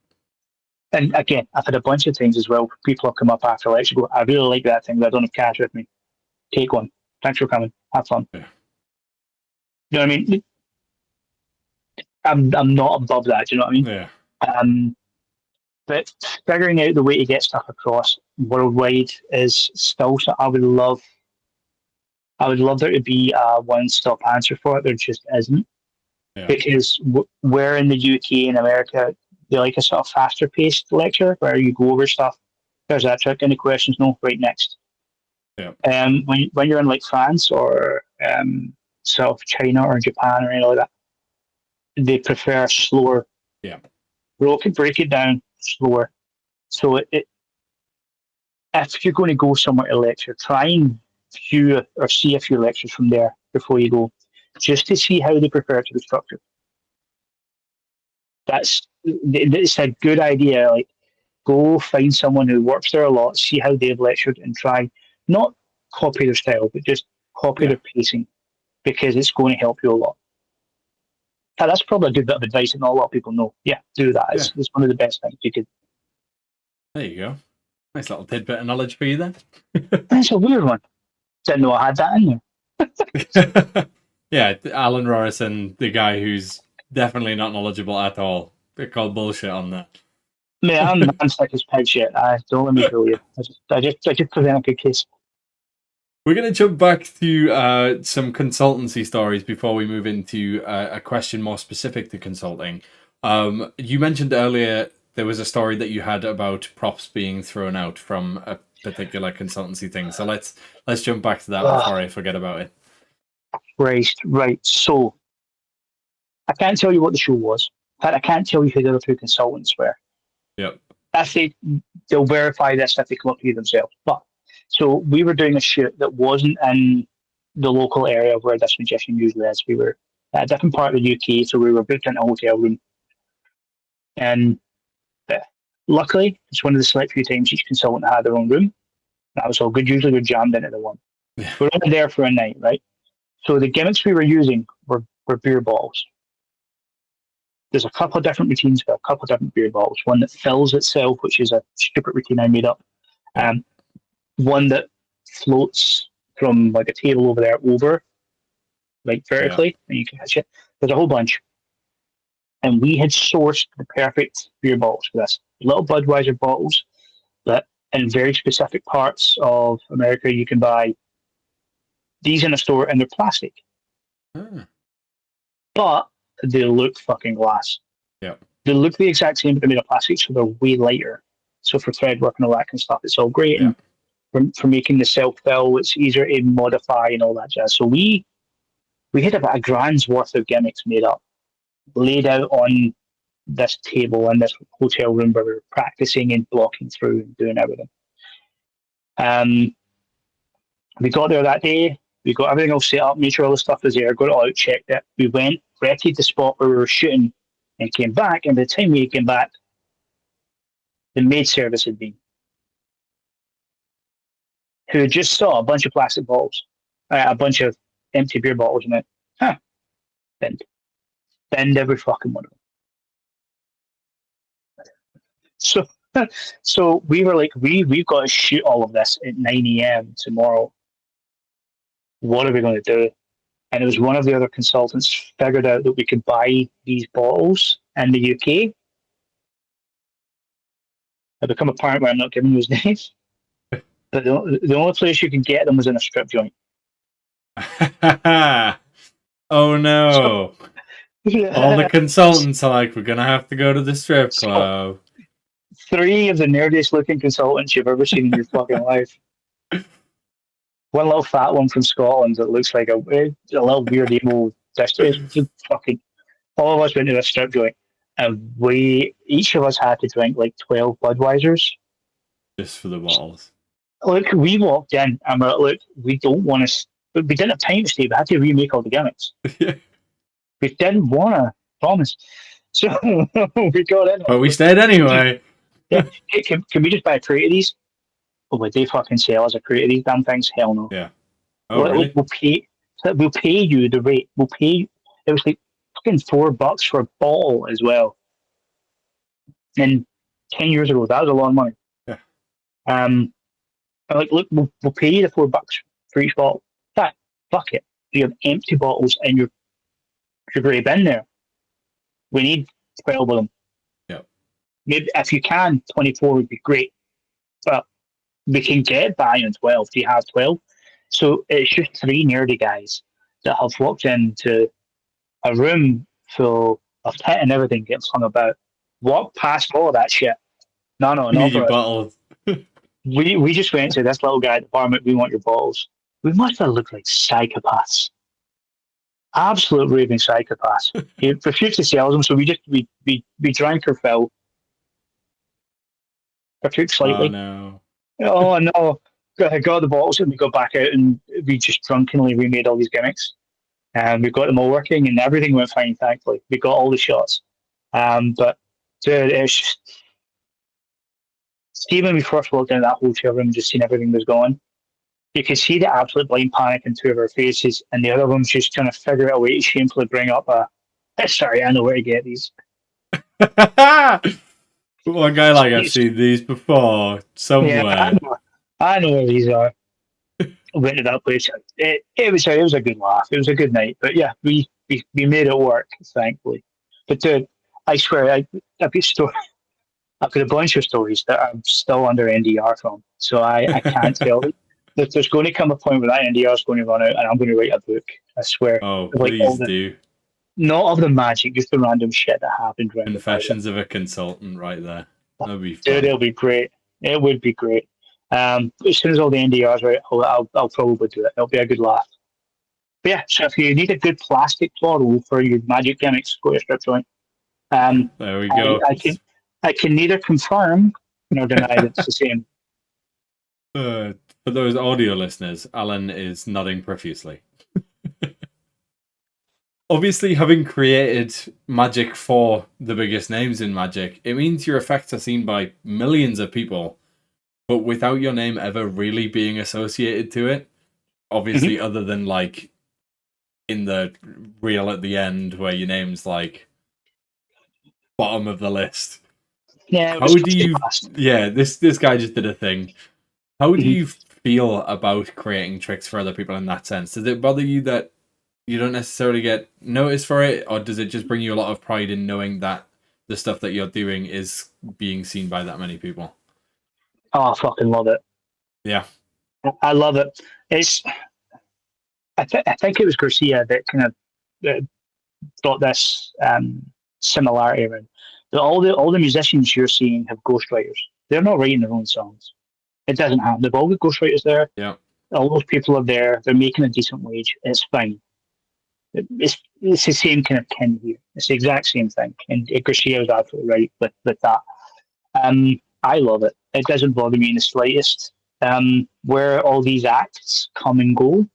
And again, I've had a bunch of things as well. People have come up after lecture, go, I really like that thing, but I don't have cash with me. Take one. Thanks for coming. Have fun. Yeah. You know what I mean? I'm not above that. Do you know what I mean? Yeah. But figuring out the way to get stuff across worldwide is still. So I would love there to be a one-stop answer for it. There just isn't. Yeah. Because we're in the UK and America, they like a sort of faster-paced lecture where you go over stuff. There's that trick. Any questions? No. Right, next. Yeah. When you're in like France or sort of China or Japan or anything like that, they prefer slower. Yeah. Break it down slower. So if you're going to go somewhere to lecture, try and view or see a few lectures from there before you go, just to see how they prefer to be structured. It's a good idea. Like, go find someone who works there a lot, see how they've lectured, and try not copy their style, but just copy their pacing, because it's going to help you a lot. That's probably a good bit of advice that not a lot of people know. Yeah, do that. It's one of the best things you could. There you go. Nice little tidbit of knowledge for you then. That's a weird one. Didn't know I had that in there. Yeah, Alan Rorrison, the guy who's definitely not knowledgeable at all. They call bullshit on that. Man, I'm sick as pig shit. Don't let me fool you. I just present a good case. We're going to jump back to some consultancy stories before we move into a question more specific to consulting. You mentioned earlier there was a story that you had about props being thrown out from a particular consultancy thing. So let's jump back to that before I forget about it. Right. So I can't tell you what the show was. In fact, I can't tell you who the other two consultants were. Yep. They'll verify this if they come up to you themselves. But so we were doing a shoot that wasn't in the local area where this magician usually is. We were at a different part of the UK, so we were booked in a hotel room. And luckily, it's one of the select few times each consultant had their own room. That was all good. Usually we're jammed into the one. Yeah. We're only there for a night, right? So the gimmicks we were using were beer bottles. There's a couple of different routines for a couple of different beer bottles. One that fills itself, which is a stupid routine I made up. One that floats from like a table over there over, like vertically, and you can catch it. There's a whole bunch. And we had sourced the perfect beer bottles for this. Little Budweiser bottles that in very specific parts of America you can buy these in a store and they're plastic. But they look fucking glass. Yeah. They look the exact same, but they're made of plastic, so they're way lighter. So for thread work and all that kind of stuff, it's all great. Yeah. And for making the self-fill, it's easier to modify and all that jazz. So we had about a grand's worth of gimmicks made up, laid out on this table in this hotel room where we were practicing and blocking through and doing everything. We got there that day. We got everything all set up, made sure all the stuff was there, got it all out, checked it. We went, retted the spot where we were shooting, and came back. And by the time we came back, the maid service had been, who just saw a bunch of plastic bottles, a bunch of empty beer bottles, and went, bend every fucking one of them. So we were like, we've got to shoot all of this at 9 a.m. tomorrow. What are we going to do? And it was one of the other consultants figured out that we could buy these bottles in the UK. it become apparent why I'm not giving those names. But the only place you could get them was in a strip joint. Oh no. So, All the consultants are like, we're going to have to go to the strip club. 3 of the nerdiest looking consultants you've ever seen in your fucking life. One little fat one from Scotland that looks like a little weird emo. It's just fucking. All of us went to a strip joint, and each of us had to drink like 12 Budweisers. Just for the bottles. Look, we walked in and we're like, look, we don't want to. We didn't have time to stay. We had to remake all the gimmicks. Yeah. We didn't want to, promise. So we got in. But we stayed anyway. Yeah, can we just buy a crate of these? Oh, would they fucking sell us a crate of these damn things? Hell no. Yeah. Oh, really? We'll pay you the rate. We'll pay you. It was like fucking $4 for a bottle as well. And 10 years ago, that was a lot of money. Yeah. I'm like, look, we'll pay you the $4 for each bottle. That fuck it. You have empty bottles in your grey bin there. We need 12 of them. Yeah. Maybe if you can, 24 would be great. But we can get by on 12. Do you have 12? So it's just 3 nerdy guys that have walked into a room full of tit and everything getting hung about. Walk past all of that shit. No, We need your for us. bottles. We just went to this little guy at the bar. We want your bottles. We must have looked like psychopaths. Absolute raving psychopaths. He refused to sell them, so we drank our fill. I took slightly. Oh, no. Oh no! Got the bottles and we got back out and we just drunkenly remade all these gimmicks. And we got them all working and everything went fine. Thankfully, we got all the shots. But dude, it's just see when we first walked into that hotel room, and just seen everything was going. You could see the absolute blind panic in 2 of our faces, and the other one's just trying to figure out a way to shamefully bring up sorry, I know where to get these. One guy like, I've seen these before somewhere. Yeah, I know where these are. Went to that place. It was a good laugh. It was a good night. But yeah, we made it work, thankfully. But dude, I swear, I've got a bunch of stories that I'm still under NDR from, so I can't tell you. There's going to come a point where that NDR is going to run out, and I'm going to write a book. I swear. Oh, Like, please do. Not of the magic, just the random shit that happened. Confessions of a Consultant, right there. That'd be fun. Dude, it'll be great. It would be great. As soon as all the NDRs are out, I'll probably do it. It'll be a good laugh. But yeah, so if you need a good plastic floral for your magic gimmicks, go to a strip joint. There we go. I can neither confirm nor deny that it's the same. For those audio listeners, Alan is nodding profusely. Obviously, having created Magic for the biggest names in Magic, it means your effects are seen by millions of people, but without your name ever really being associated to it. Obviously, other than like in the reel at the end where your name's like bottom of the list. Yeah. How do you? Yeah, this guy just did a thing. How do you feel about creating tricks for other people in that sense? Does it bother you that you don't necessarily get noticed for it, or does it just bring you a lot of pride in knowing that the stuff that you're doing is being seen by that many people? Oh, I fucking love it. Yeah, I love it. I think it was Garcia that kind of brought this similarity around. All the musicians you're seeing have ghostwriters. They're not writing their own songs. It doesn't happen. They've all got ghostwriters there. yeah. All those people are there. They're making a decent wage. It's fine. It's the same kind of kin here. It's the exact same thing. And Garcia was absolutely right with that. I love it. It doesn't bother me in the slightest. Where all these acts come and go,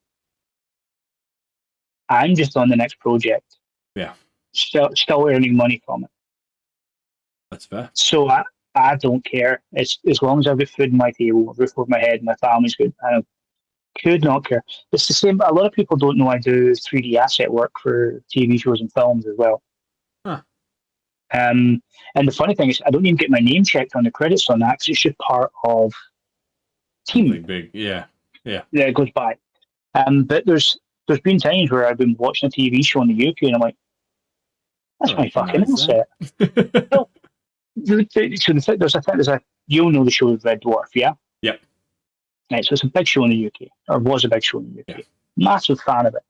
I'm just on the next project. Yeah. Still earning money from it. That's fair. So I don't care. It's as long as I've got food on my table, a roof over my head, my family's good. I could not care. It's the same. A lot of people don't know I do 3D asset work for TV shows and films as well. Huh. And the funny thing is, I don't even get my name checked on the credits on that because it's just part of team. Big, yeah. That it goes by. But there's been times where I've been watching a TV show in the UK and I'm like, that's my fucking asset. So there's you'll know the show Red Dwarf, yeah? Yep. Right, so it's a big show in the UK, or was a big show in the UK. Yeah. Massive fan of it.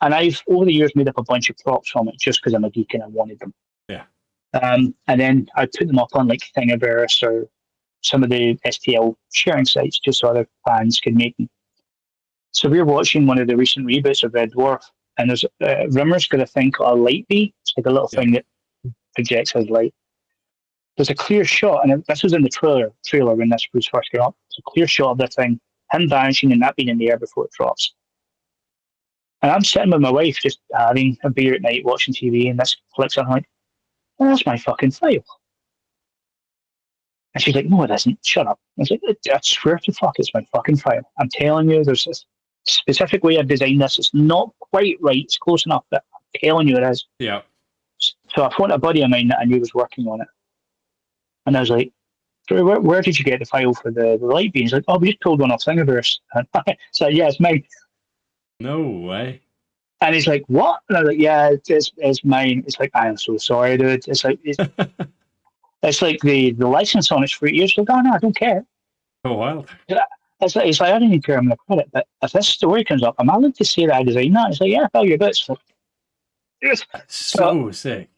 And I've, over the years, made up a bunch of props from it just because I'm a geek and I wanted them. Yeah. And then I put them up on like Thingiverse or some of the STL sharing sites just so other fans can make them. So we're watching one of the recent reboots of Red Dwarf, and there's Rimmer's got a thing called a light bee. It's like a little thing that projects his light. There's a clear shot, and this was in the trailer when this was first going up. It's a clear shot of this thing, him vanishing and that being in the air before it drops. And I'm sitting with my wife just having a beer at night, watching TV, and this clicks on. I'm like, oh, that's my fucking file. And she's like, no, it isn't. Shut up. I was like, I swear to fuck, it's my fucking file. I'm telling you, there's this specific way I've designed this. It's not quite right. It's close enough, but I'm telling you it is. Yeah. So I phoned a buddy of mine that I knew was working on it. And I was like, where did you get the file for the light beam? He's like, oh, we just pulled one off Thingiverse. So yeah, it's mine. No way. And he's like, what? And I was like, yeah, it's mine. It's like, I am so sorry, dude. It's like, it's like the license on it's free. He's like, oh, no, I don't care. Oh, wild. It's like, I don't even care. I'm going to credit. But if this story comes up, am I allowed to say that I designed that? It's like, yeah, fill your bits. Like, yes. So sick.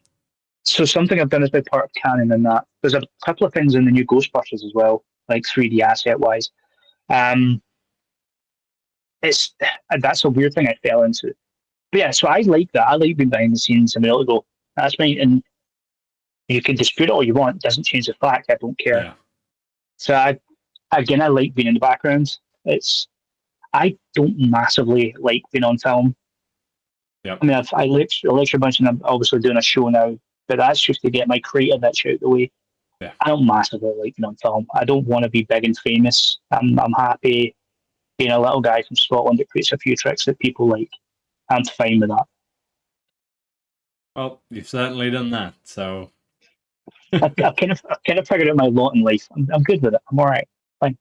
So something I've done as big part of canon in that. There's a couple of things in the new Ghostbusters as well, like 3D asset wise. That's a weird thing I fell into. But yeah, so I like that. I like being behind the scenes and being able to go, that's mine. And you can dispute it all you want. It doesn't change the fact. I don't care. Yeah. So I like being in the background. I don't massively like being on film. Yep. I mean, I lecture a bunch, and I'm obviously doing a show now, but that's just to get my creative itch out of the way. Yeah. I don't massively like being on film. I don't want to be big and famous. I'm happy being a little guy from Scotland that creates a few tricks that people like. I'm fine with that. Well, you've certainly done that, so... I kind of figured out my lot in life. I'm good with it. I'm all right. Fine.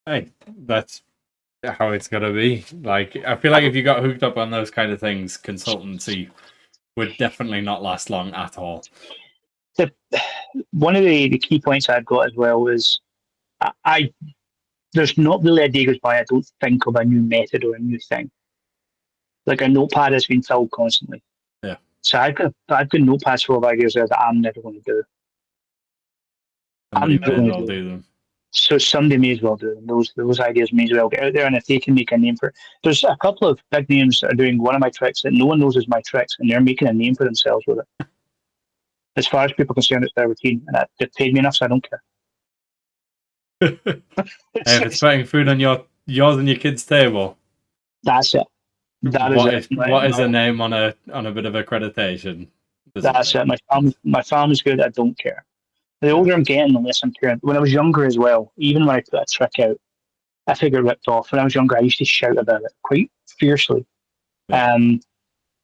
Hey, that's how it's got to be. Like, I feel like if you got hooked up on those kind of things, consultancy would definitely not last long at all. One of the key points I've got as well is there's not really a day goes by I don't think of a new method or a new thing. Like a notepad has been filled constantly. Yeah. So I've got notepads full of ideas there that I'm never going to do. Somebody may as well do them. So somebody may as well do them. Those ideas may as well get out there, and if they can make a name for it. There's a couple of big names that are doing one of my tricks that no one knows is my tricks, and they're making a name for themselves with it. As far as people are concerned, it's their routine, and they've paid me enough, so I don't care. Hey, if it's putting food on yours and your kids' table, that's it. What is a name on a bit of accreditation? That's it. My family's good. I don't care. The older I'm getting, the less I'm caring. When I was younger as well, even when I put a trick out, I figure it ripped off. When I was younger, I used to shout about it quite fiercely. Yeah.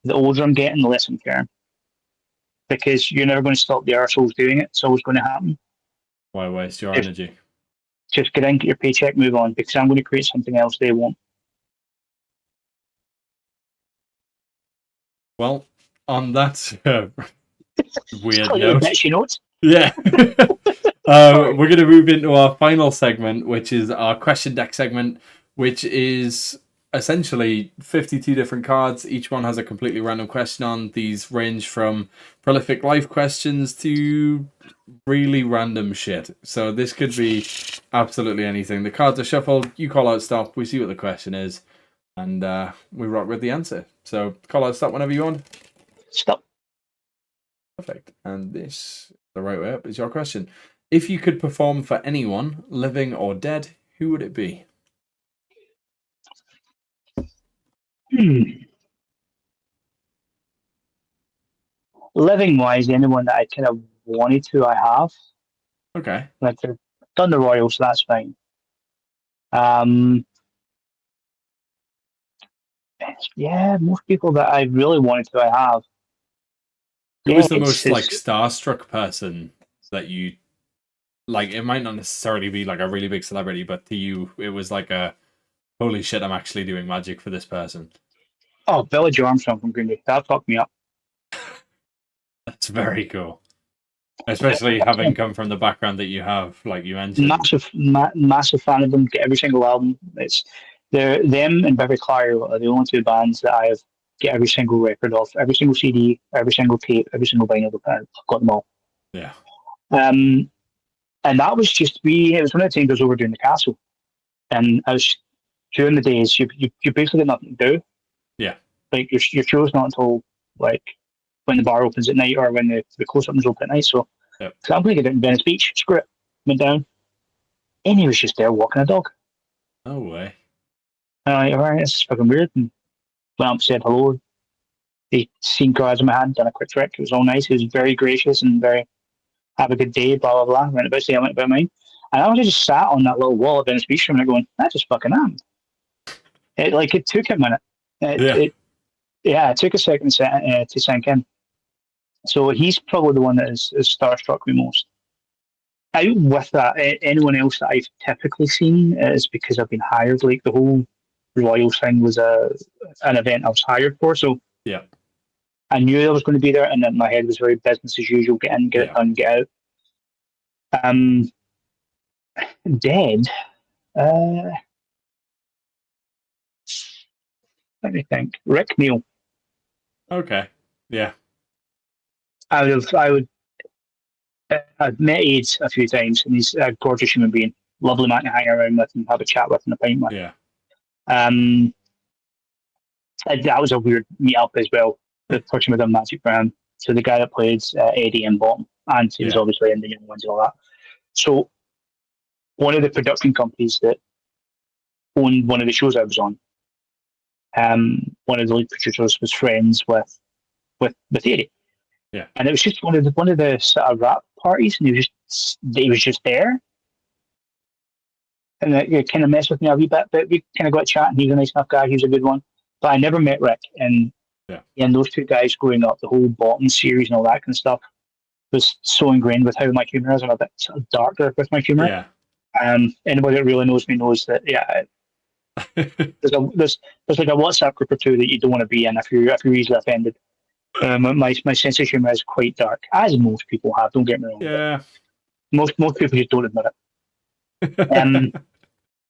The older I'm getting, the less I'm caring. Because you're never going to stop the arseholes doing it. It's always going to happen. Why waste your energy? Just get in, get your paycheck, move on. Because I'm going to create something else they won't. Well, on that weird note. Yeah. We're going to move into our final segment, which is our question deck segment, which is essentially 52 different cards. Each one has a completely random question on. These range from prolific life questions to really random shit. So this could be absolutely anything. The cards are shuffled. You call out stop. We see what the question is. And we rock with the answer. So call out stop whenever you want. Stop. Perfect. And this, the right way up, is your question. If you could perform for anyone, living or dead, who would it be? Living wise, anyone that I kind of wanted to, I have. Okay. Like I've done the Royals, so that's fine. Yeah, most people that I really wanted to, I have. Who was the most like starstruck person that you like? It might not necessarily be like a really big celebrity, but to you, it was like a holy shit! I'm actually doing magic for this person. Oh, Billy Joe Armstrong from Green Day. That fucked me up. That's very cool. Especially having come from the background that you have, like you mentioned. Massive fan of them. Get every single album. Them and Beverly Clyde are the only two bands that I have get every single record of, every single CD, every single tape, every single vinyl. I've got them all. Yeah. And that was just it was one of the times I was over doing the castle, and I was during the days you basically got nothing to do. Yeah. Like your show's not until like when the bar opens at night or when the close-up is open at night. So I'm going to get out in Venice Beach. Screw it. Went down. And he was just there walking a dog. No way. And I'm like, all right, this is fucking weird. And went up, said hello. He seen cards in my hand, done a quick trick. It was all nice. He was very gracious and very, have a good day, blah, blah, blah. Went about mine. And I was just sat on that little wall at Venice Beach and going, that just fucking happened. It took a minute. It took a second to sink in. So he's probably the one that has starstruck me most. Out with that, anyone else that I've typically seen is because I've been hired. Like the whole Royals thing was an event I was hired for. So yeah, I knew I was going to be there, and then my head was very business as usual: get in, get it done, get out. Dead. Let me think. Rick Neal. Okay. Yeah. I've met Aids a few times, and he's a gorgeous human being. Lovely man to hang around with and have a chat with and a pint with. Yeah. That was a weird meet up as well. The person with a Magic Brand. So the guy that played Eddie in Bottom, and he was obviously in the young ones and all that. So one of the production companies that owned one of the shows I was on, one of the lead producers was friends with Eddie. Yeah. And it was just one of the sort of rap parties, and he was just there. And it kind of messed with me a wee bit, but we kind of got chatting. He was a nice enough guy. He was a good one. But I never met Rick. And those two guys growing up, the whole Bottom series and all that kind of stuff was so ingrained with how my humour is. I'm a bit sort of darker with my humour. Yeah. Anybody that really knows me knows that, there's like a WhatsApp group or two that you don't want to be in if you're easily offended. My sense of humour is quite dark, as most people have. Don't get me wrong. Yeah. Most people just don't admit it. And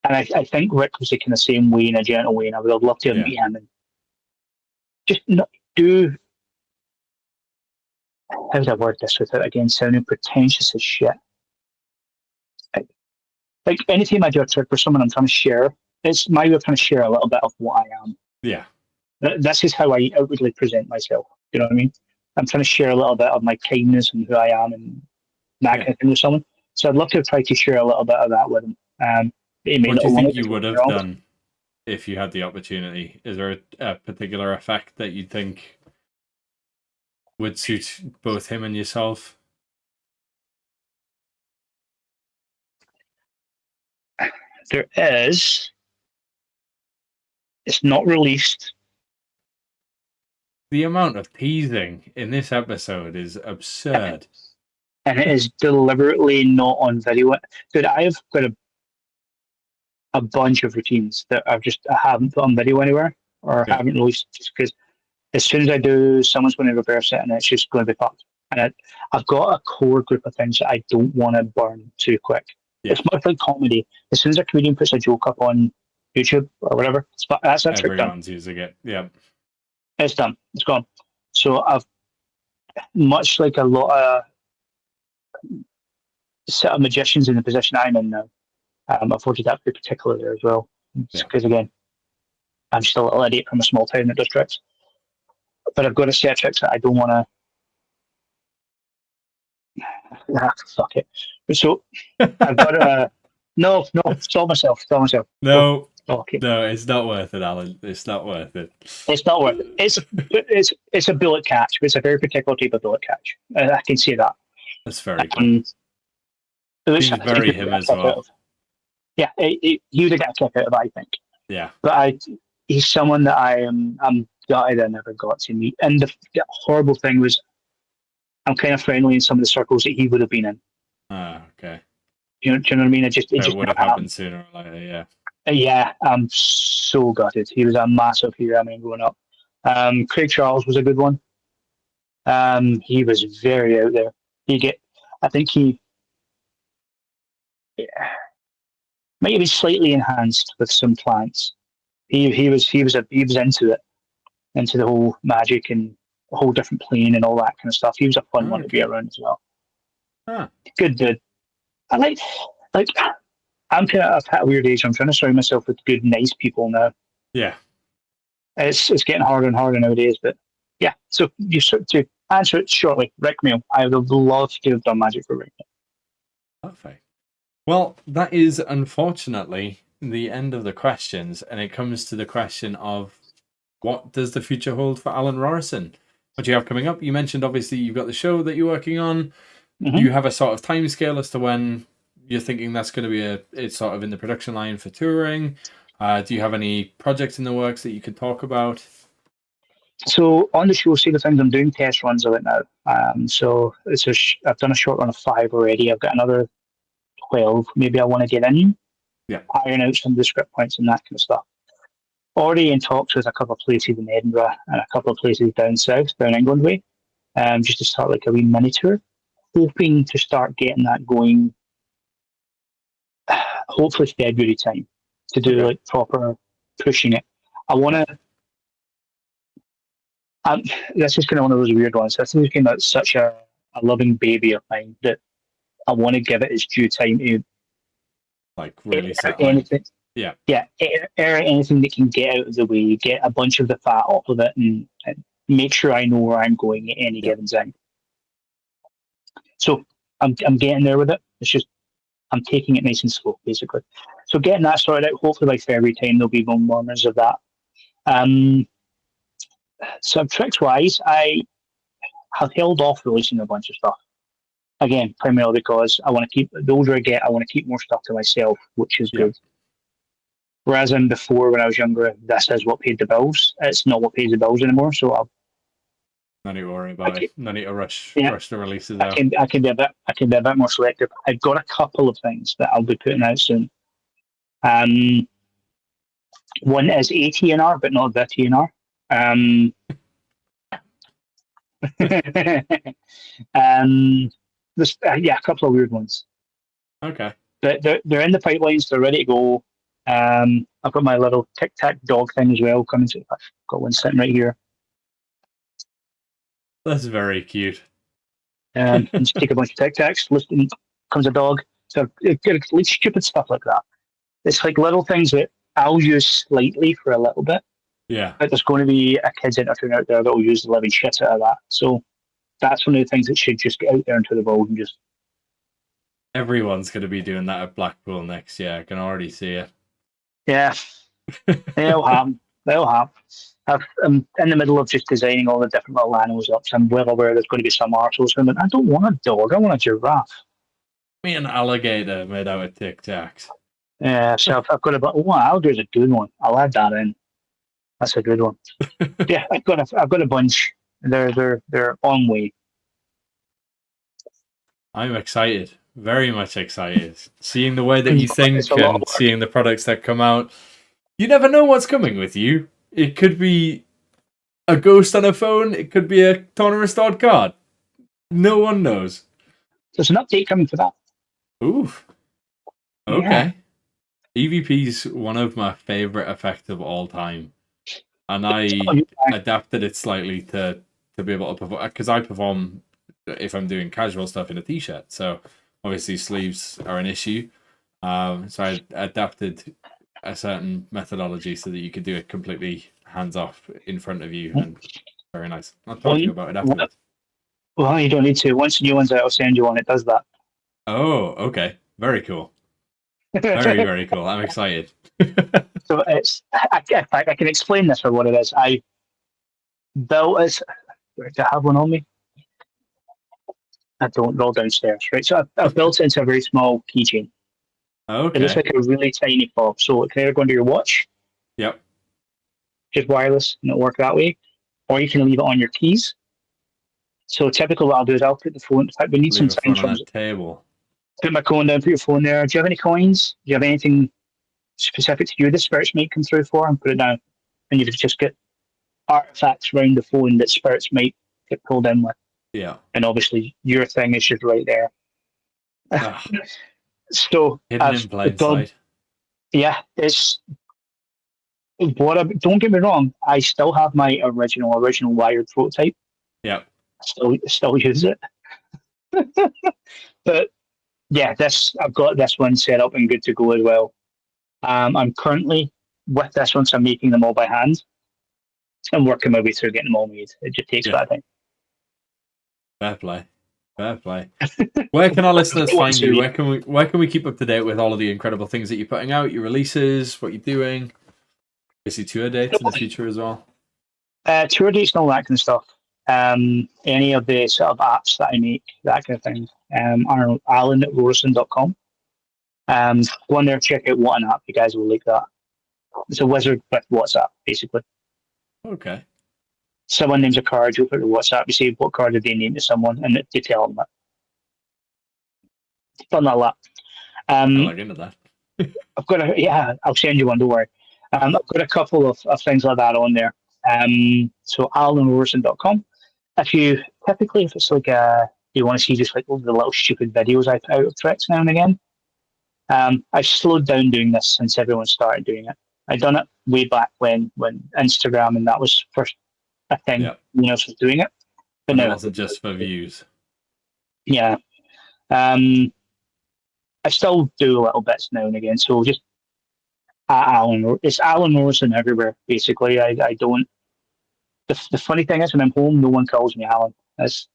I think Rick was the kind of same way, in a gentle way, and I would have loved to meet him and just not do. How would I word this without again sounding pretentious as shit? Like anytime I do a trick for someone, I'm trying to share. It's my way of trying to share a little bit of what I am. Yeah. This is how I outwardly present myself. You know what I mean? I'm trying to share a little bit of my kindness and who I am and that kind of thing with someone. So I'd love to try to share a little bit of that with him. What do you think you would have done if you had the opportunity? Is there a particular effect that you think would suit both him and yourself? There is. It's not released. The amount of teasing in this episode is absurd. And it is deliberately not on video. Dude, I have got a bunch of routines that I haven't put on video anywhere or haven't released, just because as soon as I do, someone's going to reverse it and it's just going to be fucked. And I've got a core group of things that I don't want to burn too quick. Yeah. It's much like comedy. As soon as a comedian puts a joke up on YouTube or whatever, that's trick done. Everyone's using it. Yeah. It's done. It's gone. So I've, much like a lot of set of magicians in the position I'm in now, I've avoided that very particular there as well. Because again, I'm just a little idiot from a small town that does tricks. But I've got a set of tricks that I don't want to. Fuck it. So I've got a. No, stop myself. No. Okay. No, it's not worth it, Alan. It's not worth it. It's not worth it. It's a bullet catch, but it's a very particular type of bullet catch. I can see that. That's very good. He's very him as well. Yeah, he would have got a kick out of, I think. Yeah. But he's someone that I'm gutted I never got to meet. And the horrible thing was, I'm kind of friendly in some of the circles that he would have been in. Ah, okay. Do you know what I mean? It just would have happened sooner or later, yeah. Yeah, I'm so gutted. He was a massive hero, growing up. Craig Charles was a good one. He was very out there. I think he might have been slightly enhanced with some plants. He was into it, into the whole magic and a whole different plane and all that kind of stuff. He was a fun one to be Okay. around as well. Ah. Good dude. I like I'm kind of I've had a weird age. I'm trying to surround myself with good, nice people now. Yeah. It's getting harder and harder nowadays, but yeah. So you to answer it shortly, Rick Mail. I would love to have done magic for Rick Mail. Perfect. Well, that is unfortunately the end of the questions, and it comes to the question of what does the future hold for Alan Rorrison? What do you have coming up? You mentioned obviously you've got the show that you're working on. Mm-hmm. Do you have a sort of time scale as to when you're thinking that's going to be it's sort of in the production line for touring? Do you have any projects in the works that you could talk about? So on the show side of things, I'm doing test runs of it now. So I've done a short run of 5 already. I've got another 12. Maybe I want to get in, iron out some of the script points and that kind of stuff. Already in talks with a couple of places in Edinburgh and a couple of places down south, down England way, just to start like a wee mini tour. Hoping to start getting that going, hopefully February time, to do like proper pushing it. I want to. This is kind of one of those weird ones. This has been such a loving baby of mine that I want to give it its due time to like really anything. Yeah, anything that can get out of the way, get a bunch of the fat off of it, and make sure I know where I'm going at any given time. So I'm getting there with it. It's just I'm taking it nice and slow, basically. So getting that sorted out. Hopefully by February time there'll be more murmurs of that. So tricks wise, I have held off releasing a bunch of stuff. Again, primarily because I want to keep, the older I get, I want to keep more stuff to myself, which is good. Whereas in before, when I was younger, this is what paid the bills. It's not what pays the bills anymore. So no need to worry about it. No need to rush the releases out. I can be a bit more selective. I've got a couple of things that I'll be putting out soon. One is a TNR, but not the TNR. A couple of weird ones. Okay. But they're in the pipelines. They're ready to go. I've got my little tic-tac dog thing as well coming. I've got one sitting right here. That's very cute. And just take a bunch of tic-tacs. Listen, comes a dog. So it's stupid stuff like that. It's like little things that I'll use slightly for a little bit. Yeah. But there's going to be a kids entertainer out there that will use the living shit out of that. So that's one of the things that should just get out there into the world and just. Everyone's going to be doing that at Blackpool next year. I can already see it. Yeah. They'll happen. I'm in the middle of just designing all the different little animals up. So I'm well aware there's going to be some arseholes. But I don't want a dog. I want a giraffe. Me an alligator made out of Tic Tacs. Yeah, so I've got alligator's a good one. I'll add that in. That's a good one. Yeah, I've got a bunch. They're on way. I'm excited. Very much excited. Seeing the way that you think and seeing the products that come out. You never know what's coming with you. It could be a ghost on a phone. It could be a torn restored card. No one knows. There's an update coming for that. Oof. Okay. Yeah. EVP's one of my favorite effects of all time. And I adapted it slightly to be able to perform, because I perform if I'm doing casual stuff in a t-shirt. So obviously sleeves are an issue. So I adapted a certain methodology so that you could do it completely hands off in front of you, and very nice. I'll talk to you about it afterwards. Well, you don't need to. Once the new one's out, I'll send you one. It does that. Oh, okay. Very cool. Very, very cool. I'm excited. So it's. I can explain this for what it is. I built it. Do I have one on me? I don't. Roll downstairs, right? So I've built it into a very small keychain. Okay. It looks like a really tiny fob. So it can either go into your watch. Yep. Just wireless, and it'll work that way. Or you can leave it on your keys. So typically what I'll do is I'll put the phone. In fact, we need some time on that table. Put my coin down, put your phone there. Do you have any coins? Do you have anything specific to you that spirits might come through for? And put it down. And you just get artifacts around the phone that spirits might get pulled in with. Yeah. And obviously your thing is just right there. Ah, So hidden I've in plain done, sight. yeah, it's don't get me wrong, I still have my original wired prototype. Yep. Still use it. But yeah, this I've got this one set up and good to go as well. I'm currently with this one, so I'm making them all by hand. I'm working my way through getting them all made. It just takes a Yeah. bit of time. Fair play. Fair play. Where can our listeners find you? Where can we keep up to date with all of the incredible things that you're putting out, your releases, what you're doing? Basically tour dates in the future as well. Tour dates and all that kind of stuff. Any of the sort of apps that I make, that kind of thing. Are alan@rorrison.com. Go on there, check out what an app. You guys will like that. It's a wizard with WhatsApp, basically. Okay. Someone names a card, you put the WhatsApp, you say what card did they name to someone, and they tell them that. Fun like that. I'll log into that. I'll send you one, don't worry. I've got a couple of things like that on there. So alanrorrison.com. If it's like you want to see just like all the little stupid videos I put out of tricks now and again. I've slowed down doing this since everyone started doing it. I done it way back when Instagram and that was first a thing. Yeah. No one else was doing it. But And it now, wasn't just for views. yeah. I still do little bits now and again. So just it's Alan Rorrison everywhere. Basically, I don't. The funny thing is, when I'm home, no one calls me Alan. That's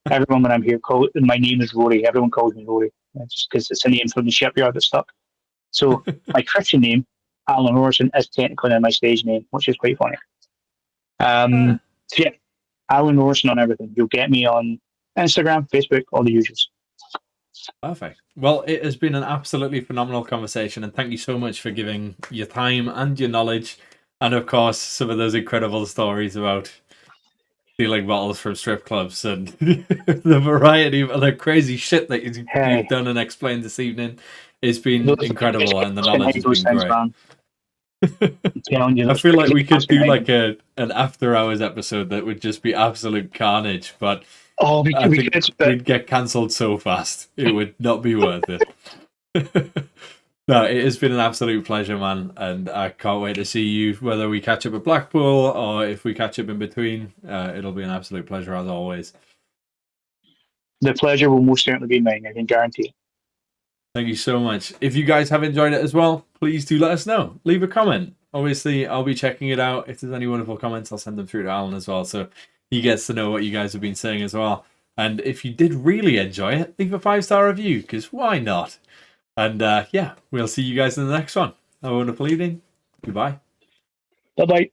everyone when I'm here. My name is Rory. Everyone calls me Rory, just because it's a name from the shipyard that stuck. So my Christian name, Alan Rorrison, is technically now my stage name, which is quite funny. So yeah, Alan Rorrison on everything. You'll get me on Instagram, Facebook, all the usuals. Perfect. Well, it has been an absolutely phenomenal conversation, and thank you so much for giving your time and your knowledge, and of course, some of those incredible stories about stealing bottles from strip clubs and the variety of other crazy shit that you've done and explained this evening. It's been incredible, and the knowledge has been great. Man. I'm telling you, I feel like we could do like an after hours episode that would just be absolute carnage, but I think we'd get cancelled so fast it would not be worth it. No, it has been an absolute pleasure, man, and I can't wait to see you, whether we catch up at Blackpool or if we catch up in between. It'll be an absolute pleasure as always. The pleasure will most certainly be mine, I can guarantee it. Thank you so much. If you guys have enjoyed it as well, please do let us know. Leave a comment. Obviously, I'll be checking it out. If there's any wonderful comments, I'll send them through to Alan as well, so he gets to know what you guys have been saying as well. And if you did really enjoy it, leave a 5-star review, because why not? And yeah, we'll see you guys in the next one. Have a wonderful evening. Goodbye. Bye-bye.